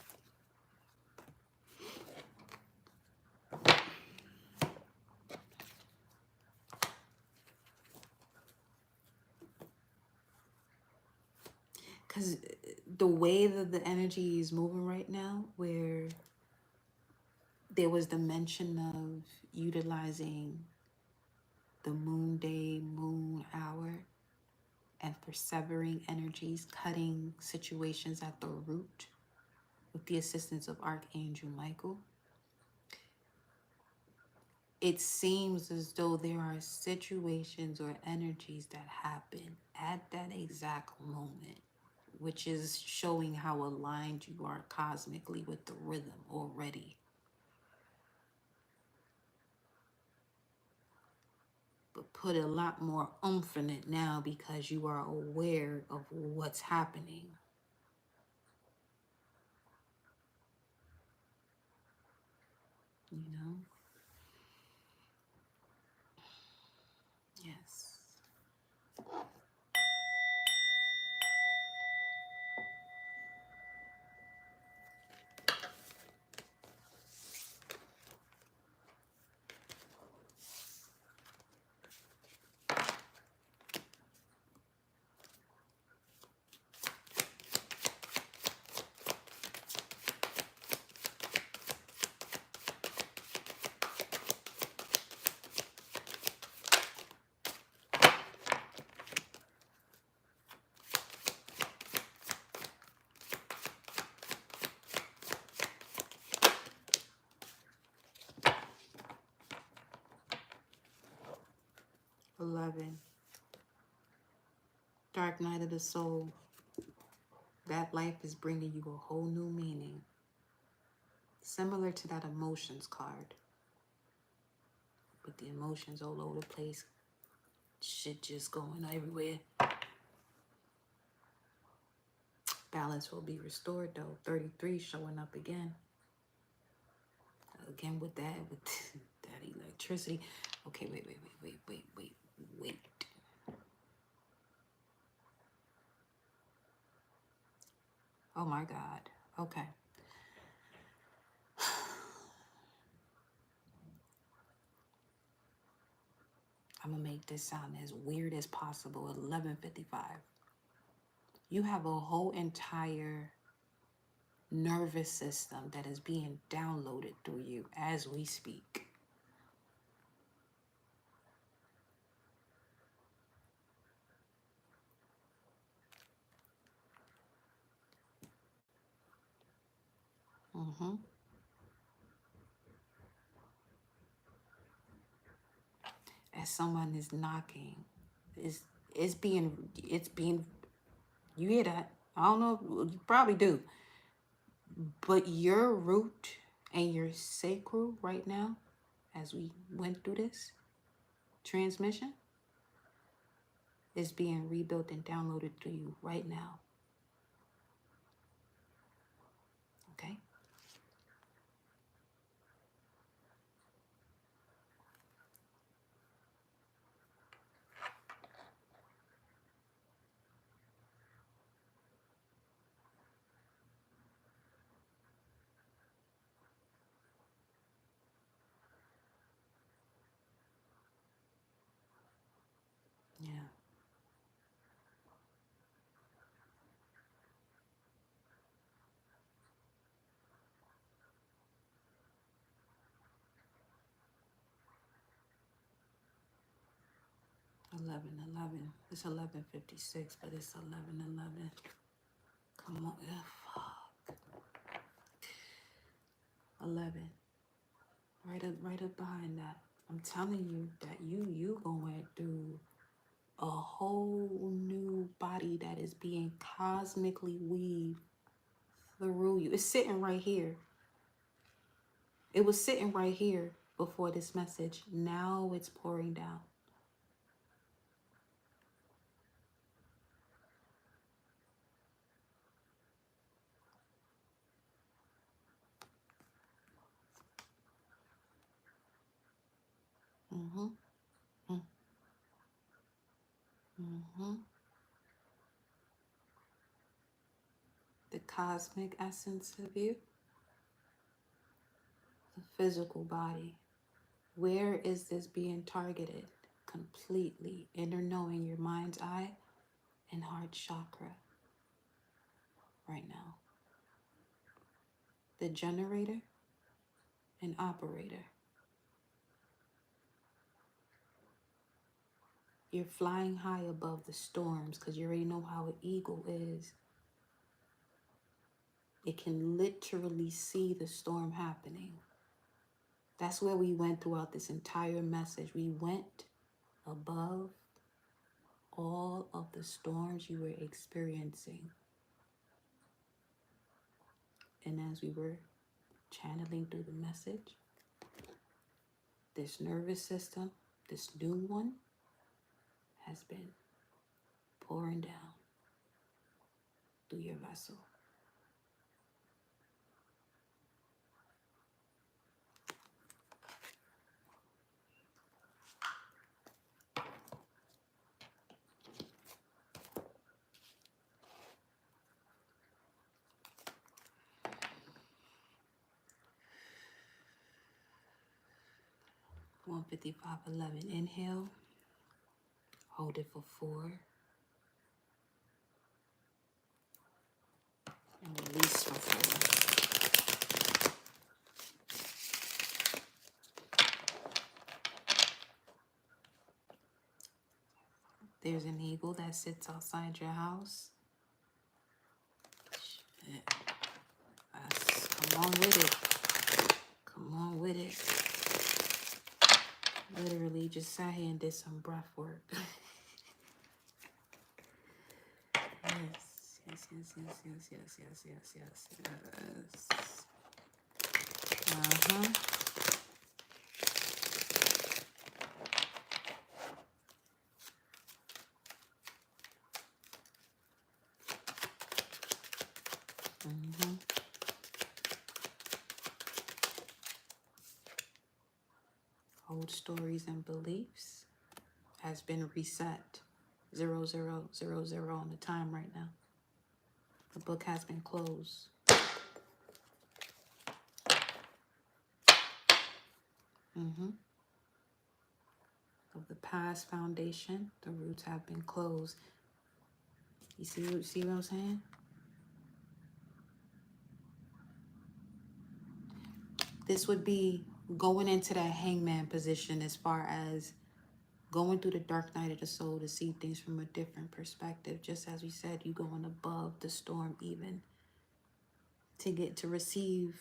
Because the way that the energy is moving right now, where there was the mention of utilizing the moon day, moon hour, and persevering energies, cutting situations at the root with the assistance of Archangel Michael. It seems as though there are situations or energies that happen at that exact moment, which is showing how aligned you are cosmically with the rhythm already. But put a lot more oomph in it now because you are aware of what's happening. You know? Yes. 11. Dark night of the soul. That life is bringing you a whole new meaning. Similar to that emotions card. With the emotions all over the place. Shit just going everywhere. Balance will be restored though. 33 showing up again. Again with that electricity. Okay, wait. Oh my God. Okay. I'm gonna make this sound as weird as possible. 11:55. You have a whole entire nervous system that is being downloaded through you as we speak. As someone is knocking, it's being, you hear that? I don't know, you probably do. But your root and your sacral right now, as we went through this transmission, is being rebuilt and downloaded to you right now. Okay? Yeah. Eleven. It's 11:56, but it's 11:11. Come on, fuck. 11. Right up behind that. I'm telling you that you going through a whole new body that is being cosmically weaved through you. It's sitting right here. It was sitting right here before this message. Now it's pouring down. The cosmic essence of you, the physical body. Where is this being targeted? Completely inner knowing, your mind's eye and heart chakra right now. The generator and operator. You're flying high above the storms because you already know how an eagle is. It can literally see the storm happening. That's where we went throughout this entire message. We went above all of the storms you were experiencing. And as we were channeling through the message, this nervous system, this new one, has been pouring down through your vessel. One 55:11. Inhale. Hold it for 4. And release for 4. There's an eagle that sits outside your house. Shit. Come on with it. Come on with it. Literally just sat here and did some breath work. Yes, yes, yes, yes, yes, yes, yes, yes, yes, yes. Uh-huh. Mm-hmm. Old stories and beliefs has been reset. 0000 on the time right now. The book has been closed. Mm-hmm. Of the past foundation, the roots have been closed. You see what I'm saying? This would be going into that hangman position as far as going through the dark night of the soul to see things from a different perspective. Just as we said, you going above the storm even to get to receive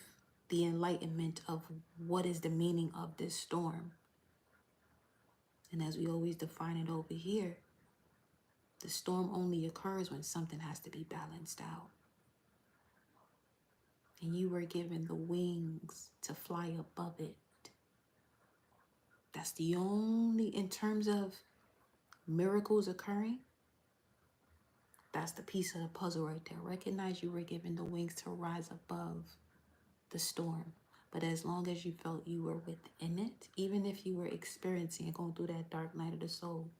the enlightenment of what is the meaning of this storm. And as we always define it over here, the storm only occurs when something has to be balanced out. And you were given the wings to fly above it. That's the only, in terms of miracles occurring, that's the piece of the puzzle right there. Recognize you were given the wings to rise above the storm. But as long as you felt you were within it, even if you were experiencing and going through that dark night of the soul,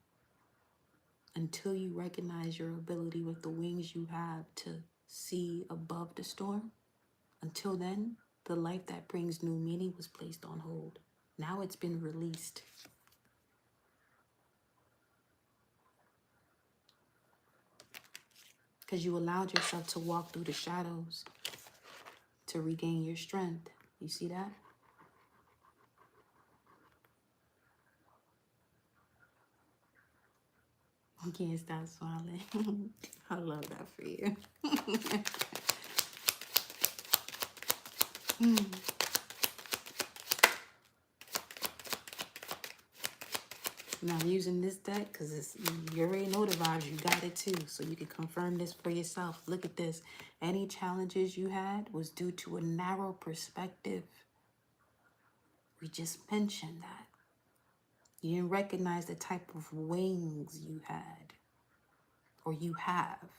until you recognize your ability with the wings you have to see above the storm, until then, the life that brings new meaning was placed on hold. Now it's been released. Because you allowed yourself to walk through the shadows to regain your strength. You see that? You can't stop smiling. I love that for you. Now I'm using this deck because you already know the vibes. You got it too. So you can confirm this for yourself. Look at this. Any challenges you had was due to a narrow perspective. We just mentioned that. You didn't recognize the type of wings you had or you have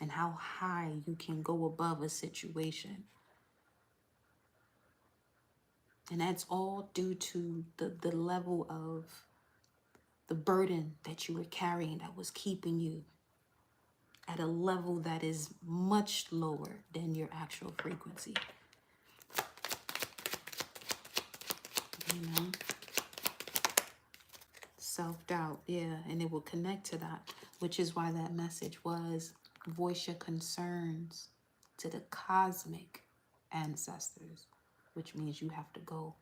and how high you can go above a situation. And that's all due to the level of the burden that you were carrying that was keeping you at a level that is much lower than your actual frequency. You know? Self-doubt, yeah, and it will connect to that, which is why that message was voice your concerns to the cosmic ancestors, which means you have to go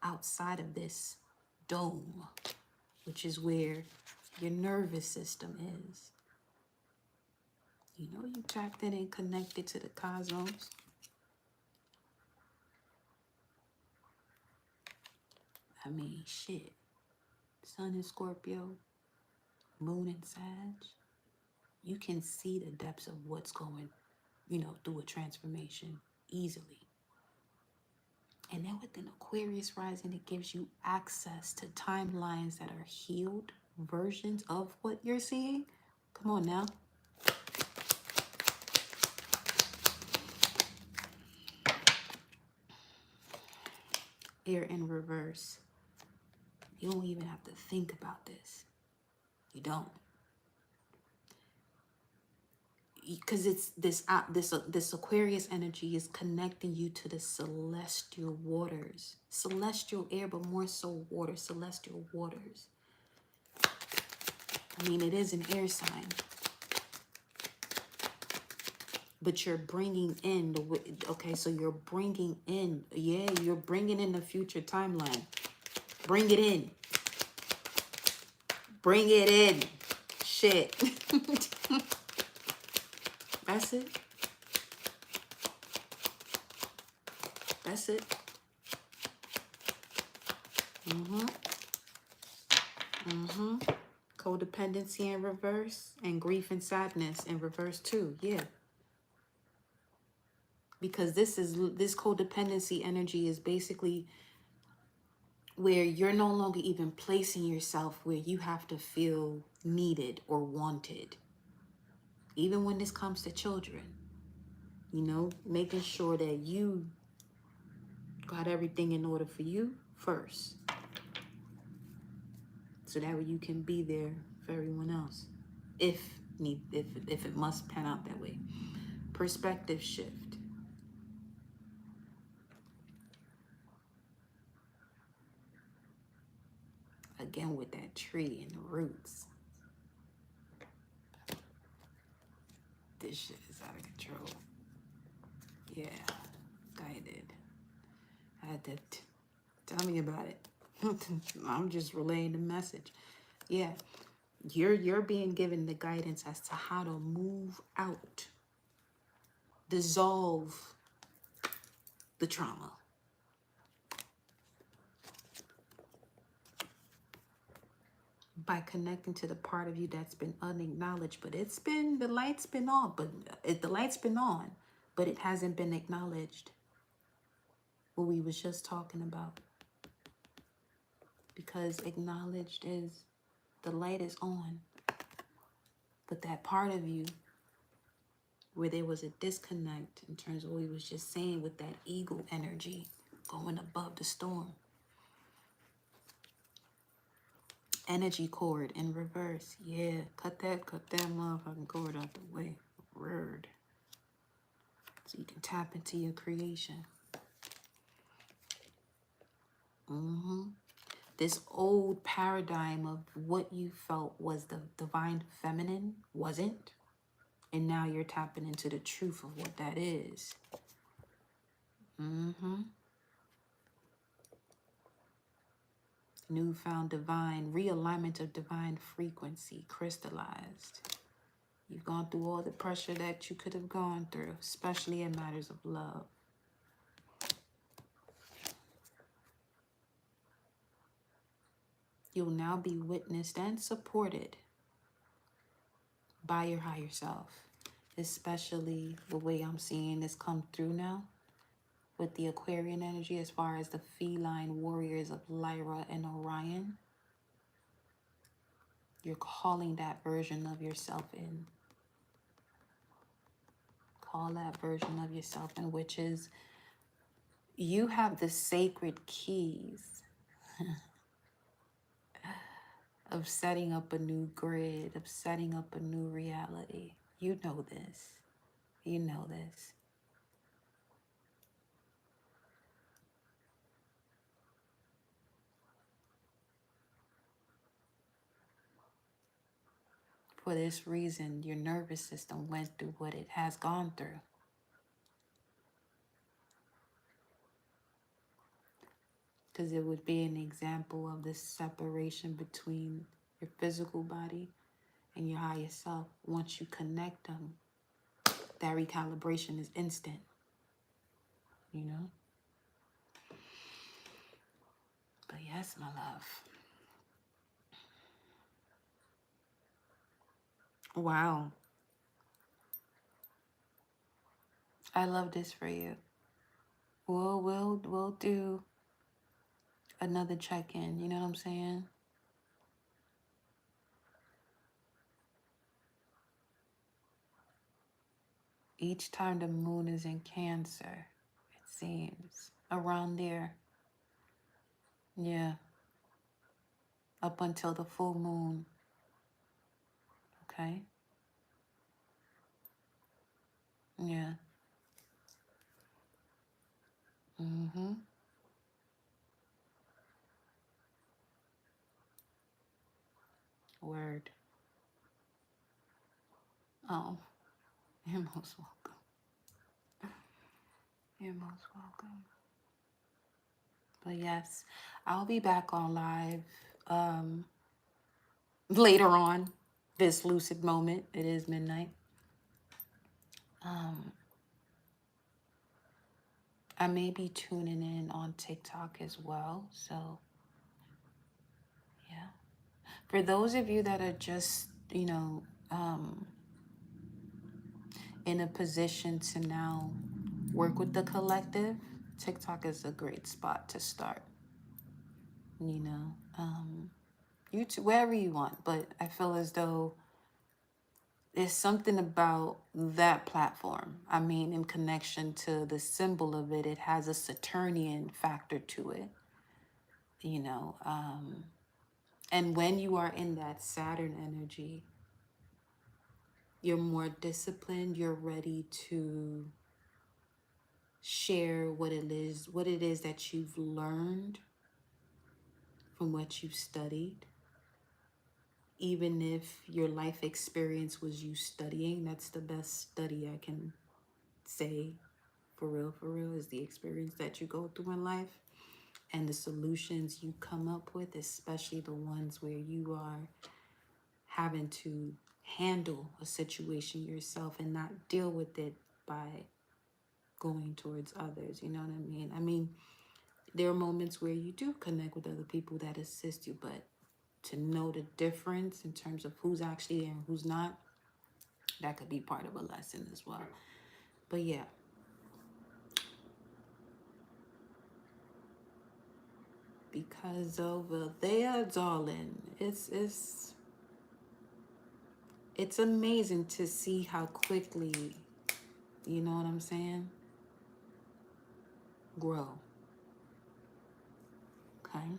outside of this dome, which is where your nervous system is. You know you tapped in and connected to the cosmos. I mean, shit. Sun in Scorpio, Moon in Sag. You can see the depths of what's going, through a transformation easily. And then with an Aquarius rising, it gives you access to timelines that are healed versions of what you're seeing. Come on now. Air in reverse. You don't even have to think about this. You don't. Because it's this Aquarius energy is connecting you to the celestial waters. Celestial air, but more so water, celestial waters. I mean, it is an air sign. But you're bringing in so you're bringing in, you're bringing in the future timeline. Bring it in. Bring it in. Shit. That's it. That's it. Codependency in reverse and grief and sadness in reverse too. Yeah. Because this codependency energy is basically where you're no longer even placing yourself where you have to feel needed or wanted. Even when this comes to children, you know, making sure that you got everything in order for you first. So that way you can be there for everyone else. If it must pan out that way. Perspective shift. Again with that tree and the roots. This shit is out of control. Yeah, guided. I had to tell me about it. I'm just relaying the message. Yeah, you're being given the guidance as to how to move out, dissolve the trauma. By connecting to the part of you that's been unacknowledged, but the light's been on, the light's been on, but it hasn't been acknowledged. What we was just talking about. Because acknowledged is the light is on, but that part of you where there was a disconnect in terms of what we was just saying with that eagle energy going above the storm. Energy cord in reverse. Yeah, cut that motherfucking cord out the way. Word. So you can tap into your creation. This old paradigm of what you felt was the divine feminine wasn't. And now you're tapping into the truth of what that is. Newfound divine, realignment of divine frequency, crystallized. You've gone through all the pressure that you could have gone through, especially in matters of love. You'll now be witnessed and supported by your higher self, especially the way I'm seeing this come through now with the Aquarian energy as far as the feline warriors of Lyra and Orion. You're calling that version of yourself in. Call that version of yourself in, which is you have the sacred keys of setting up a new grid, of setting up a new reality. You know this. You know this. For this reason, your nervous system went through what it has gone through. Because it would be an example of this separation between your physical body and your higher self. Once you connect them, that recalibration is instant, you know? But yes, my love. Wow. I love this for you. We'll do another check-in, you know what I'm saying? Each time the moon is in Cancer, it seems, around there. Yeah. Up until the full moon. Okay? Yeah. Word. Oh, you're most welcome. You're most welcome. But yes, I'll be back on live later on this lucid moment. It is midnight. I may be tuning in on TikTok as well. So, yeah. For those of you that are just, you know, in a position to now work with the collective, TikTok is a great spot to start. You know, YouTube, wherever you want, but I feel as though there's something about that platform. I mean, in connection to the symbol of it, it has a Saturnian factor to it, you know. And when you are in that Saturn energy, you're more disciplined, you're ready to share what it is that you've learned from what you've studied. Even if your life experience was you studying, that's the best study I can say, for real, is the experience that you go through in life and the solutions you come up with, especially the ones where you are having to handle a situation yourself and not deal with it by going towards others. You know what I mean? I mean, there are moments where you do connect with other people that assist you, but to know the difference in terms of who's actually there and who's not, that could be part of a lesson as well. But yeah. Because over there, darling, it's amazing to see how quickly, you know what I'm saying, grow. Okay?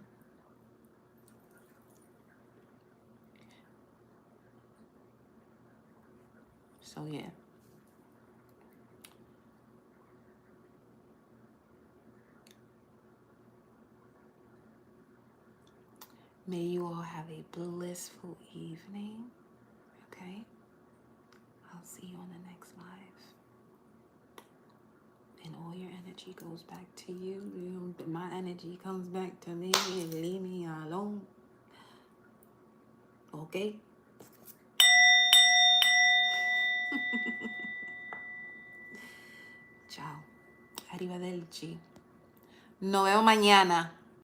So yeah. May you all have a blissful evening. Okay? I'll see you on the next live. And all your energy goes back to you. My energy comes back to me. Leave me alone. Okay? Chao. Arrivederci. Nos vemos mañana.